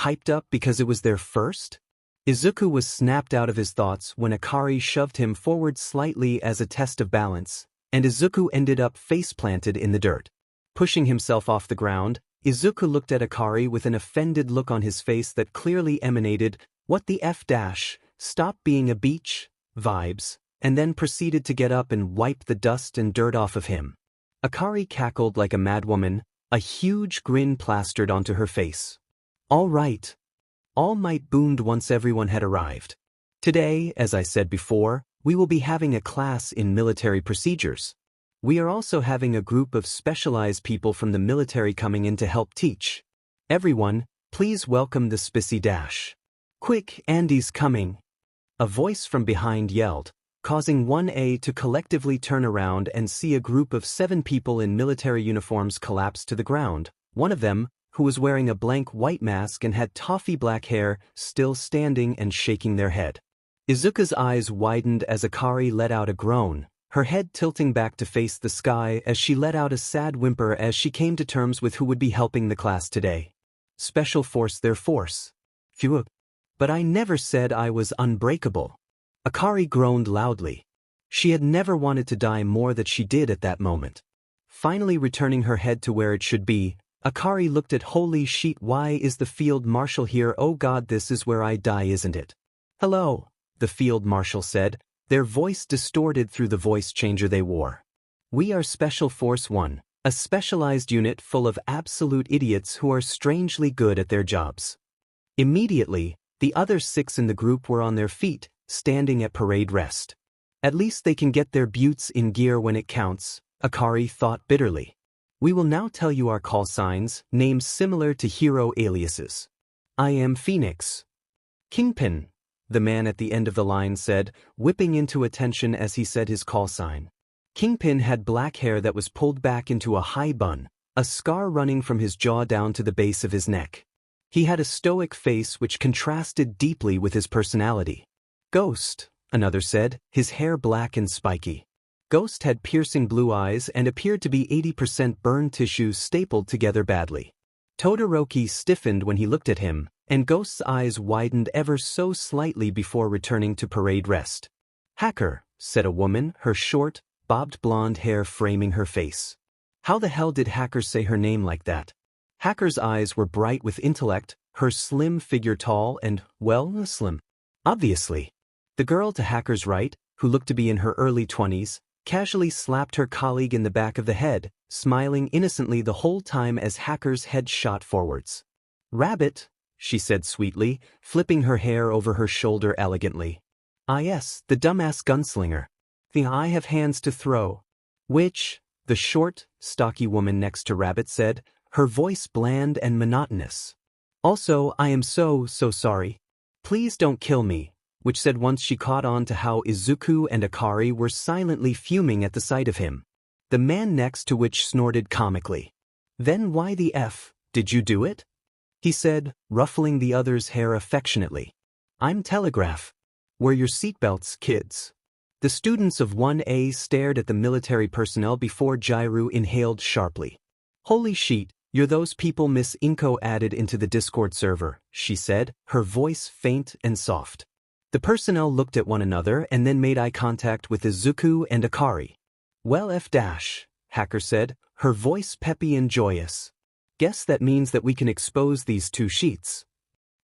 Speaker 1: hyped up because it was their first? Izuku was snapped out of his thoughts when Akari shoved him forward slightly as a test of balance, and Izuku ended up face-planted in the dirt. Pushing himself off the ground, Izuku looked at Akari with an offended look on his face that clearly emanated, "What the F dash, stop being a beach," vibes, and then proceeded to get up and wipe the dust and dirt off of him. Akari cackled like a madwoman, a huge grin plastered onto her face. All right. All Might boomed once everyone had arrived. Today, as I said before, we will be having a class in military procedures. We are also having a group of specialized people from the military coming in to help teach. Everyone, please welcome the Spissy Dash. Quick, Andy's coming. A voice from behind yelled, causing 1A to collectively turn around and see a group of 7 people in military uniforms collapse to the ground. One of them, who was wearing a blank white mask and had toffee black hair, still standing and shaking their head. Izuku's eyes widened as Akari let out a groan, her head tilting back to face the sky as she let out a sad whimper as she came to terms with who would be helping the class today. Special Force their force. Phew. But I never said I was unbreakable. Akari groaned loudly. She had never wanted to die more than she did at that moment. Finally returning her head to where it should be, Akari looked at holy shit, why is the field marshal here? Oh god, this is where I die, isn't it? Hello, the field marshal said, their voice distorted through the voice changer they wore. We are Special Force 1, a specialized unit full of absolute idiots who are strangely good at their jobs. Immediately, the other 6 in the group were on their feet, standing at parade rest. At least they can get their buttes in gear when it counts, Akari thought bitterly. We will now tell you our call signs, names similar to hero aliases. I am Phoenix. Kingpin, the man at the end of the line said, whipping into attention as he said his call sign. Kingpin had black hair that was pulled back into a high bun, a scar running from his jaw down to the base of his neck. He had a stoic face which contrasted deeply with his personality. Ghost, another said, his hair black and spiky. Ghost had piercing blue eyes and appeared to be 80% burned tissue stapled together badly. Todoroki stiffened when he looked at him, and Ghost's eyes widened ever so slightly before returning to parade rest. Hacker, said a woman, her short, bobbed blonde hair framing her face. How the hell did Hacker say her name like that? Hacker's eyes were bright with intellect, her slim figure tall and, well, slim. Obviously. The girl to Hacker's right, who looked to be in her early 20s, casually slapped her colleague in the back of the head, smiling innocently the whole time as Hacker's head shot forwards. Rabbit, she said sweetly, flipping her hair over her shoulder elegantly. Ah yes, the dumbass gunslinger. I have hands to throw. Which, the short, stocky woman next to Rabbit said, her voice bland and monotonous. Also, I am so sorry. Please don't kill me, which said once she caught on to how Izuku and Akari were silently fuming at the sight of him. The man next to which snorted comically. Then why the F, did you do it? He said, ruffling the other's hair affectionately. I'm Telegraph. Wear your seatbelts, kids. The students of 1A stared at the military personnel before Jairu inhaled sharply. Holy shit, you're those people Miss Inko added into the Discord server, she said, her voice faint and soft. The personnel looked at one another and then made eye contact with Izuku and Akari. Well Hacker said, her voice peppy and joyous. Guess that means that we can expose these two sheets.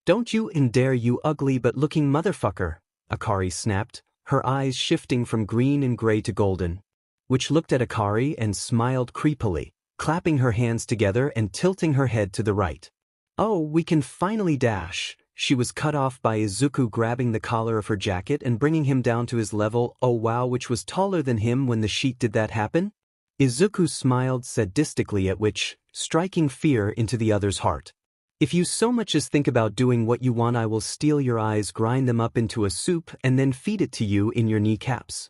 Speaker 1: Don't you dare you ugly but looking motherfucker, Akari snapped, her eyes shifting from green and gray to golden. Which looked at Akari and smiled creepily, clapping her hands together and tilting her head to the right. Oh, we can finally dash. She was cut off by Izuku grabbing the collar of her jacket and bringing him down to his level, oh wow, which was taller than him when the sheet did that happen? Izuku smiled sadistically at which, striking fear into the other's heart. If you so much as think about doing what you want, I will steal your eyes, grind them up into a soup, and then feed it to you in your kneecaps.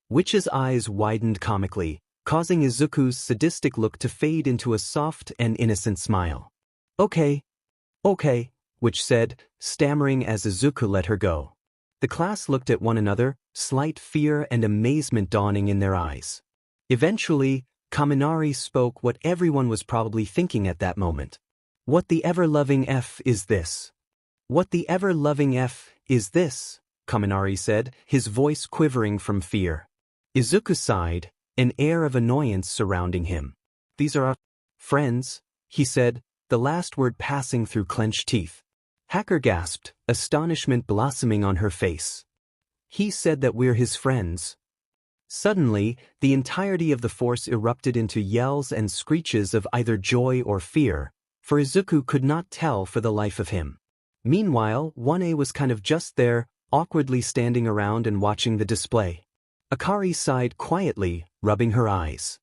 Speaker 1: Witch's eyes widened comically, causing Izuku's sadistic look to fade into a soft and innocent smile. Okay, Witch said, stammering as Izuku let her go. The class looked at one another, slight fear and amazement dawning in their eyes. Eventually, Kaminari spoke what everyone was probably thinking at that moment. What the ever-loving F is this? What the ever-loving F is this? Kaminari said, his voice quivering from fear. Izuku sighed, an air of annoyance surrounding him. These are our friends, he said, the last word passing through clenched teeth. Hacker gasped, astonishment blossoming on her face. He said that we're his friends. Suddenly, the entirety of the force erupted into yells and screeches of either joy or fear, for Izuku could not tell for the life of him. Meanwhile, 1A was kind of just there, awkwardly standing around and watching the display. Akari sighed quietly, rubbing her eyes.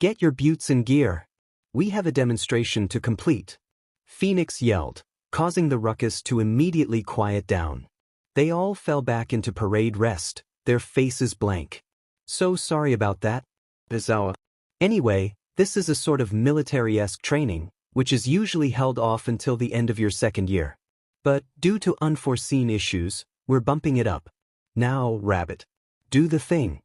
Speaker 1: Get your buttes in gear. We have a demonstration to complete. Phoenix yelled, causing the ruckus to immediately quiet down. They all fell back into parade rest, their faces blank. So sorry about that, Bizawa. Anyway, this is a sort of military-esque training, which is usually held off until the end of your second year. But, due to unforeseen issues, we're bumping it up. Now, Rabbit. Do the thing.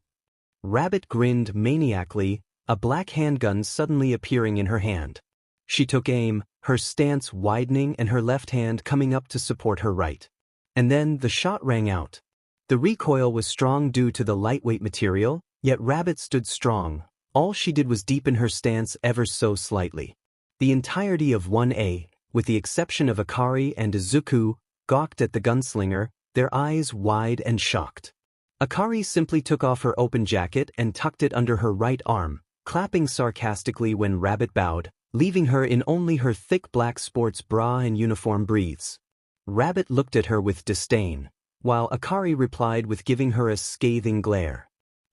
Speaker 1: Rabbit grinned maniacally, a black handgun suddenly appearing in her hand. She took aim, her stance widening and her left hand coming up to support her right. And then the shot rang out. The recoil was strong due to the lightweight material, yet Rabbit stood strong. All she did was deepen her stance ever so slightly. The entirety of 1A, with the exception of Akari and Izuku, gawked at the gunslinger, their eyes wide and shocked. Akari simply took off her open jacket and tucked it under her right arm, clapping sarcastically when Rabbit bowed, leaving her in only her thick black sports bra and uniform breathes. Rabbit looked at her with disdain, while Akari replied with giving her a scathing glare.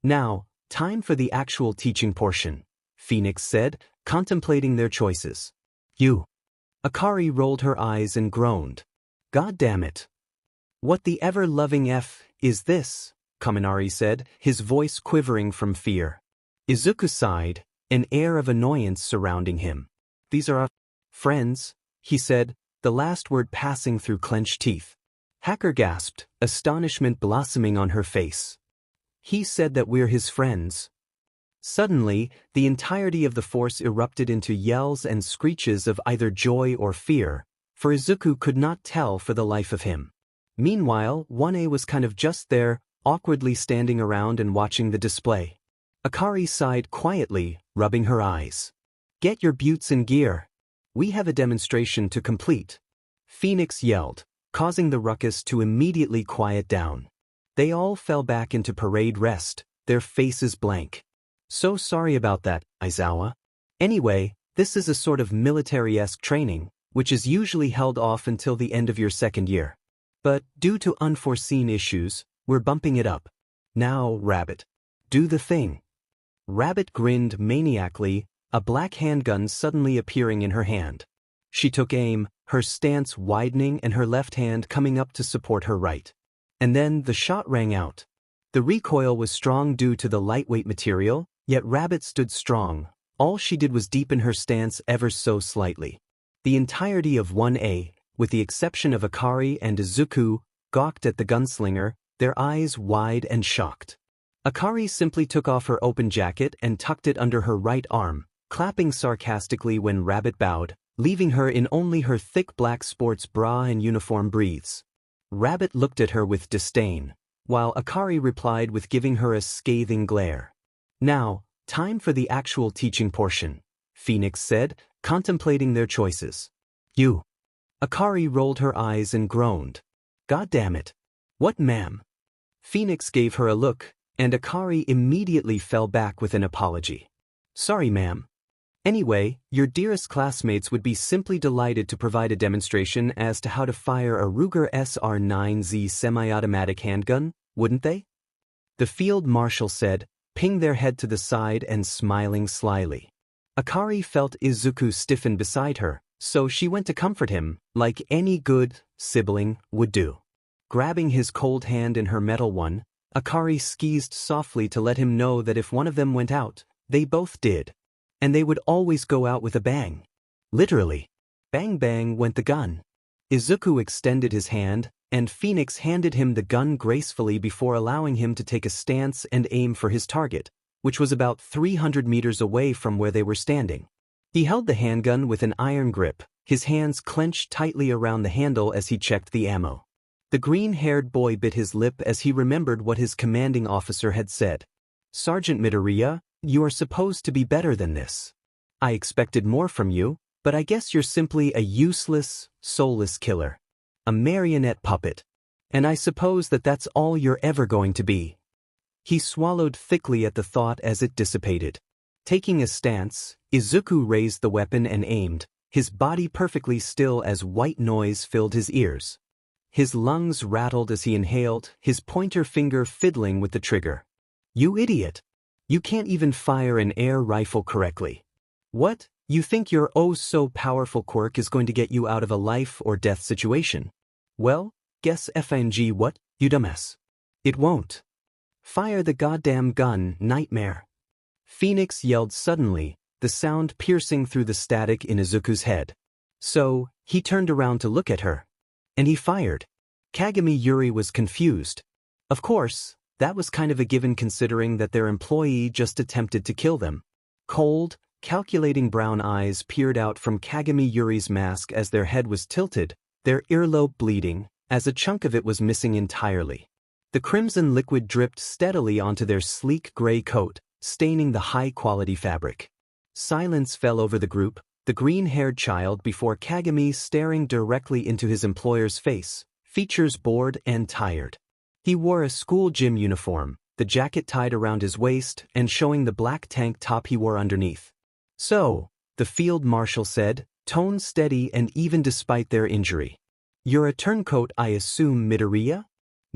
Speaker 1: Now, time for the actual teaching portion, Phoenix said, contemplating their choices. You. Akari rolled her eyes and groaned. God damn it. What the ever-loving F is this? Kaminari said, his voice quivering from fear. Izuku sighed, an air of annoyance surrounding him. These are our friends, he said, the last word passing through clenched teeth. Hacker gasped, astonishment blossoming on her face. He said that we're his friends. Suddenly, the entirety of the force erupted into yells and screeches of either joy or fear, for Izuku could not tell for the life of him. Meanwhile, 1A was kind of just there, awkwardly standing around and watching the display. Akari sighed quietly, rubbing her eyes. Get your buttes in gear. We have a demonstration to complete. Phoenix yelled, causing the ruckus to immediately quiet down. They all fell back into parade rest, their faces blank. So sorry about that, Aizawa. Anyway, this is a sort of military-esque training, which is usually held off until the end of your second year. But, due to unforeseen issues, we're bumping it up. Now, Rabbit. Do the thing. Rabbit grinned maniacally, a black handgun suddenly appearing in her hand. She took aim, her stance widening and her left hand coming up to support her right. And then the shot rang out. The recoil was strong due to the lightweight material, yet Rabbit stood strong. All she did was deepen her stance ever so slightly. The entirety of 1A, with the exception of Akari and Izuku, gawked at the gunslinger, their eyes wide and shocked. Akari simply took off her open jacket and tucked it under her right arm, clapping sarcastically when Rabbit bowed, leaving her in only her thick black sports bra and uniform breathes. Rabbit looked at her with disdain, while Akari replied with giving her a scathing glare. Now, time for the actual teaching portion, Phoenix said, contemplating their choices. You. Akari rolled her eyes and groaned. God damn it. What, ma'am? Phoenix gave her a look, and Akari immediately fell back with an apology. Sorry, ma'am. Anyway, your dearest classmates would be simply delighted to provide a demonstration as to how to fire a Ruger SR-9Z semi-automatic handgun, wouldn't they? The field marshal said, pinging their head to the side and smiling slyly. Akari felt Izuku stiffen beside her, so she went to comfort him, like any good sibling would do. Grabbing his cold hand in her metal one, Akari squeezed softly to let him know that if one of them went out, they both did. And they would always go out with a bang. Literally. Bang bang went the gun. Izuku extended his hand, and Phoenix handed him the gun gracefully before allowing him to take a stance and aim for his target, which was about 300 meters away from where they were standing. He held the handgun with an iron grip, his hands clenched tightly around the handle as he checked the ammo. The green-haired boy bit his lip as he remembered what his commanding officer had said. Sergeant Midoriya, you are supposed to be better than this. I expected more from you, but I guess you're simply a useless, soulless killer. A marionette puppet. And I suppose that that's all you're ever going to be. He swallowed thickly at the thought as it dissipated. Taking a stance, Izuku raised the weapon and aimed, his body perfectly still as white noise filled his ears. His lungs rattled as he inhaled, his pointer finger fiddling with the trigger. You idiot! You can't even fire an air rifle correctly. What? You think your oh-so-powerful quirk is going to get you out of a life-or-death situation? Well, guess FNG what, you dumbass. It won't. Fire the goddamn gun, nightmare. Phoenix yelled suddenly, the sound piercing through the static in Izuku's head. So, he turned around to look at her. And he fired. Kagami Yuri was confused. Of course, that was kind of a given considering that their employee just attempted to kill them. Cold, calculating brown eyes peered out from Kagami Yuri's mask as their head was tilted, their earlobe bleeding, as a chunk of it was missing entirely. The crimson liquid dripped steadily onto their sleek gray coat, staining the high-quality fabric. Silence fell over the group, the green-haired child before Kagami staring directly into his employer's face, features bored and tired. He wore a school gym uniform, the jacket tied around his waist and showing the black tank top he wore underneath. So, the field marshal said, tone steady and even despite their injury. You're a turncoat, I assume, Midoriya?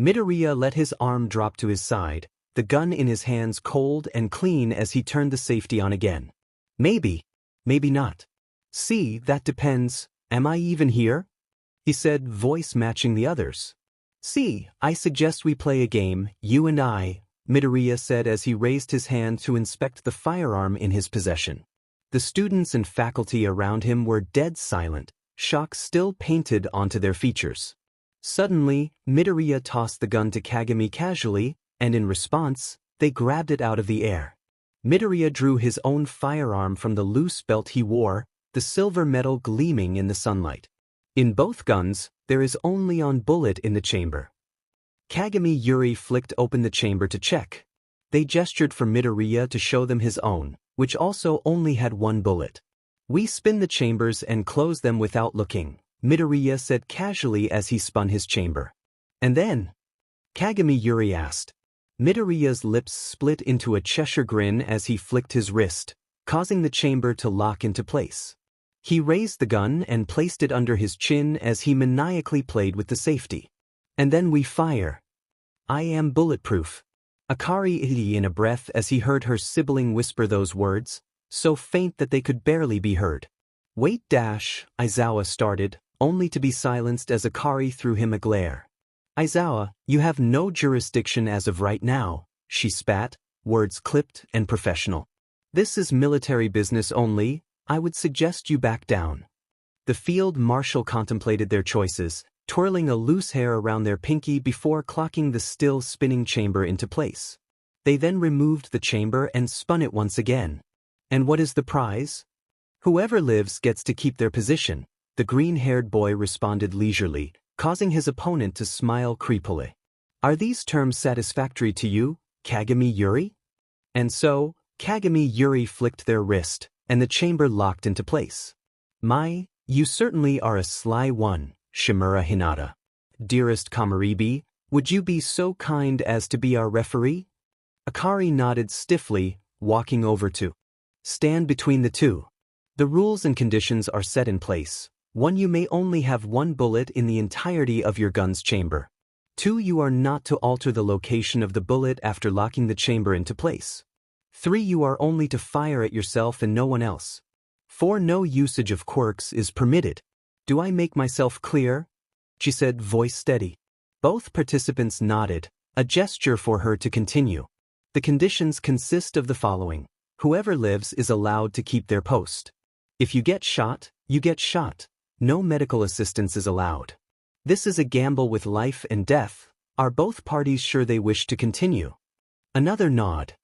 Speaker 1: Midoriya let his arm drop to his side, the gun in his hands cold and clean as he turned the safety on again. Maybe, maybe not. See, that depends. Am I even here? He said, voice matching the others. See, I suggest we play a game, you and I, Midoriya said as he raised his hand to inspect the firearm in his possession. The students and faculty around him were dead silent, shock still painted onto their features. Suddenly, Midoriya tossed the gun to Kagami casually, and in response, they grabbed it out of the air. Midoriya drew his own firearm from the loose belt he wore, the silver metal gleaming in the sunlight. In both guns, there is only one bullet in the chamber. Kagami Yuri flicked open the chamber to check. They gestured for Midoriya to show them his own, which also only had one bullet. We spin the chambers and close them without looking, Midoriya said casually as he spun his chamber. And then? Kagami Yuri asked. Midoriya's lips split into a Cheshire grin as he flicked his wrist, causing the chamber to lock into place. He raised the gun and placed it under his chin as he maniacally played with the safety. And then we fire. I am bulletproof. Akari iddy in a breath as he heard her sibling whisper those words, so faint that they could barely be heard. Wait dash, Aizawa started, only to be silenced as Akari threw him a glare. Aizawa, you have no jurisdiction as of right now, she spat, words clipped and professional. This is military business only, I would suggest you back down. The field marshal contemplated their choices, twirling a loose hair around their pinky before clocking the still spinning chamber into place. They then removed the chamber and spun it once again. And what is the prize? Whoever lives gets to keep their position, the green-haired boy responded leisurely, causing his opponent to smile creepily. Are these terms satisfactory to you, Kagami Yuri? And so, Kagami Yuri flicked their wrist, and the chamber locked into place. You certainly are a sly one, Shimura Hinata. Dearest Kamaribi, would you be so kind as to be our referee? Akari nodded stiffly, walking over to stand between the two. The rules and conditions are set in place. 1. You may only have one bullet in the entirety of your gun's chamber. 2. You are not to alter the location of the bullet after locking the chamber into place. 3. You are only to fire at yourself and no one else. 4. No usage of quirks is permitted. Do I make myself clear? She said, voice steady. Both participants nodded, a gesture for her to continue. The conditions consist of the following. Whoever lives is allowed to keep their post. If you get shot, you get shot. No medical assistance is allowed. This is a gamble with life and death. Are both parties sure they wish to continue? Another nod.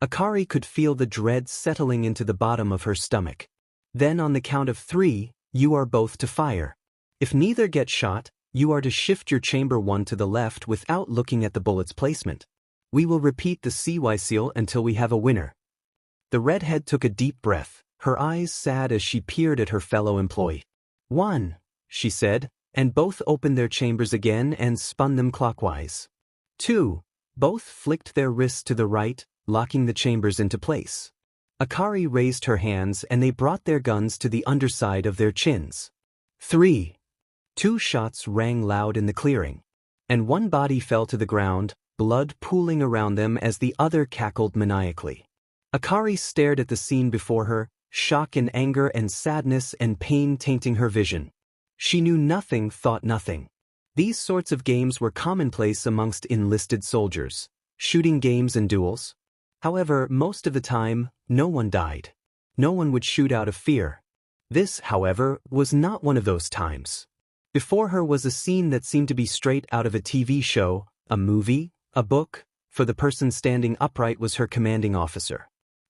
Speaker 1: Akari could feel the dread settling into the bottom of her stomach. Then on the count of 3, you are both to fire. If neither gets shot, you are to shift your chamber one to the left without looking at the bullet's placement. We will repeat the CY seal until we have a winner. The redhead took a deep breath, her eyes sad as she peered at her fellow employee. 1, she said, and both opened their chambers again and spun them clockwise. 2, both flicked their wrists to the right, locking the chambers into place. Akari raised her hands and they brought their guns to the underside of their chins. 3. 2 shots rang loud in the clearing. And one body fell to the ground, blood pooling around them as the other cackled maniacally. Akari stared at the scene before her, shock and anger and sadness and pain tainting her vision. She knew nothing, thought nothing. These sorts of games were commonplace amongst enlisted soldiers, shooting games and duels. However, most of the time, no one died. No one would shoot out of fear. This, however, was not one of those times. Before her was a scene that seemed to be straight out of a TV show, a movie, a book. For the person standing upright was her commanding officer.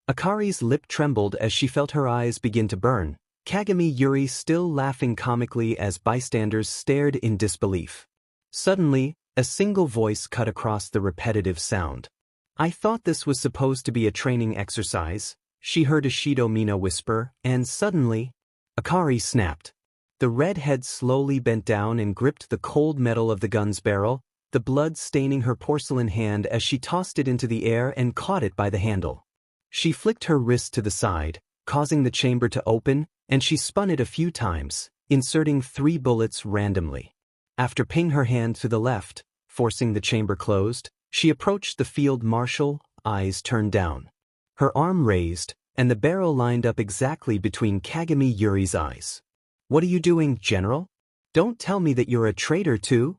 Speaker 1: Akari's lip trembled as she felt her eyes begin to burn, Kagami Yuri still laughing comically as bystanders stared in disbelief. Suddenly, a single voice cut across the repetitive sound. I thought this was supposed to be a training exercise, she heard Ishido Mina whisper, and suddenly, Akari snapped. The red head slowly bent down and gripped the cold metal of the gun's barrel, the blood staining her porcelain hand as she tossed it into the air and caught it by the handle. She flicked her wrist to the side, causing the chamber to open, and she spun it a few times, inserting 3 bullets randomly. After pinging her hand to the left, forcing the chamber closed, She approached the field marshal, eyes turned down. Her arm raised, and the barrel lined up exactly between Kagami Yuri's eyes. "What are you doing, General? Don't tell me that you're a traitor too?"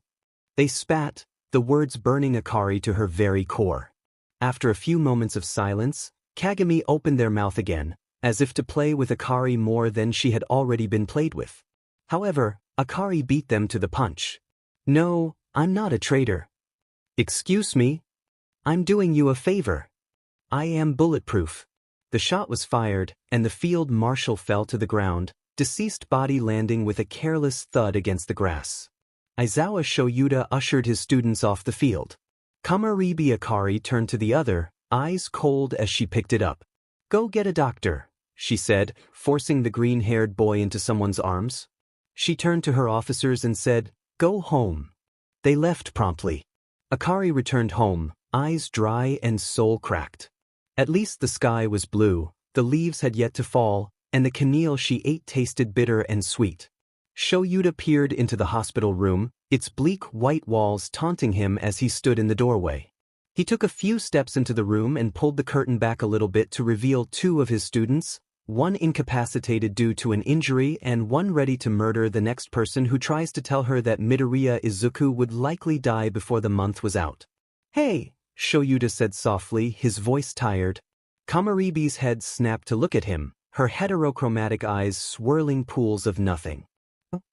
Speaker 1: They spat, the words burning Akari to her very core. After a few moments of silence, Kagami opened their mouth again, as if to play with Akari more than she had already been played with. However, Akari beat them to the punch. "No, I'm not a traitor." "Excuse me? I'm doing you a favor. I am bulletproof." The shot was fired, and the field marshal fell to the ground, deceased body landing with a careless thud against the grass. Aizawa Shoyuda ushered his students off the field. Kamaribi Akari turned to the other, eyes cold as she picked it up. "Go get a doctor," she said, forcing the green-haired boy into someone's arms. She turned to her officers and said, "Go home." They left promptly. Akari returned home, eyes dry and soul cracked. At least the sky was blue, the leaves had yet to fall, and the caneel she ate tasted bitter and sweet. Shoyuda peered into the hospital room, its bleak white walls taunting him as he stood in the doorway. He took a few steps into the room and pulled the curtain back a little bit to reveal two of his students, one incapacitated due to an injury and one ready to murder the next person who tries to tell her that Midoriya Izuku would likely die before the month was out. "Hey," Shoyuda said softly, his voice tired. Kamaribi's head snapped to look at him, her heterochromatic eyes swirling pools of nothing.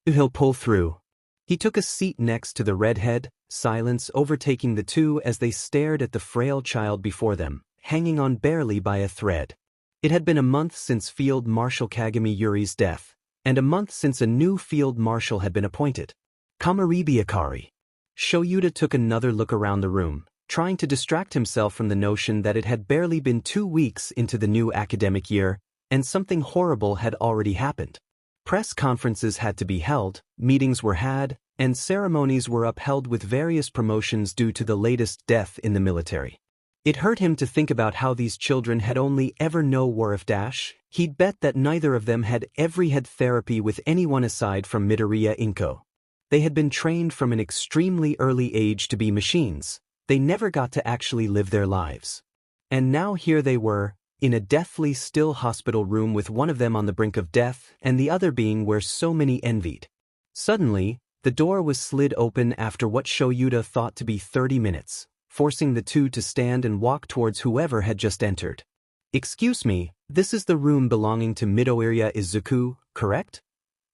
Speaker 1: "He'll pull through." He took a seat next to the redhead, silence overtaking the two as they stared at the frail child before them, hanging on barely by a thread. It had been a month since Field Marshal Kagami Yuri's death, and a month since a new field marshal had been appointed. Kamaribi Akari. Shoyuda took another look around the room, trying to distract himself from the notion that it had barely been 2 weeks into the new academic year, and something horrible had already happened. Press conferences had to be held, meetings were had, and ceremonies were upheld with various promotions due to the latest death in the military. It hurt him to think about how these children had only ever known war of dash. He'd bet that neither of them had ever had therapy with anyone aside from Midoriya Inko. They had been trained from an extremely early age to be machines. They never got to actually live their lives. And now here they were, in a deathly still hospital room with one of them on the brink of death and the other being where so many envied. Suddenly, the door was slid open after what Shoyuda thought to be 30 minutes, forcing the two to stand and walk towards whoever had just entered. "Excuse me, this is the room belonging to Midoriya Izuku, correct?"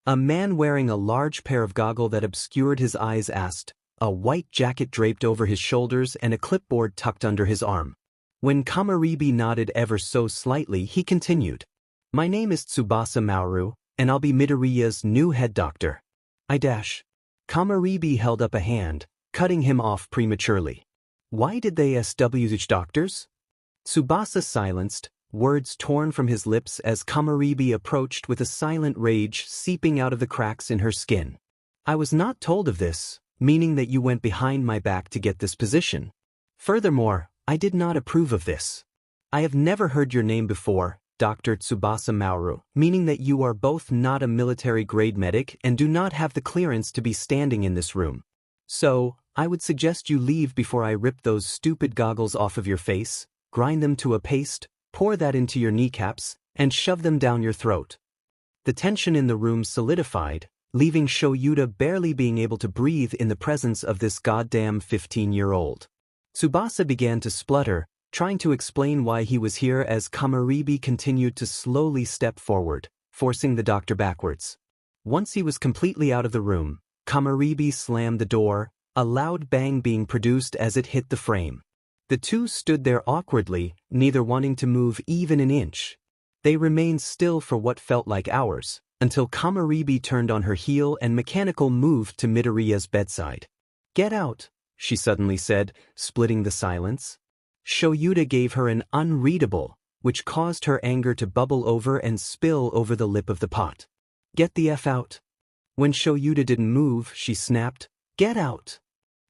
Speaker 1: A man wearing a large pair of goggles that obscured his eyes asked, a white jacket draped over his shoulders and a clipboard tucked under his arm. When Kamaribi nodded ever so slightly, he continued, "My name is Tsubasa Maoru, and I'll be Midoriya's new head doctor." Kamaribi held up a hand, cutting him off prematurely. "Why did they SWH doctors?" Tsubasa silenced, words torn from his lips as Kamaribi approached with a silent rage seeping out of the cracks in her skin. "I was not told of this, meaning that you went behind my back to get this position. Furthermore, I did not approve of this. I have never heard your name before, Dr. Tsubasa Maoru, meaning that you are both not a military-grade medic and do not have the clearance to be standing in this room. So, I would suggest you leave before I rip those stupid goggles off of your face, grind them to a paste, pour that into your kneecaps, and shove them down your throat." The tension in the room solidified, leaving Shoyuda barely being able to breathe in the presence of this goddamn 15-year-old. Tsubasa began to splutter, trying to explain why he was here as Kamaribi continued to slowly step forward, forcing the doctor backwards. Once he was completely out of the room, Kamaribi slammed the door, a loud bang being produced as it hit the frame. The two stood there awkwardly, neither wanting to move even an inch. They remained still for what felt like hours, until Kamaribi turned on her heel and mechanical moved to Midoriya's bedside. "Get out," she suddenly said, splitting the silence. Shoyuda gave her an unreadable, which caused her anger to bubble over and spill over the lip of the pot. "Get the F out." When Shoyuda didn't move, she snapped, "Get out."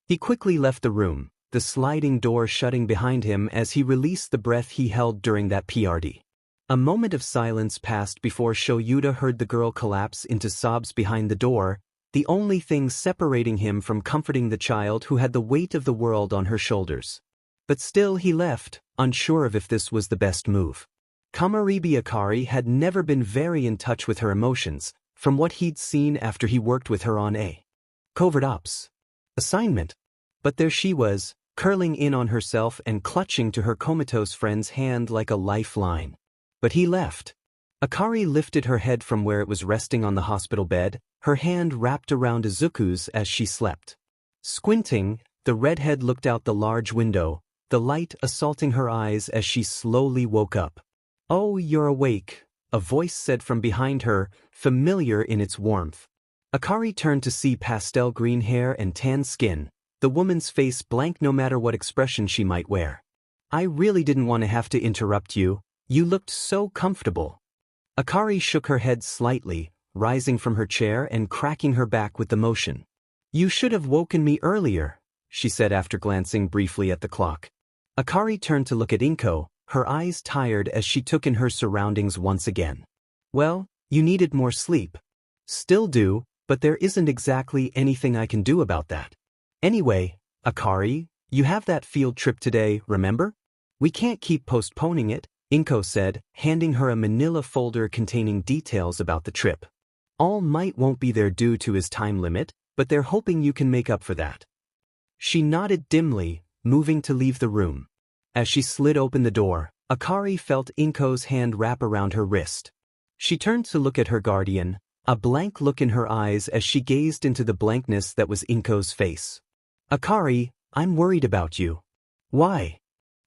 Speaker 1: He quickly left the room, the sliding door shutting behind him as he released the breath he held during that PRD. A moment of silence passed before Shoyuda heard the girl collapse into sobs behind the door, the only thing separating him from comforting the child who had the weight of the world on her shoulders. But still he left, unsure of if this was the best move. Kamaribi Akari had never been very in touch with her emotions, from what he'd seen after he worked with her on a covert ops assignment. But there she was, curling in on herself and clutching to her comatose friend's hand like a lifeline. But he left. Akari lifted her head from where it was resting on the hospital bed, her hand wrapped around Izuku's as she slept. Squinting, the redhead looked out the large window, the light assaulting her eyes as she slowly woke up. "Oh, you're awake," a voice said from behind her, familiar in its warmth. Akari turned to see pastel green hair and tan skin, the woman's face blank no matter what expression she might wear. "I really didn't want to have to interrupt you. You looked so comfortable." Akari shook her head slightly, rising from her chair and cracking her back with the motion. "You should have woken me earlier," she said after glancing briefly at the clock. Akari turned to look at Inko, her eyes tired as she took in her surroundings once again. "Well, you needed more sleep." "Still do, but there isn't exactly anything I can do about that. Anyway, Akari, you have that field trip today, remember? We can't keep postponing it," Inko said, handing her a manila folder containing details about the trip. "All Might won't be there due to his time limit, but they're hoping you can make up for that." She nodded dimly, moving to leave the room. As she slid open the door, Akari felt Inko's hand wrap around her wrist. She turned to look at her guardian, a blank look in her eyes as she gazed into the blankness that was Inko's face. "Akari, I'm worried about you." "Why?"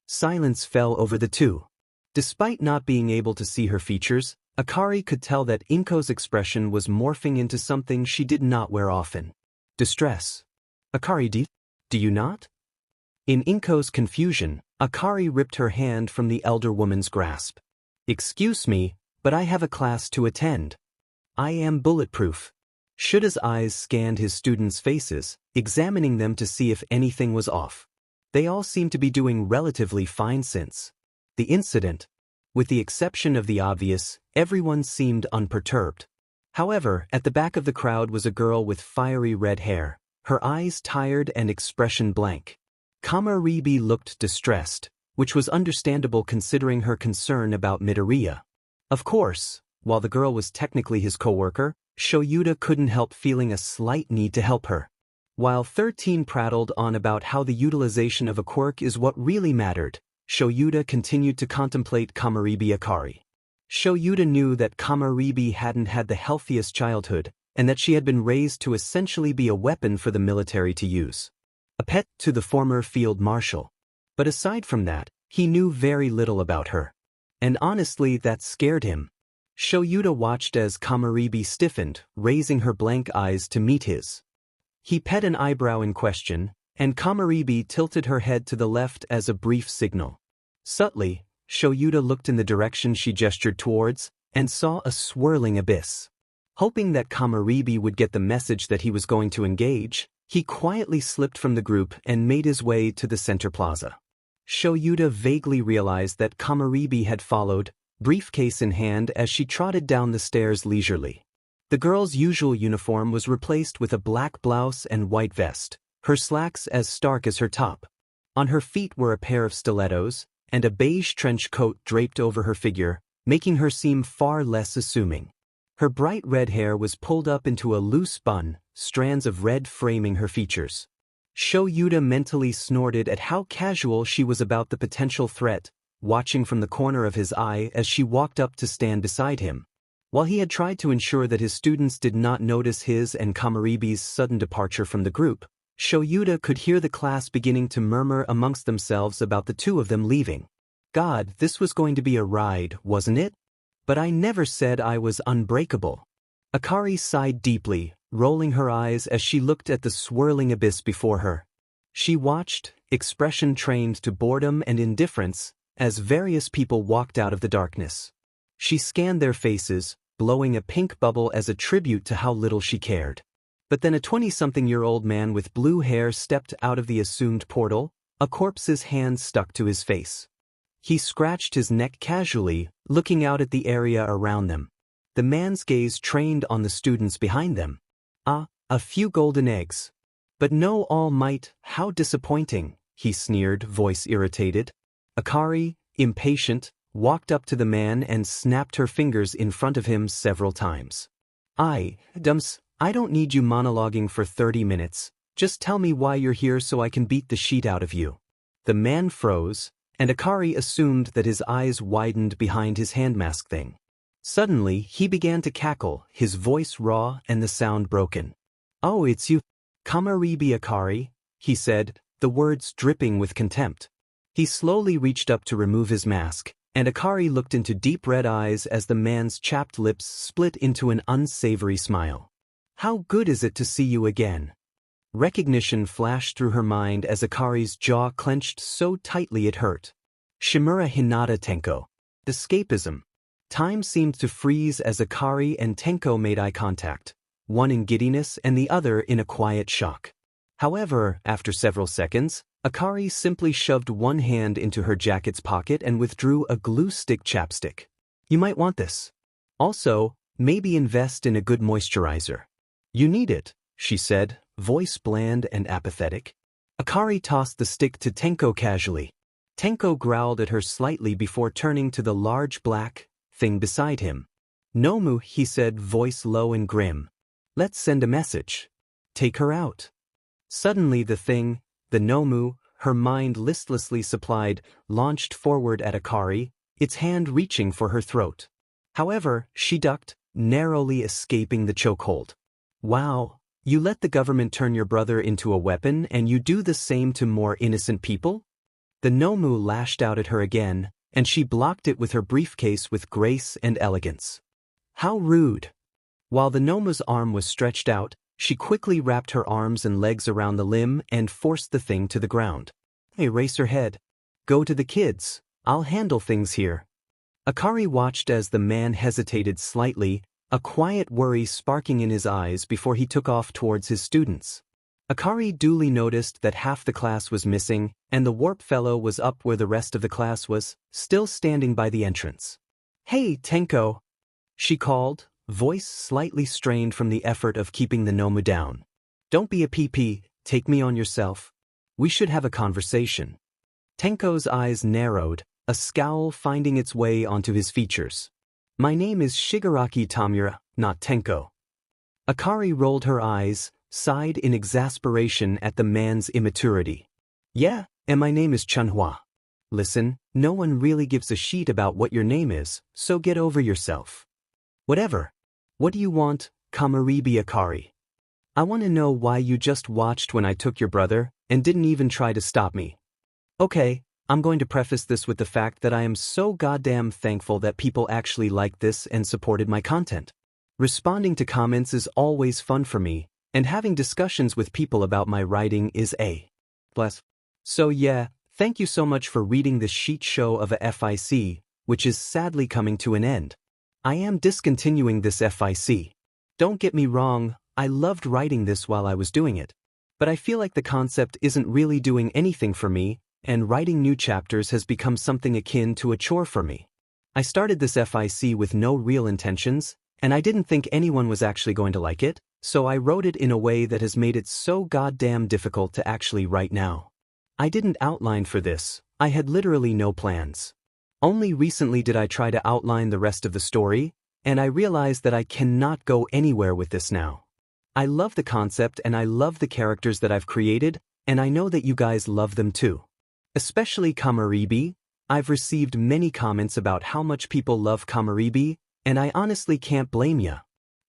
Speaker 1: Silence fell over the two. Despite not being able to see her features, Akari could tell that Inko's expression was morphing into something she did not wear often. Distress. "Akari, do you not?" In Inko's confusion, Akari ripped her hand from the elder woman's grasp. "Excuse me, but I have a class to attend. I am bulletproof." Shuda's eyes scanned his students' faces, examining them to see if anything was off. They all seemed to be doing relatively fine since the incident. With the exception of the obvious, everyone seemed unperturbed. However, at the back of the crowd was a girl with fiery red hair, her eyes tired and expression blank. Kamaribi looked distressed, which was understandable considering her concern about Midoriya. Of course, while the girl was technically his coworker, Shoyuta couldn't help feeling a slight need to help her. While 13 prattled on about how the utilization of a quirk is what really mattered, Shoyuta continued to contemplate Kamaribi Akari. Shoyuta knew that Kamaribi hadn't had the healthiest childhood, and that she had been raised to essentially be a weapon for the military to use. A pet to the former field marshal. But aside from that, he knew very little about her. And honestly, that scared him. Shoyuta watched as Kamaribi stiffened, raising her blank eyes to meet his. He pet an eyebrow in question, and Kamaribi tilted her head to the left as a brief signal. Subtly, Shoyuta looked in the direction she gestured towards, and saw a swirling abyss. Hoping that Kamaribi would get the message that he was going to engage, he quietly slipped from the group and made his way to the center plaza. Shoyuta vaguely realized that Kamaribi had followed, briefcase in hand as she trotted down the stairs leisurely. The girl's usual uniform was replaced with a black blouse and white vest, her slacks as stark as her top. On her feet were a pair of stilettos, and a beige trench coat draped over her figure, making her seem far less assuming. Her bright red hair was pulled up into a loose bun, strands of red framing her features. Shoyuta mentally snorted at how casual she was about the potential threat, watching from the corner of his eye as she walked up to stand beside him. While he had tried to ensure that his students did not notice his and Kamaribi's sudden departure from the group, Shoyuta could hear the class beginning to murmur amongst themselves about the two of them leaving. God, this was going to be a ride, wasn't it? But I never said I was unbreakable. Akari sighed deeply, rolling her eyes as she looked at the swirling abyss before her. She watched, expression trained to boredom and indifference, as various people walked out of the darkness. She scanned their faces, blowing a pink bubble as a tribute to how little she cared. But then a 20-something-year-old man with blue hair stepped out of the assumed portal, a corpse's hand stuck to his face. He scratched his neck casually, looking out at the area around them. The man's gaze trained on the students behind them. A few golden eggs. But no All Might, how disappointing, he sneered, voice irritated. Akari, impatient, walked up to the man and snapped her fingers in front of him several times. Dums, I don't need you monologuing for 30 minutes, just tell me why you're here so I can beat the shit out of you. The man froze, and Akari assumed that his eyes widened behind his hand mask thing. Suddenly, he began to cackle, his voice raw and the sound broken. Oh, it's you, Kamaribi Akari, he said, the words dripping with contempt. He slowly reached up to remove his mask, and Akari looked into deep red eyes as the man's chapped lips split into an unsavory smile. How good is it to see you again? Recognition flashed through her mind as Akari's jaw clenched so tightly it hurt. Shimura Hinata Tenko. Escapism. Time seemed to freeze as Akari and Tenko made eye contact, one in giddiness and the other in a quiet shock. However, after several seconds, Akari simply shoved one hand into her jacket's pocket and withdrew a glue stick chapstick. You might want this. Also, maybe invest in a good moisturizer. You need it, she said, voice bland and apathetic. Akari tossed the stick to Tenko casually. Tenko growled at her slightly before turning to the large black thing beside him. Nomu, he said, voice low and grim. Let's send a message. Take her out. Suddenly the thing, the Nomu, her mind listlessly supplied, launched forward at Akari, its hand reaching for her throat. However, she ducked, narrowly escaping the chokehold. Wow, you let the government turn your brother into a weapon and you do the same to more innocent people? The Nomu lashed out at her again, and she blocked it with her briefcase with grace and elegance. How rude! While the Nomu's arm was stretched out, she quickly wrapped her arms and legs around the limb and forced the thing to the ground. Erase her head. Go to the kids, I'll handle things here. Akari watched as the man hesitated slightly, a quiet worry sparking in his eyes before he took off towards his students. Akari duly noticed that half the class was missing, and the warp fellow was up where the rest of the class was, still standing by the entrance. Hey, Tenko, she called, voice slightly strained from the effort of keeping the Nomu down. Don't be a PP, take me on yourself. We should have a conversation. Tenko's eyes narrowed, a scowl finding its way onto his features. My name is Shigaraki Tamura, not Tenko. Akari rolled her eyes, sighed in exasperation at the man's immaturity. Yeah, and my name is Chunhua. Listen, no one really gives a shit about what your name is, so get over yourself. Whatever. What do you want, Kamaribi Akari? I want to know why you just watched when I took your brother, and didn't even try to stop me. Okay, I'm going to preface this with the fact that I am so goddamn thankful that people actually liked this and supported my content. Responding to comments is always fun for me, and having discussions with people about my writing is a bless. So yeah, thank you so much for reading this sheet show of a FIC, which is sadly coming to an end. I am discontinuing this FIC. Don't get me wrong, I loved writing this while I was doing it. But I feel like the concept isn't really doing anything for me, and writing new chapters has become something akin to a chore for me. I started this FIC with no real intentions, and I didn't think anyone was actually going to like it, so I wrote it in a way that has made it so goddamn difficult to actually write now. I didn't outline for this, I had literally no plans. Only recently did I try to outline the rest of the story, and I realized that I cannot go anywhere with this now. I love the concept and I love the characters that I've created, and I know that you guys love them too. Especially Kamaribi. I've received many comments about how much people love Kamaribi, and I honestly can't blame ya.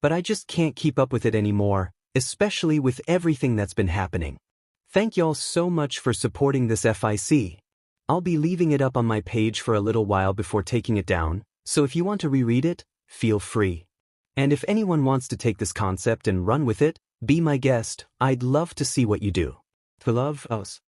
Speaker 1: But I just can't keep up with it anymore, especially with everything that's been happening. Thank y'all so much for supporting this FIC. I'll be leaving it up on my page for a little while before taking it down, so if you want to reread it, feel free. And if anyone wants to take this concept and run with it, be my guest, I'd love to see what you do. To love us.